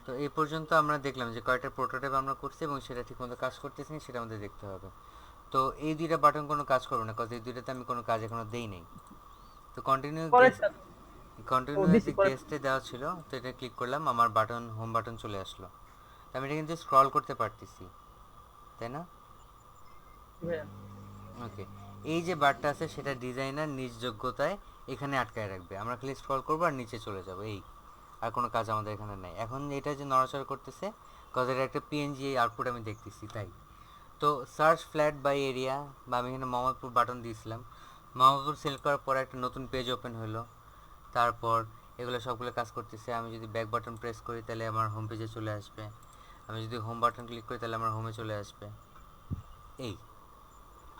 [SPEAKER 1] তো এই পর্যন্ত আমরা দেখলাম যে কয়েকটা প্রোটোটাইপ আমরা করছি এবং সেটা ঠিকমতো কাজ করতেছি না, সেটা আমাদের দেখতে হবে। তো এই দুইটা বাটন কোনো কাজ করবে না, কারণ এই দুইটাতে আমি কোনো কাজ এখনো দেই নাই। তো
[SPEAKER 7] পরেরটা ও দিছি
[SPEAKER 1] কন্টিনিউয়াসলি
[SPEAKER 7] পরে।
[SPEAKER 1] গেস্টে দেওয়া ছিল, তো এটা ক্লিক করলাম, আমার বাটন হোম বাটন চলে আসলো। তো আমি এটা কিন্তু স্ক্রল করতে পারতেছি, তাই না? ওকে, এই যে বারটা আছে সেটা ডিজাইনার নিজ যোগ্যতায় এখানে আটকায় রাখবে, আমরা খালি স্ক্রল করবো আর নিচে চলে যাবো, এই আর কোনো কাজ আমাদের এখানে নাই। এখন এটা যে নড়াচড়া করতেছে, কজ এটা একটা পিএনজি আউটপুট আমি দেখতেছি তাই। তো সার্চ ফ্ল্যাট বাই এরিয়া, বা আমি এখানে মোহাম্মদপুর বাটন দিয়েছিলাম, মোহাম্মদপুর সিলেক্ট করার পর একটা নতুন পেজ ওপেন হলো। তারপর এগুলো সবগুলো কাজ করতেছে। আমি যদি ব্যাক বাটন প্রেস করি তাহলে আমার হোম পেজে চলে আসবে, আমি যদি হোম বাটন ক্লিক করি তাহলে আমার হোমে চলে আসবে। এই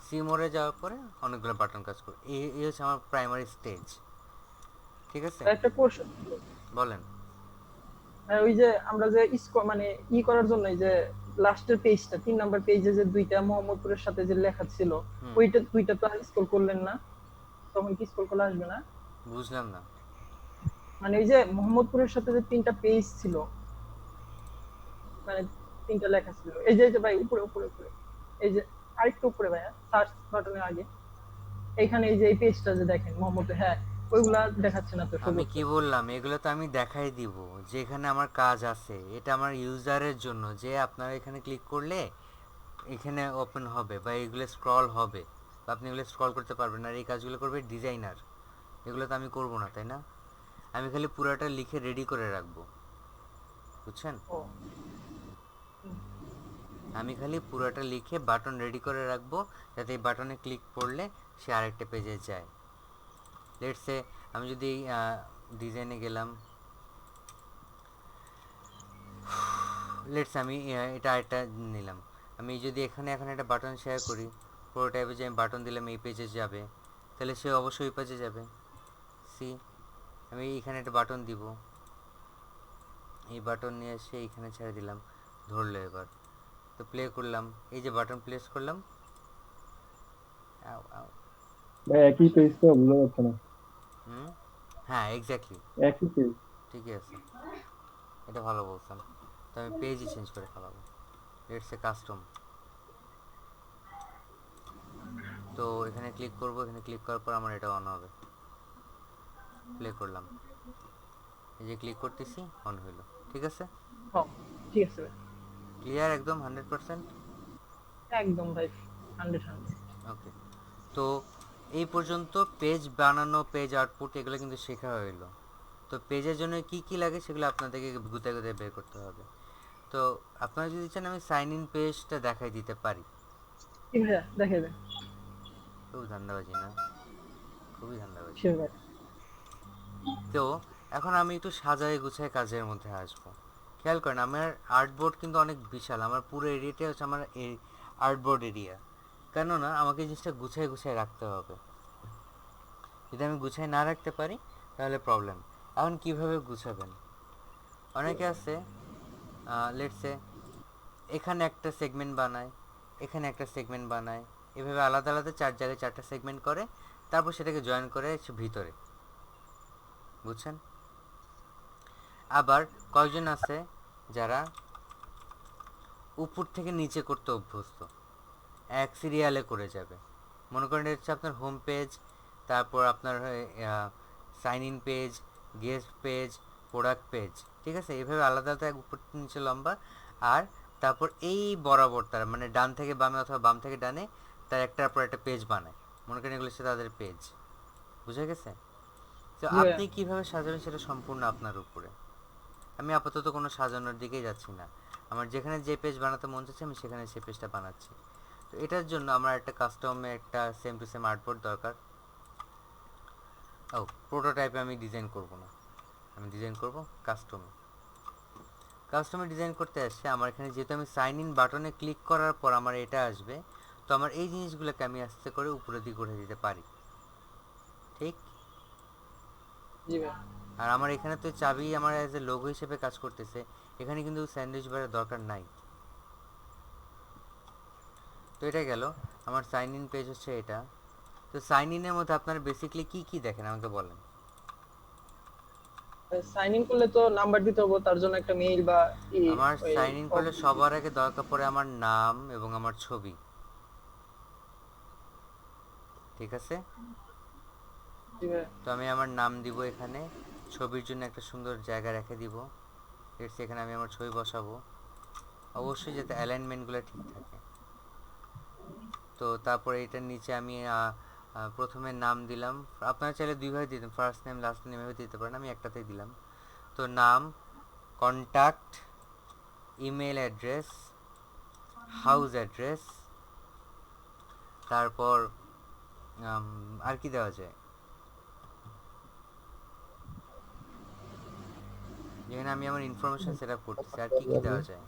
[SPEAKER 1] সিমোরে যাওয়ার পরে অনেকগুলো বাটন কাজ করে, এই হচ্ছে আমার প্রাইমারি স্টেজ, ঠিক আছে?
[SPEAKER 7] একটা কোশ্চেন,
[SPEAKER 1] বলেন।
[SPEAKER 7] ওই যে আমরা যে মানে করার জন্য এই যে লাস্টের পেজটা 3 নাম্বার পেজে যে দুইটা মোহাম্মদপুরের সাথে যে লেখা ছিল,
[SPEAKER 1] হুম,
[SPEAKER 7] ওইটা দুইটা তো স্ক্রল করলেন না, তখন কি স্ক্রল করলে আসবে না?
[SPEAKER 1] বুঝলাম না।
[SPEAKER 7] মানে ওই যে মোহাম্মদপুরের সাথে যে 3টা পেজ ছিল, মানে তিনটা লেখা ছিল। এই যে ভাই উপরে উপরে উপরে, এই যে আরেকটু উপরে ভাইয়া, সার্চ বাটনের আগে এইখানে এই যে এই পেজটা যে দেখেন মোহাম্মদ, হ্যাঁ ওইগুলা দেখাচ্ছে না তো
[SPEAKER 1] আমি
[SPEAKER 7] সবুজ।
[SPEAKER 1] কি বললাম, এগুলো তো আমি দেখাই দিব যে এখানে আমার কাজ আছে, এটা আমার ইউজারের জন্য, যে আপনারা এখানে ক্লিক করলে এখানে ওপেন হবে বা এগুলো স্ক্রল হবে, বা আপনি এগুলো স্ক্রল করতে পারবেন, আর এই কাজগুলো করবে ডিজাইনার। এগুলো তো আমি করব না, তাই না? আমি খালি পুরাটা লিখে রেডি করে রাখবো, বুঝছেন?
[SPEAKER 7] ও
[SPEAKER 1] আমি খালি পুরাটা লিখে বাটন রেডি করে রাখবো, যাতে এই বাটনে ক্লিক করলে সে আরেকটা পেজে যায়। লেটস সে আমি যদি ডিজাইনে গেলাম, লেটস আমি এটা আরেকটা নিলাম। আমি যদি এখানে এখন একটা বাটন শেয়ার করি, পুরো টাইপে যে আমি বাটন দিলাম এই পেজে যাবে, তাহলে সে অবশ্যই ওই পেজে যাবে। সি আমি এখানে একটা বাটন দিব, এই বাটন নিয়ে এসে এইখানে ছেড়ে দিলাম, ধরলো এবার। তো প্লে করলাম, এই যে বাটন প্লেস করলাম, আও আও।
[SPEAKER 8] ভাই একই পেজ তো বোঝা যাচ্ছে না।
[SPEAKER 1] হুম, হ্যাঁ এক্স্যাক্টলি,
[SPEAKER 8] একই পেজ।
[SPEAKER 1] ঠিকই আছে, এটা ভালো বলছেন। তো আমি পেজই চেঞ্জ করে ফেলাবো, লেটস এ কাস্টম। তো এখানে ক্লিক করব, এখানে ক্লিক করার পর আমার এটা অন হবে। প্লে করলাম, এই যে ক্লিক করতেছি, অন হইলো। ঠিক আছে,
[SPEAKER 7] হ্যাঁ ঠিক আছে ভাই,
[SPEAKER 1] ক্লিয়ার একদম 100%।
[SPEAKER 7] একদম ভাই 100
[SPEAKER 1] ওকে, তো এই পর্যন্ত পেজ বানানো, পেজ আউটপুট এগুলো কিন্তু শেখা হইলো। তো পেজের জন্য কি কি লাগে সেগুলো আপনাদেরকে গুতায় গুতায় বের করতে হবে। তো আপনারা যদি চান আমি সাইন ইন পেজটা দেখাই দিতে পারি।
[SPEAKER 7] ঠিক ভাইয়া দেখে দেন।
[SPEAKER 1] খুব ধান্দাবাজি না, খুবই ধান্দাবাজি।
[SPEAKER 7] শিওর ভাই।
[SPEAKER 1] তো এখন আমি একটু সাজায় গুছায় কাজের মধ্যে আসবো। খেয়াল করেন আমার আর্টবোর্ড কিন্তু অনেক বিশাল, আমার পুরো এরিয়াটা হচ্ছে আমার এই আর্টবোর্ড এরিয়া। কেননা আমাকে এই জিনিসটা গুছায় গুছায় রাখতে হবে, যদি আমি গুছায় না রাখতে পারি তাহলে প্রবলেম। এখন কিভাবে গুছাবেন? অনেকে আছে লেটসে এখানে একটা সেগমেন্ট বানায়, এখানে একটা সেগমেন্ট বানায়, এভাবে আলাদা আলাদা 4 জায়গায় 4টা সেগমেন্ট করে, তারপর সেটাকে জয়েন করে ভিতরে, বুঝছেন? আবার কয়েকজন আছে যারা উপর থেকে নিচে করতে অভ্যস্ত, এক সিরিয়ালে করে যাবে। মনে করেন এটা হচ্ছে আপনার হোম পেজ, তারপর আপনার sign in page, guest page, product page, ঠিক আছে? এইভাবে আলাদা আলাদা উপর নিচে লম্বা, আর তারপর এই বরাবর তার মানে ডান থেকে বামে অথবা বাম থেকে ডানে তার একটার পর একটা পেজ বানায়। মনে করেন এগুলো হচ্ছে তাদের পেজ, বুঝা গেছে? তো
[SPEAKER 7] জি ভাইয়া।
[SPEAKER 1] আপনি কিভাবে সাজাবেন সেটা সম্পূর্ণ আপনার উপরে। আমি আপাতত কোনো সাজানোর দিকেই যাচ্ছি না, আমার যেখানে যে পেজ বানাতে মন চাচ্ছে আমি সেখানে সেই পেজটা বানাচ্ছি। তো এটার জন্য আমার একটা কাস্টমে একটা সেম টু সেম আর্টবোর্ড দরকার। ও প্রোটোটাইপে আমি ডিজাইন করব না, আমি ডিজাইন করব কাস্টমে। কাস্টমে ডিজাইন করতে আসছে আমার এখানে, যেহেতু আমি সাইন ইন বাটনে ক্লিক করার পর আমার এটা আসবে, তো আমার এই জিনিসগুলোকে আমি আস্তে করে উপরের দিকে উঠে দিতে পারি, ঠিক?
[SPEAKER 7] জি ভাই।
[SPEAKER 1] আর আমার এখানে তো চাবি আমার অ্যাজ এ লোগো হিসেবে কাজ করতেছে, এখানে কিন্তু স্যান্ডউইচ বারের দরকার নাই। তো এটা গেল আমার সাইন ইন পেজ হচ্ছে এটা। তো সাইন ইনের মধ্যে আপনারা বেসিক্যালি কি কি দেখেন আমাকে বলেন।
[SPEAKER 7] সাইন ইন করলে তো নাম্বার দিতে হবে, তার জন্য একটা মেইল বা
[SPEAKER 1] আমার
[SPEAKER 7] ওই
[SPEAKER 1] সাইন ইন করলে সবার আগে দরকার পড়ে আমার নাম এবং আমার ছবি, ঠিক আছে?
[SPEAKER 7] জি ভাই।
[SPEAKER 1] তো আমি আমার নাম দিব এখানে, ছবির জন্য একটা সুন্দর জায়গা রেখে দিব, এখানে আমি আমার ছবি বসাবো, অবশ্যই যাতে অ্যালাইনমেন্টগুলো ঠিক থাকে। তো তারপরে এটার নিচে আমি প্রথমে নাম দিলাম, আপনারা চাইলে দুইভাবে দিতেন, ফার্স্ট নেম লাস্ট নেম এভাবে দিতে পারেন, আমি একটাতেই দিলাম। তো নাম, contact, email address, house address, তারপর আর কি দেওয়া যায়, যেখানে আমি আমার ইনফরমেশন সেট আপ করতেছি, আর কি কি দেওয়া যায়?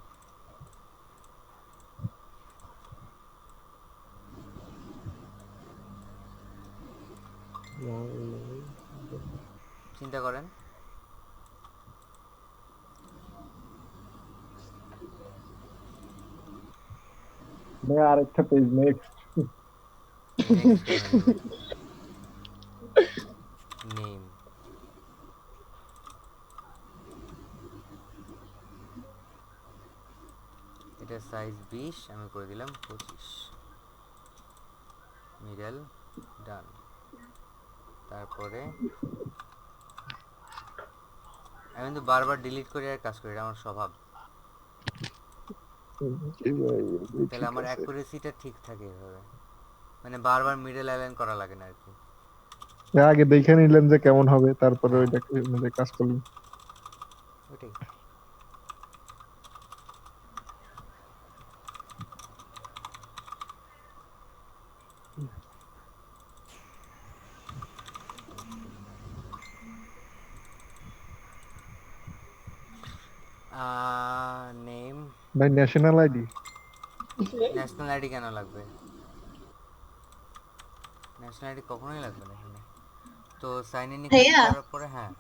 [SPEAKER 1] চিন্তা করেন।
[SPEAKER 8] ভাই আরেকটা পেজ নেক্সট।
[SPEAKER 1] নেক্সট নেম, এটার সাইজ 20, আমি করে দিলাম 25, মিডল ডান। তারপরে আমি কিন্তু বারবার ডিলিট করে আর কাজ করি, এটা আমার স্বভাব।
[SPEAKER 5] জি ভাই,
[SPEAKER 1] তাহলে
[SPEAKER 5] ঠিক
[SPEAKER 1] আমার
[SPEAKER 5] আছে।
[SPEAKER 1] অ্যাকুরেসিটা ঠিক থাকে এভাবে, মানে বারবার মিডল অ্যালাইন করা লাগে না আর কি।
[SPEAKER 5] আগে দেখে নিলেন যে কেমন হবে, তারপরে
[SPEAKER 1] হ্যাঁ,
[SPEAKER 5] ওইটাকে অনুযায়ী কাজ করলেন।
[SPEAKER 1] ওইটাই। নেম,
[SPEAKER 5] ভাই ন্যাশনাল আইডি
[SPEAKER 1] ন্যাশনাল আইডি কেন লাগবে? ন্যাশনাল আইডি কখনোই লাগবে না এখানে। তো সাইন ইনে ক্লিক
[SPEAKER 6] ভাইয়া
[SPEAKER 1] করার পরে হ্যাঁ,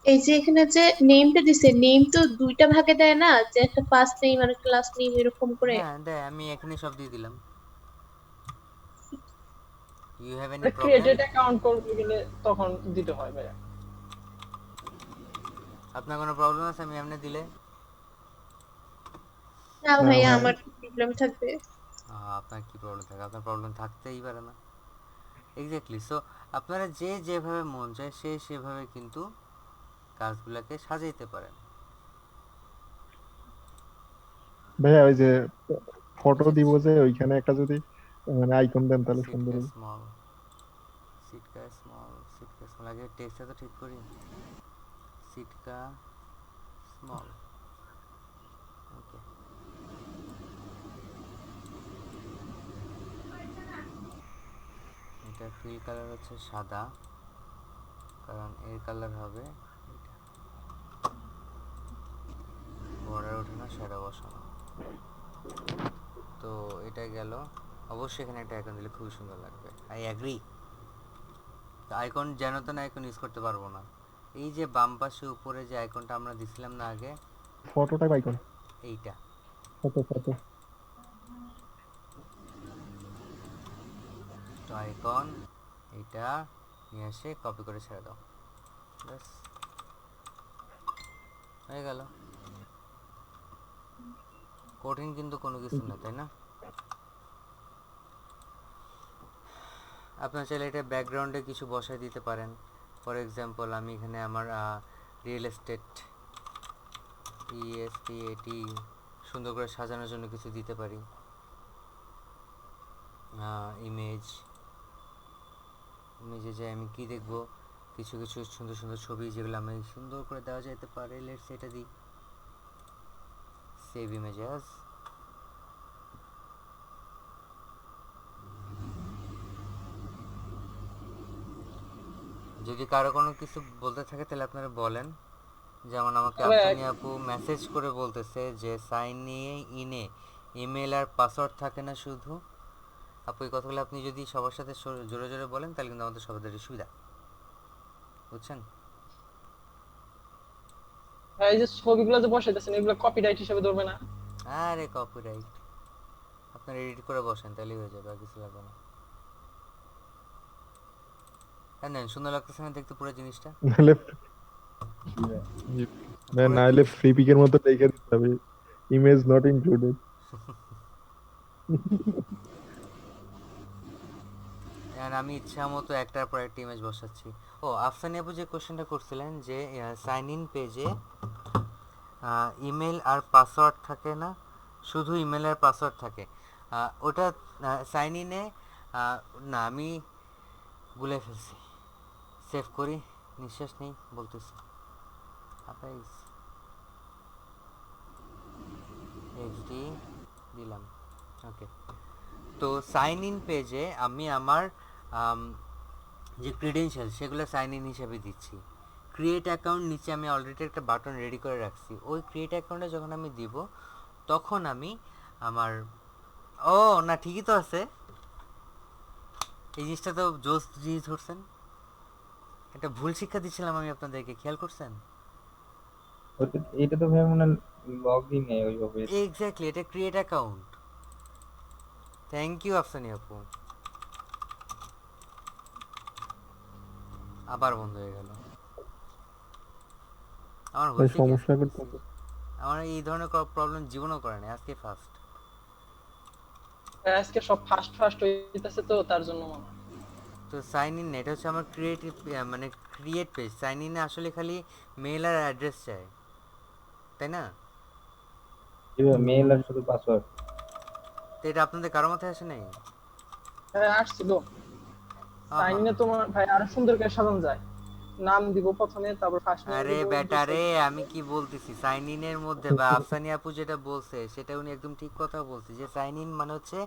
[SPEAKER 6] এই যে এখানে যে নেমটা দিছে, নেম তো দুইটা ভাগে দেয় না, যে একটা ফার্স্ট নেম আর একটা লাস্ট নেম এরকম করে?
[SPEAKER 1] হ্যাঁ দেয়, আমি এখানে সব দিয়ে দিলাম। ইউ হ্যাভ এনি
[SPEAKER 7] মানে
[SPEAKER 1] প্রবলেম?
[SPEAKER 7] ক্রিয়েটেড অ্যাকাউন্ট করতে গেলে তখন দিতে হয় ভাইয়া।
[SPEAKER 1] আপনার কোনো প্রবলেম আছে আমি এমনি দিলে?
[SPEAKER 6] না
[SPEAKER 5] না
[SPEAKER 6] ভাইয়া,
[SPEAKER 5] ভাই,
[SPEAKER 6] আমার প্রবলেম থাকবে।
[SPEAKER 1] আপনার কি প্রবলেম থাকে? আপনার প্রবলেম থাকতেই পারে না। এক্স্যাক্টলি। সো আপনারা যে যেভাবে মন চায় সে সেভাবে কিন্তু কাজগুলোকে সাজাইতে পারেন,
[SPEAKER 5] ভাইয়া ওই যে ফটো দিব
[SPEAKER 1] বুঝেছি।
[SPEAKER 5] যে ওইখানে একটা যদি মানে আইকন দেন তাহলে সুন্দর
[SPEAKER 1] সিটকা
[SPEAKER 5] হবে।
[SPEAKER 1] স্মল, সিটকা স্মল, সিটকা স্মল, আগে টেক্সটটা তো ঠিক করি। সিটকা স্মল, ওকে। এটা ফিল কালার হচ্ছে সাদা, কারণ এর কালার হবে এটা। বর্ডার ওঠে না, শ্যাডো বসানো। তো এটা গেল। অবশ্যই এখানে একটা আইকন দিলে খুবই সুন্দর লাগবে, আই অ্যাগ্রি। তো আইকন যেন তেন আইকন ইউজ করতে পারবো না। এই যে বাম পাশে উপরে যে আইকনটা আমরা দিছিলাম না আগে,
[SPEAKER 5] ফটো টাইপ আইকন,
[SPEAKER 1] এইটা।
[SPEAKER 5] Photo photo.
[SPEAKER 1] তো আইকন এইটা নিয়ে এসে কপি করে ছেড়ে দাও, ব্যাস হয়ে গেল। কঠিন কিন্তু কোনো কিছু না, তাই না? আপনার চাইলে এটা ব্যাকগ্রাউন্ডে কিছু বসায় দিতে পারেন। ফর এক্সাম্পল আমি এখানে আমার রিয়েল এস্টেট ইএসটিএটি সুন্দর করে সাজানোর জন্য কিছু দিতে পারি। ইমেজ, ইমেজে যে আমি কি দেখব, কিছু কিছু সুন্দর সুন্দর ছবি যেগুলো আমি সুন্দর করে দেওয়া যেতে পারে। লেটস এটা দিই, সেভ ইমেজেস। যদি কারো কোনো কিছু বলতে থাকে তাহলে আপনারা বলেন। যেমন আমাকে
[SPEAKER 7] তবে
[SPEAKER 1] আফসানি আপু মেসেজ করে বলতেছে যে সাইন ইনে ইমেল আর পাসওয়ার্ড থাকে না শুধু। আপু এই কথাগুলো আপনি যদি সবার সাথে জোরে জোরে বলেন তাহলে কিন্তু আমাদের সবারই সুবিধা, বুঝছেন?
[SPEAKER 7] ভাই, এই যে ছবিগুলো যে বসাইতেছেন এগুলো কপিরাইট হিসেবে ধরবে না?
[SPEAKER 1] আরে কপিরাইট, আপনার এডিট করে বসেন তাহলেই হয়ে যাবে, আর কিছু লাগবে না। হ্যাঁ নেন, সুন্দর লাগতেছে না দেখতে পুরো জিনিসটা?
[SPEAKER 5] নাহলে
[SPEAKER 1] পুরো
[SPEAKER 5] নাহলে
[SPEAKER 1] জিনিস
[SPEAKER 5] ফ্রি পিকের মতো দেখে দিতে হবে, ইমেজ নট ইনক্লুডেড।
[SPEAKER 1] আর আমি ইচ্ছা মতো একটার পর একটা ইমেজ বসাচ্ছি। ও আফসানি আপু যে কোশ্চেনটা করছিলেন যে সাইন ইন পেজে ইমেল আর পাসওয়ার্ড থাকে না, শুধু ইমেল আর পাসওয়ার্ড থাকে, ওটা সাইন ইনে না, আমি গুলে ফেলছি। সেভ করি, নিঃশ্বাস নেই, বলতেছি আপনার এইচডি দিলাম, ওকে। তো সাইন ইন পেজে আমি আমার যে ক্রিডেনশিয়াল সেগুলো সাইন ইন হিসেবে দিচ্ছি। ক্রিয়েট অ্যাকাউন্ট নিচে আমি অলরেডি একটা বাটন রেডি করে রাখছি, ওই ক্রিয়েট অ্যাকাউন্টে যখন আমি দিব তখন আমি আমার, ও না ঠিকই তো আছে, এই জিনিসটা তো জোস জিনিস ধরছেন। একটা ভুল শিক্ষা দিচ্ছিলাম আমি আপনাদেরকে, খেয়াল করছেন?
[SPEAKER 4] এটা তো ভাই মনে লগ ইন ওইভাবে।
[SPEAKER 1] এক্স্যাক্টলি, এটা ক্রিয়েট অ্যাকাউন্ট। থ্যাংক ইউ আফসানি আপু। আবার বন্ধ হয়ে গেল, আমার
[SPEAKER 5] ভাই
[SPEAKER 1] হয়েছে কি আজকে
[SPEAKER 5] সমস্যা
[SPEAKER 1] পিসি?
[SPEAKER 5] করতেছে।
[SPEAKER 1] আমার এই ধরনের প্রবলেম জীবনেও করে নাই, আজকে ফার্স্ট।
[SPEAKER 7] আজকে সব ফাস্ট ফাস্ট হইতাছে তো তার জন্য মনে হয়।
[SPEAKER 1] তো সাইন ইন এটা হচ্ছে আমার ক্রিয়েটিভ মানে ক্রিয়েট পেজ। সাইন ইনে আসলে খালি মেল আর অ্যাড্রেস চাই, তাই না?
[SPEAKER 4] মেল আর শুধু পাসওয়ার্ড।
[SPEAKER 1] তো এটা আপনাদের কারো মাথায় আসে নাই?
[SPEAKER 7] হ্যাঁ আসছিল। সাইন
[SPEAKER 1] আহা।
[SPEAKER 7] ইনে তোমার ভাই আরো সুন্দর করে সাজানো যায়। নাম দিব প্রথমে, তারপর ফার্স্ট নেম
[SPEAKER 1] আরে
[SPEAKER 7] দিব,
[SPEAKER 1] বেটা রে, আমি কি বলতেছি, সাইন ইনের মধ্যে বা আফসানি আপু যেটা বলছে সেটা উনি একদম ঠিক কথা বলছে, যে সাইন ইন মানে হচ্ছে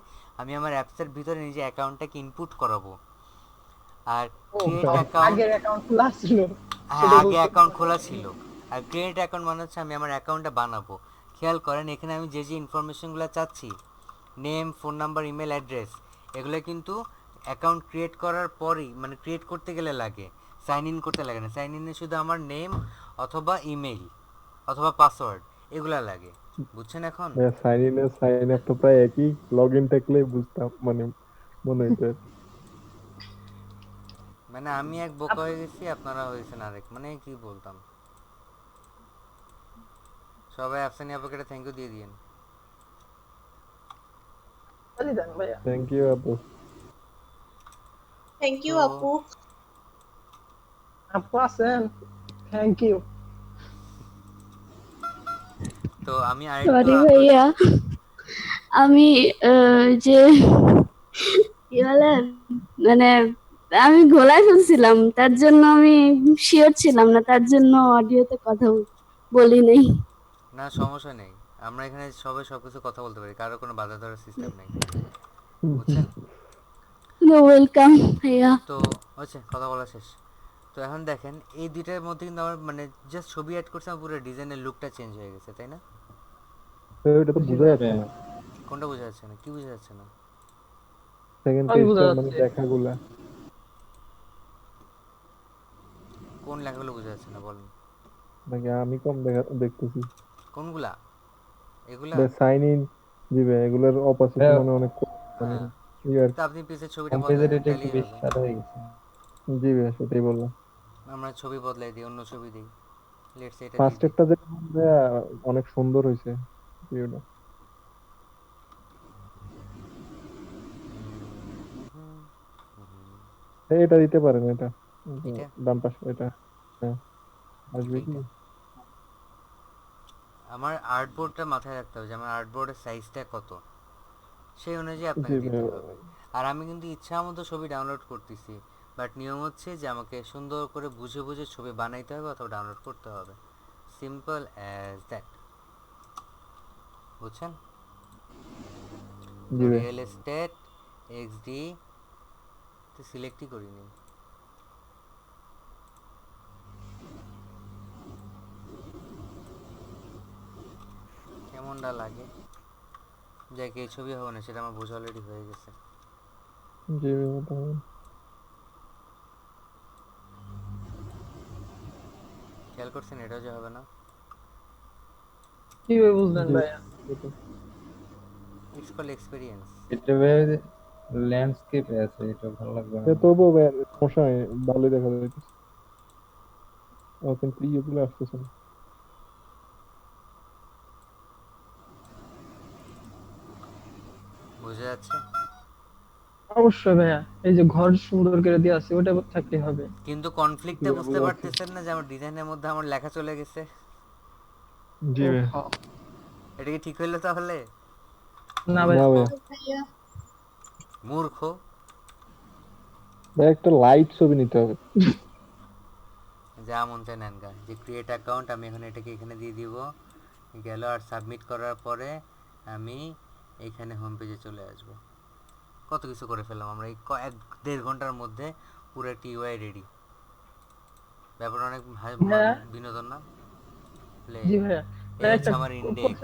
[SPEAKER 1] আমি আমার অ্যাপসের ভিতরে নিজে অ্যাকাউন্টটাকে ইনপুট করাবো। আর
[SPEAKER 7] ও
[SPEAKER 1] ক্রিয়েট অ্যাকাউন্ট,
[SPEAKER 7] আগের অ্যাকাউন্ট খোলা ছিল
[SPEAKER 1] হ্যাঁ
[SPEAKER 7] সেটা
[SPEAKER 1] আগে
[SPEAKER 7] বলতে।
[SPEAKER 1] অ্যাকাউন্ট খোলা ছিল। আর ক্রিয়েট অ্যাকাউন্ট মানে হচ্ছে আমি আমার অ্যাকাউন্টটা বানাবো। খেয়াল করেন এখানে আমি যে যে ইনফরমেশনগুলো চাচ্ছি, name, phone number, email address, এগুলো কিন্তু অ্যাকাউন্ট ক্রিয়েট করার পরেই মানে ক্রিয়েট করতে গেলে লাগে, সাইন ইন করতে লাগে না। সাইন ইনে শুধু আমার নেম অথবা ইমেল অথবা পাসওয়ার্ড এগুলা লাগে, বুঝছেন এখন?
[SPEAKER 8] সাইন ইন আর সাইন আপ তো প্রায় একই, লগ ইন থাকলে বুঝতাম, মানে মনে হইতো।
[SPEAKER 1] মানে আমি এক বোকা হয়ে গেছি, আপনারা হয়েছেন আরেক, মানে কি বলতাম। সবাই আফসানি আপুকে থ্যাংক ইউ দিয়ে দিয়েন।
[SPEAKER 7] বলি দেন ভাইয়া।
[SPEAKER 8] থ্যাংক ইউ আপু।
[SPEAKER 6] থ্যাংক ইউ
[SPEAKER 1] তো
[SPEAKER 6] আপু।
[SPEAKER 7] আপু আছেন, থ্যাংক ইউ।
[SPEAKER 1] তো আমি
[SPEAKER 9] সরি
[SPEAKER 1] আরেকটু
[SPEAKER 9] ভাইয়া, আমি যে কি বলে মানে আমি গলায় ফেলছিলাম, তার জন্য আমি শিওর ছিলাম না, তার জন্য অডিওতে কথা বলি নাই।
[SPEAKER 1] না সমস্যা নেই, আমরা এখানে সবাই সবকিছু কথা বলতে পারি, কারো কোনো বাধা ধরার সিস্টেম নেই, বুঝছেন?
[SPEAKER 9] ওয়েলকাম ভাইয়া।
[SPEAKER 1] তো হচ্ছে কথা বলা শেষ। তো এখন দেখেন এই দুইটার মধ্যে কিন্তু আমার মানে জাস্ট ছবি অ্যাড করছে, আমার পুরো ডিজাইনের লুকটা চেঞ্জ হয়ে গেছে, তাই না?
[SPEAKER 8] এটা তো বোঝা যাচ্ছে না,
[SPEAKER 1] কোনটা বোঝা যাচ্ছে না? কি বোঝা যাচ্ছে না?
[SPEAKER 8] সেকেন্ড
[SPEAKER 7] সবই বোঝা
[SPEAKER 8] পেজটা মানে
[SPEAKER 7] যাচ্ছে।
[SPEAKER 8] লেখাগুলা।
[SPEAKER 1] কোন লেখাগুলো বোঝা যাচ্ছে না বলেন?
[SPEAKER 8] নাকি আমি কম দেখতেছি।
[SPEAKER 1] কোনগুলা? এগুলা?
[SPEAKER 8] সাইন ইন, জি ভাই, এগুলোর অপাসিটি মানে অনেক কম, মানে
[SPEAKER 1] হ্যাঁ,
[SPEAKER 8] ইয়ার।
[SPEAKER 1] তো আপনি পিছে ছবিটা
[SPEAKER 4] হোম
[SPEAKER 1] বদলাই
[SPEAKER 4] পেজের
[SPEAKER 1] দেন,
[SPEAKER 4] এটা একটু
[SPEAKER 1] তাহলেই
[SPEAKER 4] বেশি
[SPEAKER 1] হবে।
[SPEAKER 4] সাদা হয়ে গেছে।
[SPEAKER 8] জি ভাই, সেটাই বললাম।
[SPEAKER 1] আমরা ছবি বদলাই দিই, অন্য ছবি দিই, লেটস এটা দিয়ে দিই।
[SPEAKER 8] ফার্স্টেরটা যে ভাইয়া অনেক সুন্দর হয়েছে ভিডিওটা। এটা দিতে পারেন, এটা
[SPEAKER 1] এটা
[SPEAKER 8] ডান পাশে এটা। হ্যাঁ, আসবে কি?
[SPEAKER 1] এইটা আমার আর্টবোর্ডটা মাথায় রাখতে হবে যে আমার আর্টবোর্ডের সাইজটা কত, সেই অনুযায়ী
[SPEAKER 8] জি
[SPEAKER 1] আপনাকে
[SPEAKER 8] ভাই,
[SPEAKER 1] দিতে হবে। আর আমি কিন্তু ইচ্ছা মতো ছবি ডাউনলোড করতেছি, বাট নিয়ম হচ্ছে যে আমাকে সুন্দর করে বুঝে বুঝে ছবি বানাইতে হবে অথবা ডাউনলোড করতে হবে, সিম্পল অ্যাজ দ্যাট, বুঝছেন?
[SPEAKER 8] জি ভাই।
[SPEAKER 1] রিয়েল এস্টেট এক্সডি তো সিলেক্টই করিনি। কেমনটা লাগে, যাই এই ছবি হবে না সেটা আমার বোঝা অলরেডি হয়ে গেছে।
[SPEAKER 8] জি ভাই, ওটা হবে।
[SPEAKER 1] খেয়াল করছেন এটাও যে হবে না?
[SPEAKER 7] কিভাবে বুঝলেন
[SPEAKER 8] জি
[SPEAKER 7] ভাইয়া?
[SPEAKER 8] এটা-
[SPEAKER 1] ইটস কল এক্সপিরিয়েন্স।
[SPEAKER 4] এটা ভেবে ল্যান্ডস্কেপে আছে, এটা ভালো লাগবে না।
[SPEAKER 8] এ তবুও ভাই সমস্যা নেই, ভালোই দেখা যাইতেছে। কিন্তু ইয়েগুলো আসতেছে না।
[SPEAKER 1] বুঝা যাচ্ছে?
[SPEAKER 7] অবশ্যই ভাইয়া, এই যে ঘর সুন্দর করে দেওয়া আছে ওটা থাকতে হবে।
[SPEAKER 1] কিন্তু কনফ্লিক্টটা
[SPEAKER 8] জি,
[SPEAKER 1] বুঝতে
[SPEAKER 8] বোঝা যাচ্ছে।
[SPEAKER 1] পারতেছেন না যে আমার ডিজাইনের মধ্যে আমার লেখা চলে গেছে?
[SPEAKER 8] জি ভাই।
[SPEAKER 1] এটা কি ঠিক হইলো তাহলে?
[SPEAKER 7] না ভাই,
[SPEAKER 8] না ভাই,
[SPEAKER 6] ভাইয়া
[SPEAKER 1] মূর্খ।
[SPEAKER 8] ভাই একটা লাইট ছবি নিতে হবে।
[SPEAKER 1] যা মন চায় নেন গা, যে ক্রিয়েট অ্যাকাউন্ট আমি এখন এটাকে এখানে দিয়ে দিব, গেল। আর সাবমিট করার পরে আমি এখানে হোম পেজে চলে আসব। কত কিছু করে ফেললাম আমরা এই 1-1.5 ঘন্টার মধ্যে, পুরো একটি ইউআই রেডি। ব্যাপারটা অনেক
[SPEAKER 7] ভাইয়া।
[SPEAKER 1] বিনোদন না? প্লে।
[SPEAKER 7] জি ভাইয়া,
[SPEAKER 1] এই
[SPEAKER 7] ভাইয়া
[SPEAKER 1] হচ্ছে
[SPEAKER 7] একটা
[SPEAKER 1] আমার ইন্ডেক্স,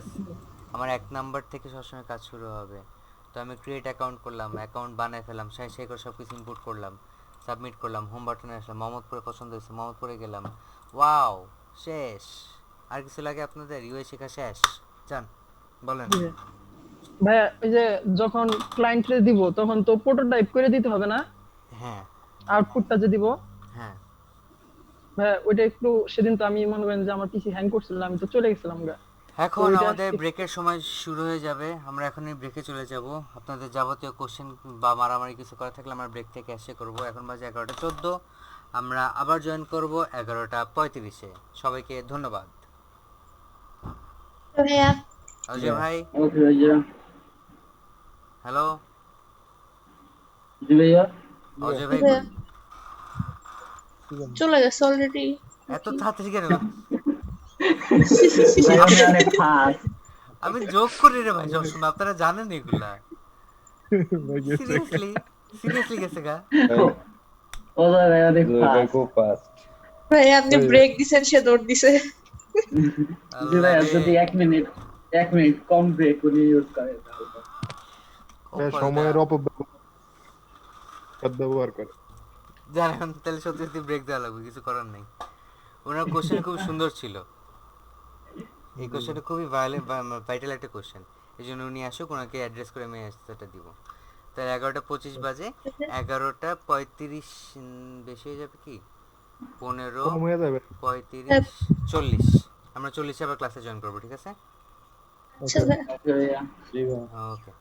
[SPEAKER 1] আমার 1 নাম্বার থেকে সবসময় কাজ শুরু হবে। তো আমি ক্রিয়েট অ্যাকাউন্ট করলাম, অ্যাকাউন্ট বানায় ফেলাম, সেই করে সব কিছু ইনপুট করলাম, সাবমিট করলাম, হোম বাটনে আসলাম, মোহাম্মদপুরে পছন্দ হয়েছে, মোহাম্মদপুরে গেলাম, ওয়াও শেষ। আর কিছু লাগে আপনাদের? ইউআই শেখা শেষ? যান বলেন।
[SPEAKER 7] জি ভাইয়া। ভাইয়া ওই যে যখন ক্লায়েন্টরে দিব তখন তো প্রোটোটাইপ করে দিতে হবে না?
[SPEAKER 1] হ্যাঁ
[SPEAKER 7] আউটপুটটা যে দিব
[SPEAKER 1] হ্যাঁ,
[SPEAKER 7] ভাইয়া, ওইটা একটু সেদিন তো আমি মনে করেন যে আমার পিসি হ্যাং করছিল, আমি তো চলে গেছিলাম গা।
[SPEAKER 1] এখন
[SPEAKER 7] ওইটা
[SPEAKER 1] আমাদের ব্রেকের সময় শুরু হয়ে যাবে, আমরা এখনই ব্রেকে চলে যাব। আপনাদের যাবতীয় কোশ্চেন বা মারামারি কিছু করা থাকলে আমরা ব্রেক থেকে এসে করব। এখন বাজে 11:14, আমরা আবার জয়েন করব 11:35-এ। সবাইকে ধন্যবাদ।
[SPEAKER 6] ভাইয়া
[SPEAKER 1] অজয় ভাই,
[SPEAKER 4] ওকে ভাইয়া।
[SPEAKER 1] হ্যালো।
[SPEAKER 4] জি ভাইয়া।
[SPEAKER 1] অজয় ভাই
[SPEAKER 6] ভাইয়া
[SPEAKER 5] কি জানি।
[SPEAKER 6] চলে গেছে অলরেডি
[SPEAKER 1] এত তাড়াতাড়ি কেন?
[SPEAKER 4] ভাই উনি অনেক ফাস্ট।
[SPEAKER 1] আমি জোক করি রে ভাই সবসময়, আপনারা জানেন এগুলা।
[SPEAKER 5] ভাই গেছে।
[SPEAKER 1] সিরিয়াসলি গেছে গা।
[SPEAKER 4] ও ভাই অনেক
[SPEAKER 8] জয় ভাই
[SPEAKER 4] ফাস্ট।
[SPEAKER 8] খুব ফাস্ট।
[SPEAKER 6] ভাই আপনি
[SPEAKER 5] ভাই,
[SPEAKER 6] ব্রেক দিছেন, সে দৌড় দিছে।
[SPEAKER 4] জি
[SPEAKER 1] আল্লাহ
[SPEAKER 4] ভাইয়া
[SPEAKER 1] রে,
[SPEAKER 4] যদি 1 মিনিট কম ব্রেক উনি ইউজ করে তাহলে।
[SPEAKER 1] খুব
[SPEAKER 5] ভাই
[SPEAKER 1] মজাদার।
[SPEAKER 5] সময়ের অপব্যবহার করে।
[SPEAKER 1] জানেন তাহলে সত্যি সত্যি ব্রেক দেওয়া লাগবে, কিছু করার নেই। ওনার কোশ্চেন খুব সুন্দর ছিল, এই কোশ্চেনটা খুবই ভাইটাল একটা কোশ্চেন। এই জন্য উনি আসুক, ওনাকে অ্যাড্রেস করে আমি অ্যান্সারটা দিব। তাহলে 11:25 বাজে, 11:35 বেশি হয়ে যাবে কি, 15,
[SPEAKER 5] কম হয়ে যাবে।
[SPEAKER 1] 35, 40। আমরা 40-এ আবার ক্লাসে জয়েন করবো, ঠিক আছে?
[SPEAKER 6] আচ্ছা ভাইয়া।
[SPEAKER 4] ওকে ভাইয়া।
[SPEAKER 8] জি ভাই।
[SPEAKER 1] ওকে।